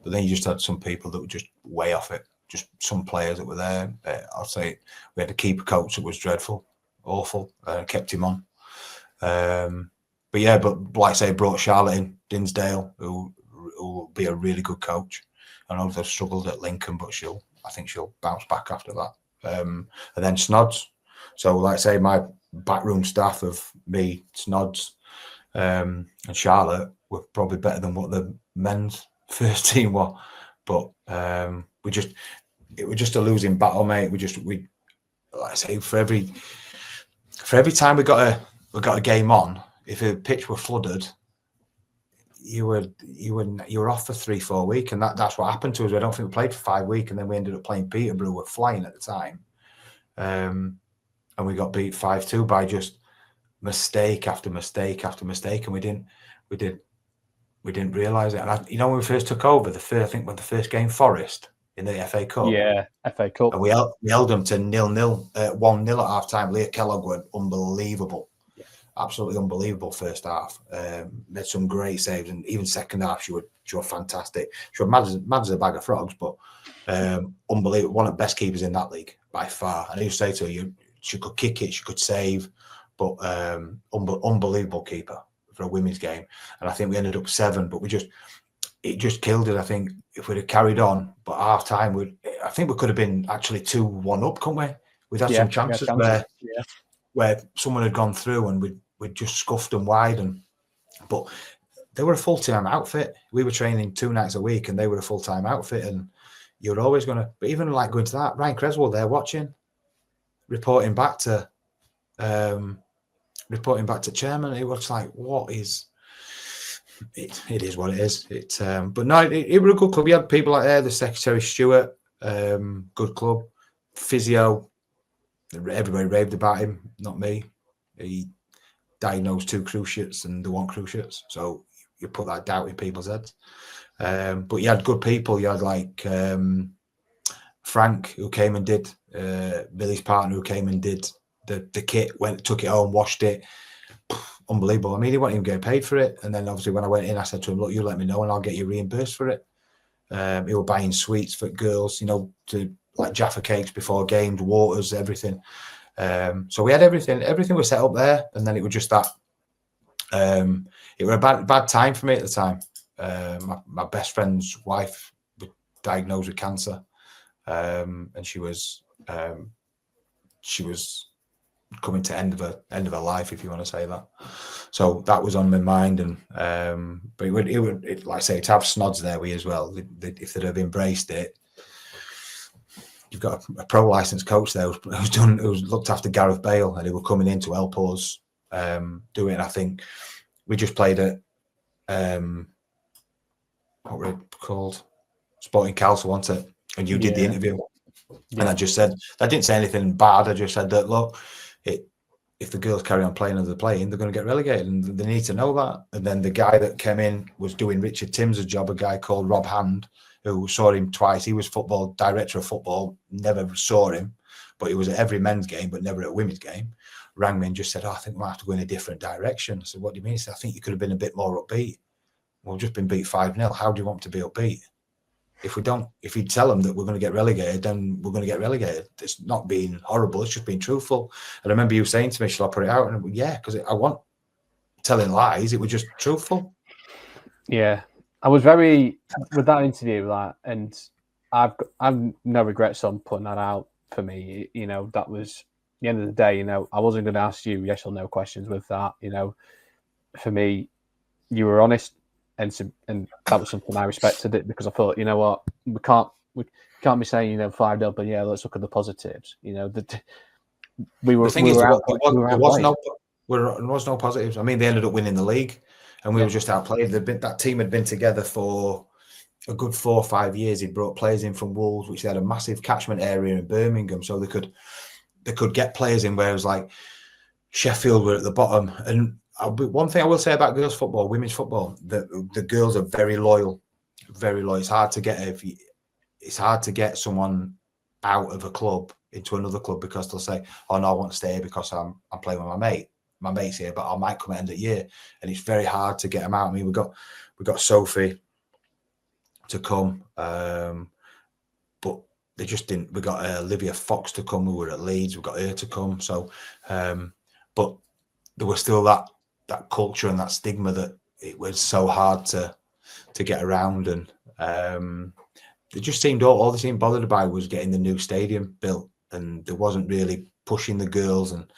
then you just had some people that were just way off it. Just some players that were there. I'll say we had a keeper coach that was dreadful, awful. Kept him on. But like I say, brought Charlotte in, Dinsdale, who will be a really good coach. I know they've struggled at Lincoln, but I think she'll bounce back after that. And then Snods. So, like I say, my backroom staff of me, Snods, and Charlotte were probably better than what the men's first team were. But it was just a losing battle, mate. We like I say, for every time we got a game on, if a pitch were flooded, you were off for 3-4 weeks, and that's what happened to us. I don't think we played for 5 weeks, and then we ended up playing Peterborough. We're flying at the time, and we got beat 5-2 by just mistake after mistake after mistake, and we didn't realise it. And when we first took over, I think when the first game, Forest in the FA Cup, FA Cup, and we held them to 0-0, 1-0 at half time. Leah Kellogg were unbelievable. Absolutely unbelievable first half. Made some great saves, and even second half she was fantastic. She was mad as a bag of frogs, but unbelievable. One of the best keepers in that league by far. And I used to say to her, she could kick it, she could save, but unbelievable keeper for a women's game. And I think we ended up 7, but it just killed it. I think if we'd have carried on, but half time I think we could have been actually 2-1 up, couldn't we? We'd had some chances where someone had gone through and we'd just scuffed them wide, but they were a full-time outfit. We were training 2 nights a week, and they were a full-time outfit, and you're always going to. But even like going to that, Ryan Creswell there watching, reporting back to chairman. It was like, what is it? It is what it is. But no, it was a good club. We had people like there, the secretary Stuart, good club, physio. Everybody raved about him, not me. He diagnosed 2 cruciates and they want cruciates, so you put that doubt in people's heads. But you had good people. You had like Frank, who came and did Billy's partner, who came and did the kit, took it home, washed it. Unbelievable. I mean, he wasn't even getting paid for it. And then obviously when I went in, I said to him, look, you let me know and I'll get you reimbursed for it. He was buying sweets for girls, to like Jaffa cakes before games, waters, everything. So we had everything. Everything was set up there, and then it was just that. It was a bad time for me at the time. My best friend's wife was diagnosed with cancer, and she was coming to end of her life, if you want to say that. So that was on my mind, and but it would like I say, to have Snods there with you as well. If they'd have embraced it. You've got a pro licensed coach there who's looked after Gareth Bale, and he was coming in to help us do it. And I think we just played at what were it called? Sporting Council, wasn't it? And you did the interview. Yeah. And I just said, I didn't say anything bad. I just said that, look, if the girls carry on playing as they're playing, they're going to get relegated, and they need to know that. And then the guy that came in was doing Richard Timms' job, a guy called Rob Hand, who saw him twice. He was director of football, never saw him, but he was at every men's game, but never at a women's game. Rang me and just said, I think we might have to go in a different direction. I said, what do you mean? He said, I think you could have been a bit more upbeat. Well, we've just been beat 5-0. How do you want to be upbeat? if you tell them that we're going to get relegated, then we're going to get relegated. It's not being horrible. It's just being truthful. And I remember you saying to me, shall I put it out? And yeah, because I want telling lies. It was just truthful. Yeah. I was very, with that interview, and I've no regrets on putting that out for me. That was the end of the day. I wasn't going to ask you yes or no questions with that. For me, you were honest. And that was something I respected it, because I thought, you know what, we can't be saying 5-0, but yeah, let's look at the positives. There was no positives. I mean, they ended up winning the league, and we were just outplayed. That team had been together for a good 4 or 5 years. He brought players in from Wolves, which they had a massive catchment area in Birmingham, so they could get players in. Whereas like Sheffield were at the bottom. And one thing I will say about girls' football, women's football, the girls are very loyal, very loyal. It's hard to get someone out of a club into another club because they'll say, "Oh no, I want to stay here because I'm playing with my mate. My mate's here, but I might come at the end of the year." And it's very hard to get them out. I mean, we got Sophie to come, but they just didn't. We got Olivia Fox to come, who were at Leeds. We got her to come. So, but there was still that culture and that stigma that it was so hard to get around. And it just seemed all they seemed bothered about was getting the new stadium built, and there wasn't really pushing the girls. And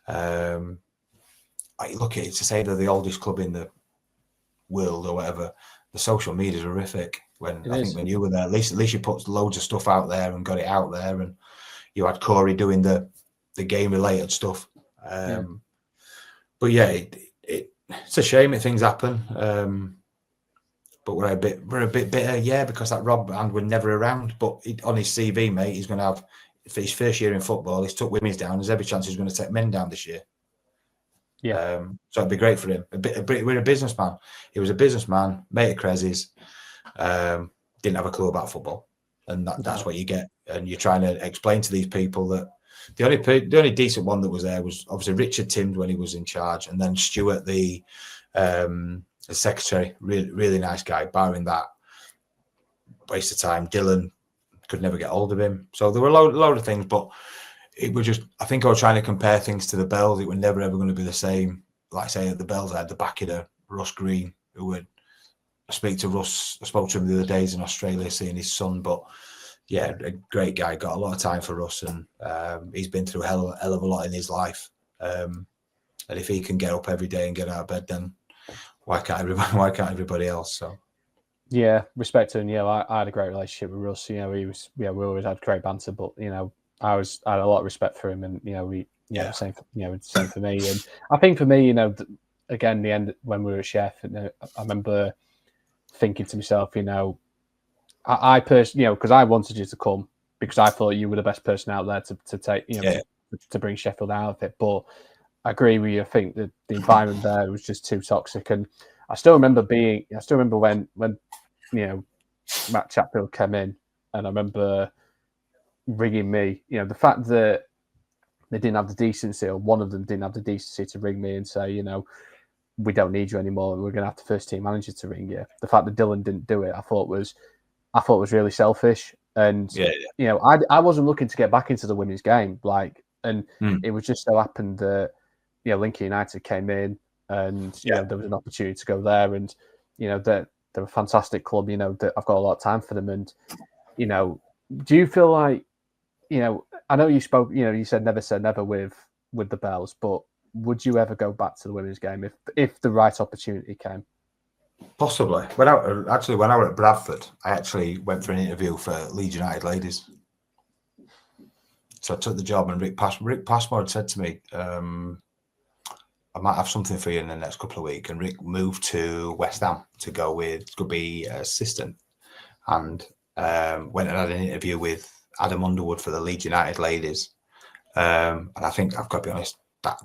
I look at it to say they're the oldest club in the world or whatever. The social media is horrific. When you were there, at least you put loads of stuff out there and got it out there, and you had Corey doing the game related stuff. But yeah, it's a shame that things happen. But we're a bit bitter, because that Rob Hand were never around. But on his CV, mate, he's going to have, for his first year in football, he's took women's down. There's every chance he's going to take men down this year. Yeah. So it'd be great for him. We're a businessman. He was a businessman, mate of Crez's, didn't have a clue about football, and that's what you get. And you're trying to explain to these people that the only decent one that was there was obviously Richard Timms when he was in charge, and then Stuart, the secretary, really nice guy. Barring that, waste of time. Dylan, could never get hold of him. So there were a load of things, but it was just, I think I was trying to compare things to the Bells. It were never ever going to be the same. Like I say, at the Bells, I had the back of Russ Green, who would speak to Russ. I spoke to him the other days in Australia, seeing his son. But yeah, a great guy. Got a lot of time for Russ, and he's been through a hell of a lot in his life. And if he can get up every day and get out of bed, then why can't everybody else? So yeah, respect to him. I had a great relationship with Russ. He was. We always had great banter, but I had a lot of respect for him, and same for me. And I think for me, again, the end when we were at Sheff, I remember thinking to myself, I personally, because I wanted you to come because I thought you were the best person out there to take, to bring Sheffield out of it. But I agree with you. I think that the environment there was just too toxic, and I still remember when Matt Chatfield came in, and I remember ringing me. The fact that they didn't have the decency, or one of them didn't have the decency to ring me and say, we don't need you anymore. We're going to have the first team manager to ring you. The fact that Dylan didn't do it, I thought was really selfish. And I wasn't looking to get back into the women's game, it was just so happened that Lincoln United came in, and there was an opportunity to go there, and they're a fantastic club. That I've got a lot of time for them, and do you feel like I know you spoke, you said never with the Bells, but would you ever go back to the women's game if the right opportunity came? Possibly. When I was at Bradford, I actually went for an interview for League United ladies. So I took the job, and Rick Passmore had said to me, I might have something for you in the next couple of weeks. And Rick moved to West Ham to be assistant, and went and had an interview with Adam Underwood for the Leeds United ladies. And I think I've got to be honest, that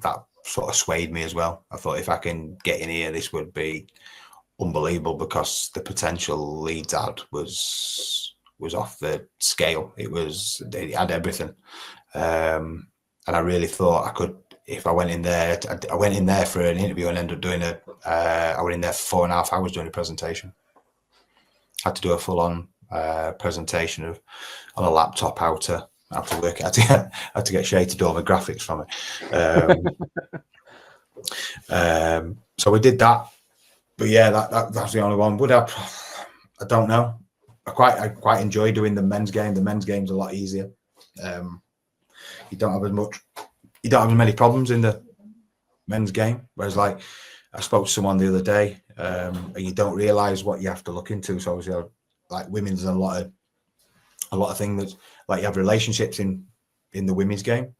sort of swayed me as well. I thought if I can get in here, this would be unbelievable, because the potential Leeds had was off the scale. They had everything. And I really thought I could, if I went in there, I went in there for an interview and ended up doing I went in there for 4.5 hours doing a presentation. Had to do a full-on presentation of on a laptop how to work it. I had to get Shay to do all the graphics from it. So we did that. But yeah, that's the only one. I don't know. I quite enjoy doing the men's game. The men's game's a lot easier. You don't have as many problems in the men's game. Whereas, like, I spoke to someone the other day, and you don't realise what you have to look into. So obviously, like women's, a lot of things that, like, you have relationships in the women's game,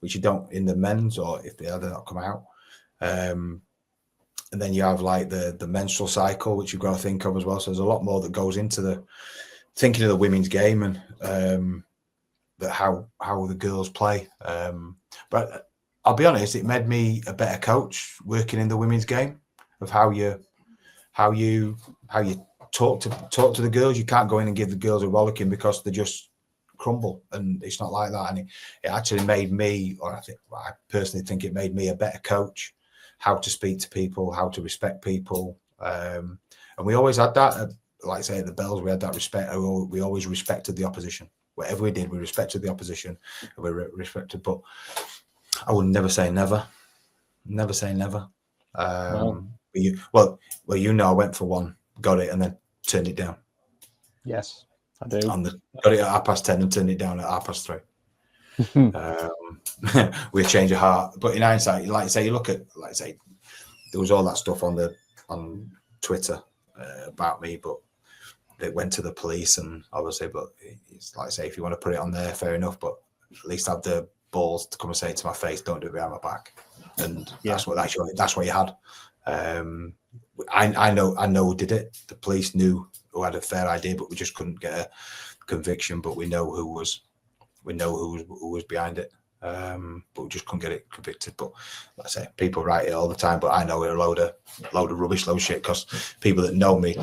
which you don't in the men's, or if they're not come out. And then you have like the menstrual cycle, which you've got to think of as well. So there's a lot more that goes into the thinking of the women's game and that how the girls play. But I'll be honest, it made me a better coach working in the women's game of how you talk to the girls. You can't go in and give the girls a rollicking because they just crumble, and it's not like that. And it actually made me, or I personally think it made me a better coach. How to speak to people, how to respect people, and we always had that. Like I say, at the Bells, we had that respect. We always respected the opposition. Whatever we did, we respected the opposition. And we respected, but I would never say never. Never say never. Well, I went for one, got it, and then turned it down. Yes, I do. Got it at 10:30 and turned it down at 3:30. With a change of heart, but in hindsight, like I say, you look at, like I say, there was all that stuff on Twitter about me, but it went to the police, and obviously, but it's like I say, if you want to put it on there, fair enough, but at least have the balls to come and say to my face, don't do it behind my back, and that's what you had. I know who did it. The police knew who had a fair idea, but we just couldn't get a conviction. But we know who was behind it, but we just couldn't get it convicted. But like I say, people write it all the time, but I know we're a load of rubbish, load of shit, because people that know me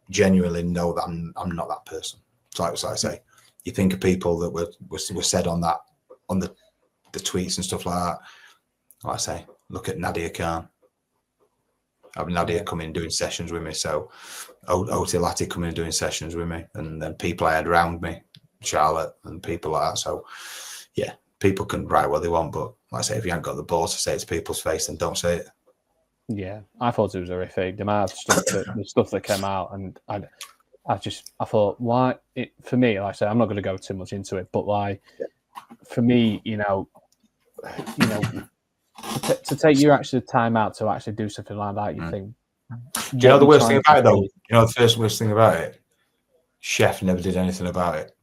genuinely know that I'm not that person. So like I say, you think of people that were said on the tweets and stuff like that. Like I say, look at Nadia Khan. I have Nadia coming and doing sessions with me. So Oti Lati coming and doing sessions with me, and then people I had around me, Charlotte and people like that. So yeah, people can write what they want, but like I say, if you haven't got the balls to say it to people's face, then don't say it. Yeah, I thought it was horrific. The amount of stuff that came out, and I thought, why? For me, like I said, I'm not going to go too much into it, but like for me, to take your actual time out to actually do something like that, you think. Do you know the worst thing about it, though? You know the first worst thing about it? Chef never did anything about it.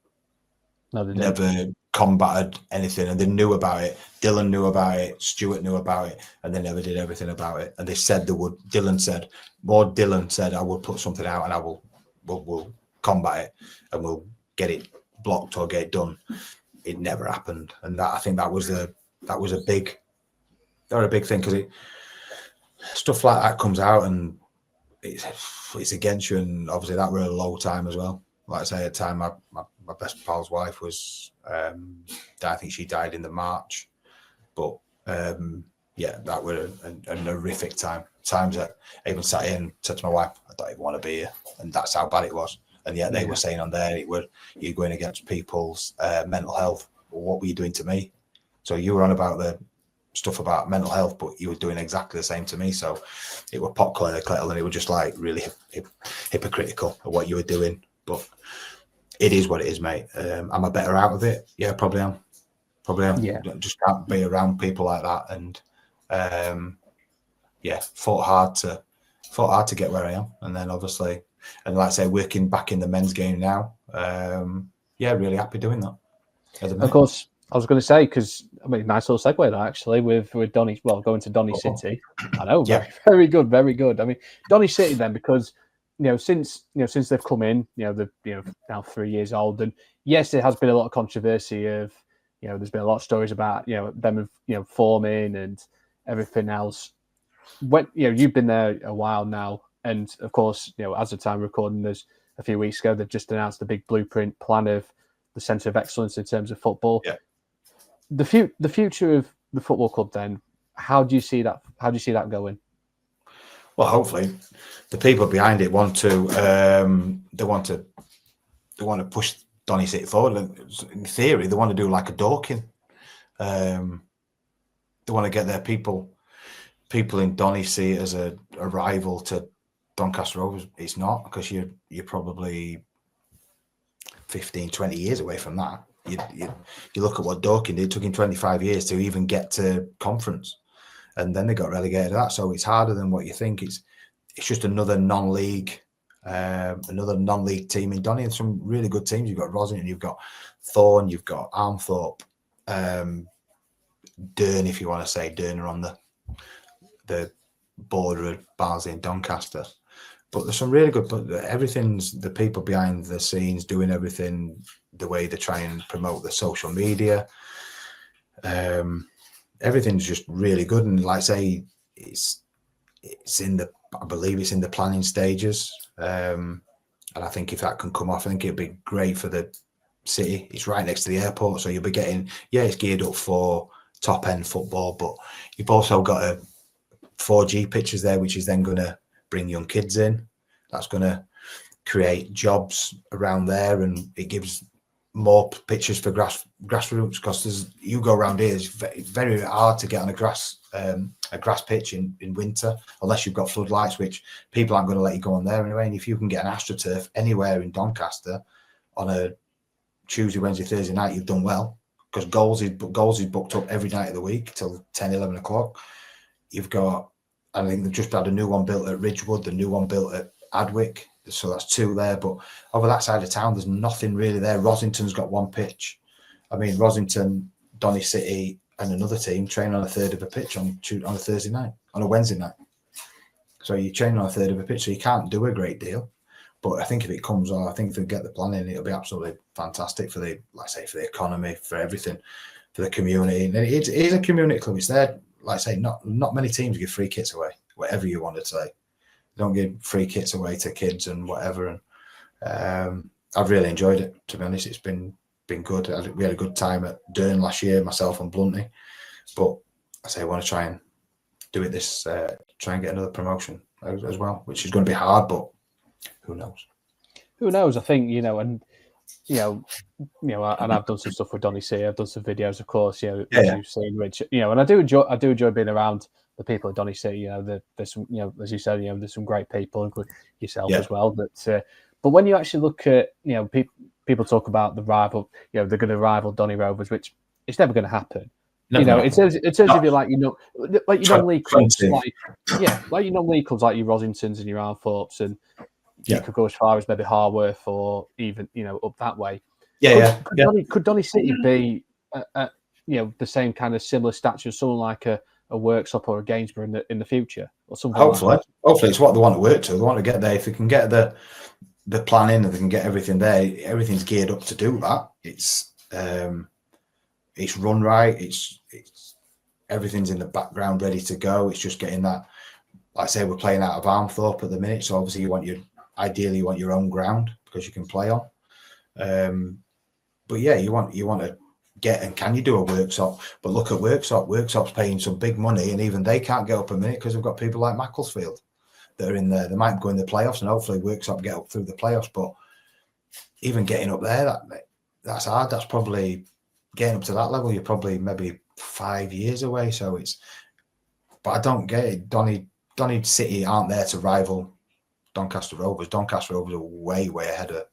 No, they didn't. Never combated anything, and they knew about it. Dylan knew about it. Stuart knew about it, and they never did everything about it. And they said they would. Dylan said, I will put something out, and we'll combat it, and we'll get it blocked or get it done. It never happened, and I think that was a big thing, because stuff like that comes out and it's against you, and obviously that were a low time as well. Like I say, at the time, my best pal's wife was, I think she died in the March, but that were a horrific time. Times that I even sat here and said to my wife, I don't even want to be here, and that's how bad it was. And yet they were saying on there, you're going against people's mental health. Well, what were you doing to me? So you were on about the stuff about mental health, but you were doing exactly the same to me. So it were pot calling the kettle, and it was just like really hypocritical of what you were doing. But it is what it is, mate. Am I better out of it? Yeah, probably am. Yeah. Just can't be around people like that. And fought hard to get where I am. And then obviously, and like I say, working back in the men's game now. Really happy doing that. Of course, I was going to say, because nice little segue that actually with Donny. Well, going to Donny City. I know, very good, very good. I mean, Donny City then, because since they've come in, they're now 3 years old, and yes, there has been a lot of controversy of, there's been a lot of stories about them forming and everything else. When you've been there a while now, and of course, as of time recording, there's a few weeks ago they've just announced the big blueprint plan of the Centre of Excellence in terms of football. Yeah. The future of the football club, then, how do you see that? How do you see that going? Well, hopefully, the people behind it want to want to push Donny City forward. In theory, they want to do like a Dorking. They want to get their people in Donny see it as a rival to Doncaster Rovers. It's not, because you're probably 15, 20 years away from that. You look at what Dorking did. It took him 25 years to even get to conference, and then they got relegated to that. So it's harder than what you think. It's just another non-league team in Donny, and some really good teams. You've got Rosington, you've got Thorn, you've got Armthorpe, Dearn, if you want to say Dearn, are on the border of Barnsley and Doncaster. But there's some really good, but everything's the people behind the scenes doing everything the way they try and promote the social media. Everything's just really good. And like I say, I believe it's in the planning stages. And I think if that can come off, I think it'd be great for the city. It's right next to the airport. So you'll be getting, it's geared up for top end football, but you've also got a 4G pitches there, which is then going to bring young kids in. That's going to create jobs around there, and it gives more pitches for grassroots, because you go around here, it's very hard to get on a grass pitch in winter unless you've got floodlights, which people aren't going to let you go on there anyway. And if you can get an AstroTurf anywhere in Doncaster on a Tuesday, Wednesday, Thursday night, you've done well, because goals is booked up every night of the week till 10, 11 o'clock. You've got, I think they've just had a new one built at Ridgewood, the new one built at Adwick, so that's 2 there. But over that side of town, there's nothing really there. Rosington's got 1 pitch. I mean, Rosington, Donny City, and another team train on a third of a pitch on a Thursday night, on a Wednesday night. So you train on a third of a pitch, so you can't do a great deal. But I think if it comes on, I think if they get the planning, it'll be absolutely fantastic for the economy, for everything, for the community. And it is a community club. It's there. Like I say, not many teams give free kits away, whatever you want to say. They don't give free kits away to kids and whatever. And I've really enjoyed it, to be honest. It's been good. We had a good time at Dearn last year, myself and Bluntney. But I say I want to try and do it try and get another promotion as well, which is going to be hard, but who knows? Who knows? I think, and I've done some stuff with Donny C. I've done some videos, of course, as you've seen, Rich, and I do enjoy being around the people at Donny C. There's some, as you said, there's some great people, including yourself as well. But when you actually look at, people talk about the rival, they're going to rival Donny Rovers, which it's never going to happen. It says if you like non-league clubs, like your non-league clubs, like your Rosingtons and your Armthorpes, and you could go as far as maybe Harworth or even up that way. Could Donny City be the same kind of similar stature as someone like a Worksop or a Gainsborough in the future, or something? Hopefully it's what they want to work to. They want to get there. If they can get the planning, if they can get everything there, everything's geared up to do that. It's run right. It's everything's in the background ready to go. It's just getting that. Like I say, we're playing out of Armthorpe at the minute, so obviously ideally you want your own ground because you can play on. But you want to get, and can you do a Worksop? But look at Worksop. Worksop's paying some big money, and even they can't get up a minute because they've got people like Macclesfield that are in there. They might go in the playoffs, and hopefully Worksop get up through the playoffs. But even getting up there, that's hard. That's probably getting up to that level. You're probably maybe 5 years away. So but I don't get it. Donny City aren't there to rival Doncaster Rovers. Doncaster Rovers are way ahead of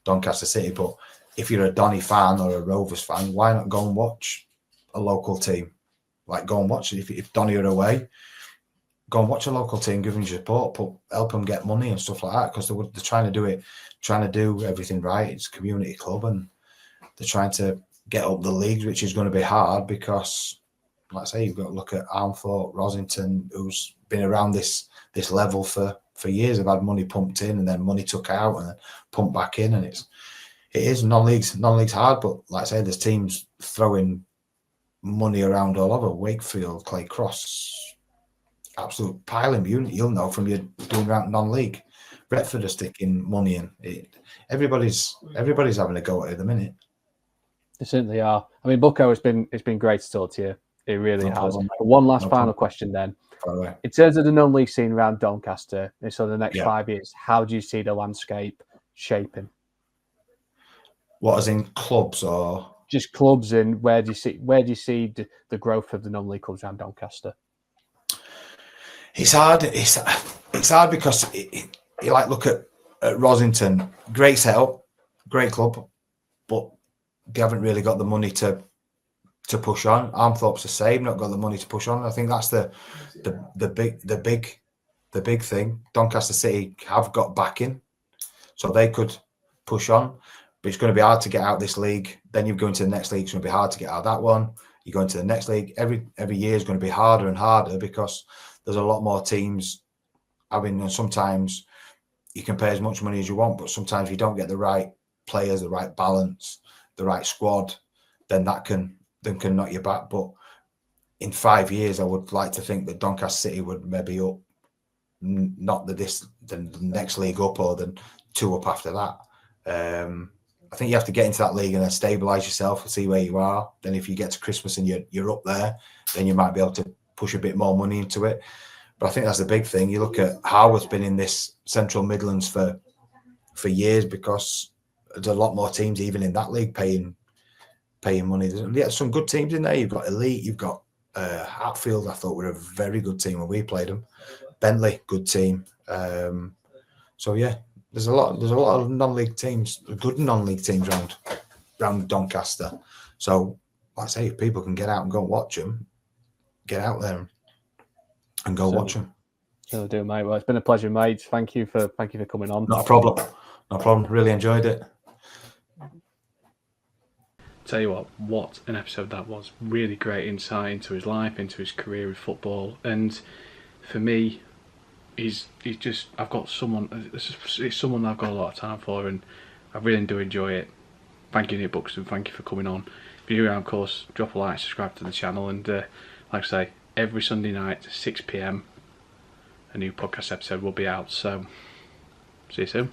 Doncaster City. But if you're a Donny fan or a Rovers fan, why not go and watch a local team? Like, go and watch it. If Donny are away, go and watch a local team, give them your support, help them get money and stuff like that, because they're trying to do everything right. It's a community club, and they're trying to get up the leagues, which is going to be hard because, like I say, you've got to look at Armthorpe, Rosington, who's been around this level for years. They've had money pumped in and then money took out and then pumped back in, and it is non-leagues hard. But like I say, there's teams throwing money around all over. Wakefield, Clay Cross, absolute piling. You'll know from your doing around non-league. Bradford are sticking money in. Everybody's having a go at it at the minute. They certainly are. I mean, Bucko, it's been great to talk to you. It really has. One last final question then. In terms of the non-league scene around Doncaster, so the next 5 years, how do you see the landscape shaping? What, as in clubs or just clubs? And where do you see the growth of the non-league clubs around Doncaster? It's hard. It's hard because you like look at Rosington, great setup, great club, but they haven't really got the money to push on. Armthorpe's the same, not got the money to push on. I think that's the big thing. Doncaster City have got backing, so they could push on. But it's going to be hard to get out this league. Then you go into the next league. It's going to be hard to get out that one. You go into the next league. Every year is going to be harder and harder because there's a lot more teams. I mean, and sometimes you can pay as much money as you want, but sometimes you don't get the right players, the right balance, the right squad. Then that can knock you back. But in 5 years, I would like to think that Doncaster City would maybe up, not the next league up or the 2 up after that. I think you have to get into that league and then stabilise yourself and see where you are. Then if you get to Christmas and you're up there, then you might be able to push a bit more money into it. But I think that's the big thing. You look at Harwood's been in this Central Midlands for years because there's a lot more teams even in that league paying money. There's some good teams in there. You've got Elite, you've got Hatfield. I thought were a very good team when we played them. Bentley, good team. So yeah, there's a lot of non-league teams, good non-league teams around Doncaster. So like I say, if people can get out and go and watch them, get out there and go watch them. So do, mate. Well, it's been a pleasure, mate. Thank you for coming on. No problem. Really enjoyed it. Tell you what an episode that was. Really great insight into his life, into his career with football, and for me, he's just, I've got someone. It's someone I've got a lot of time for, and I really do enjoy it. Thank you, Nick Buxton. Thank you for coming on. If you're new around, of course, drop a like, subscribe to the channel, and like I say, every Sunday night, 6 PM, a new podcast episode will be out. So, see you soon.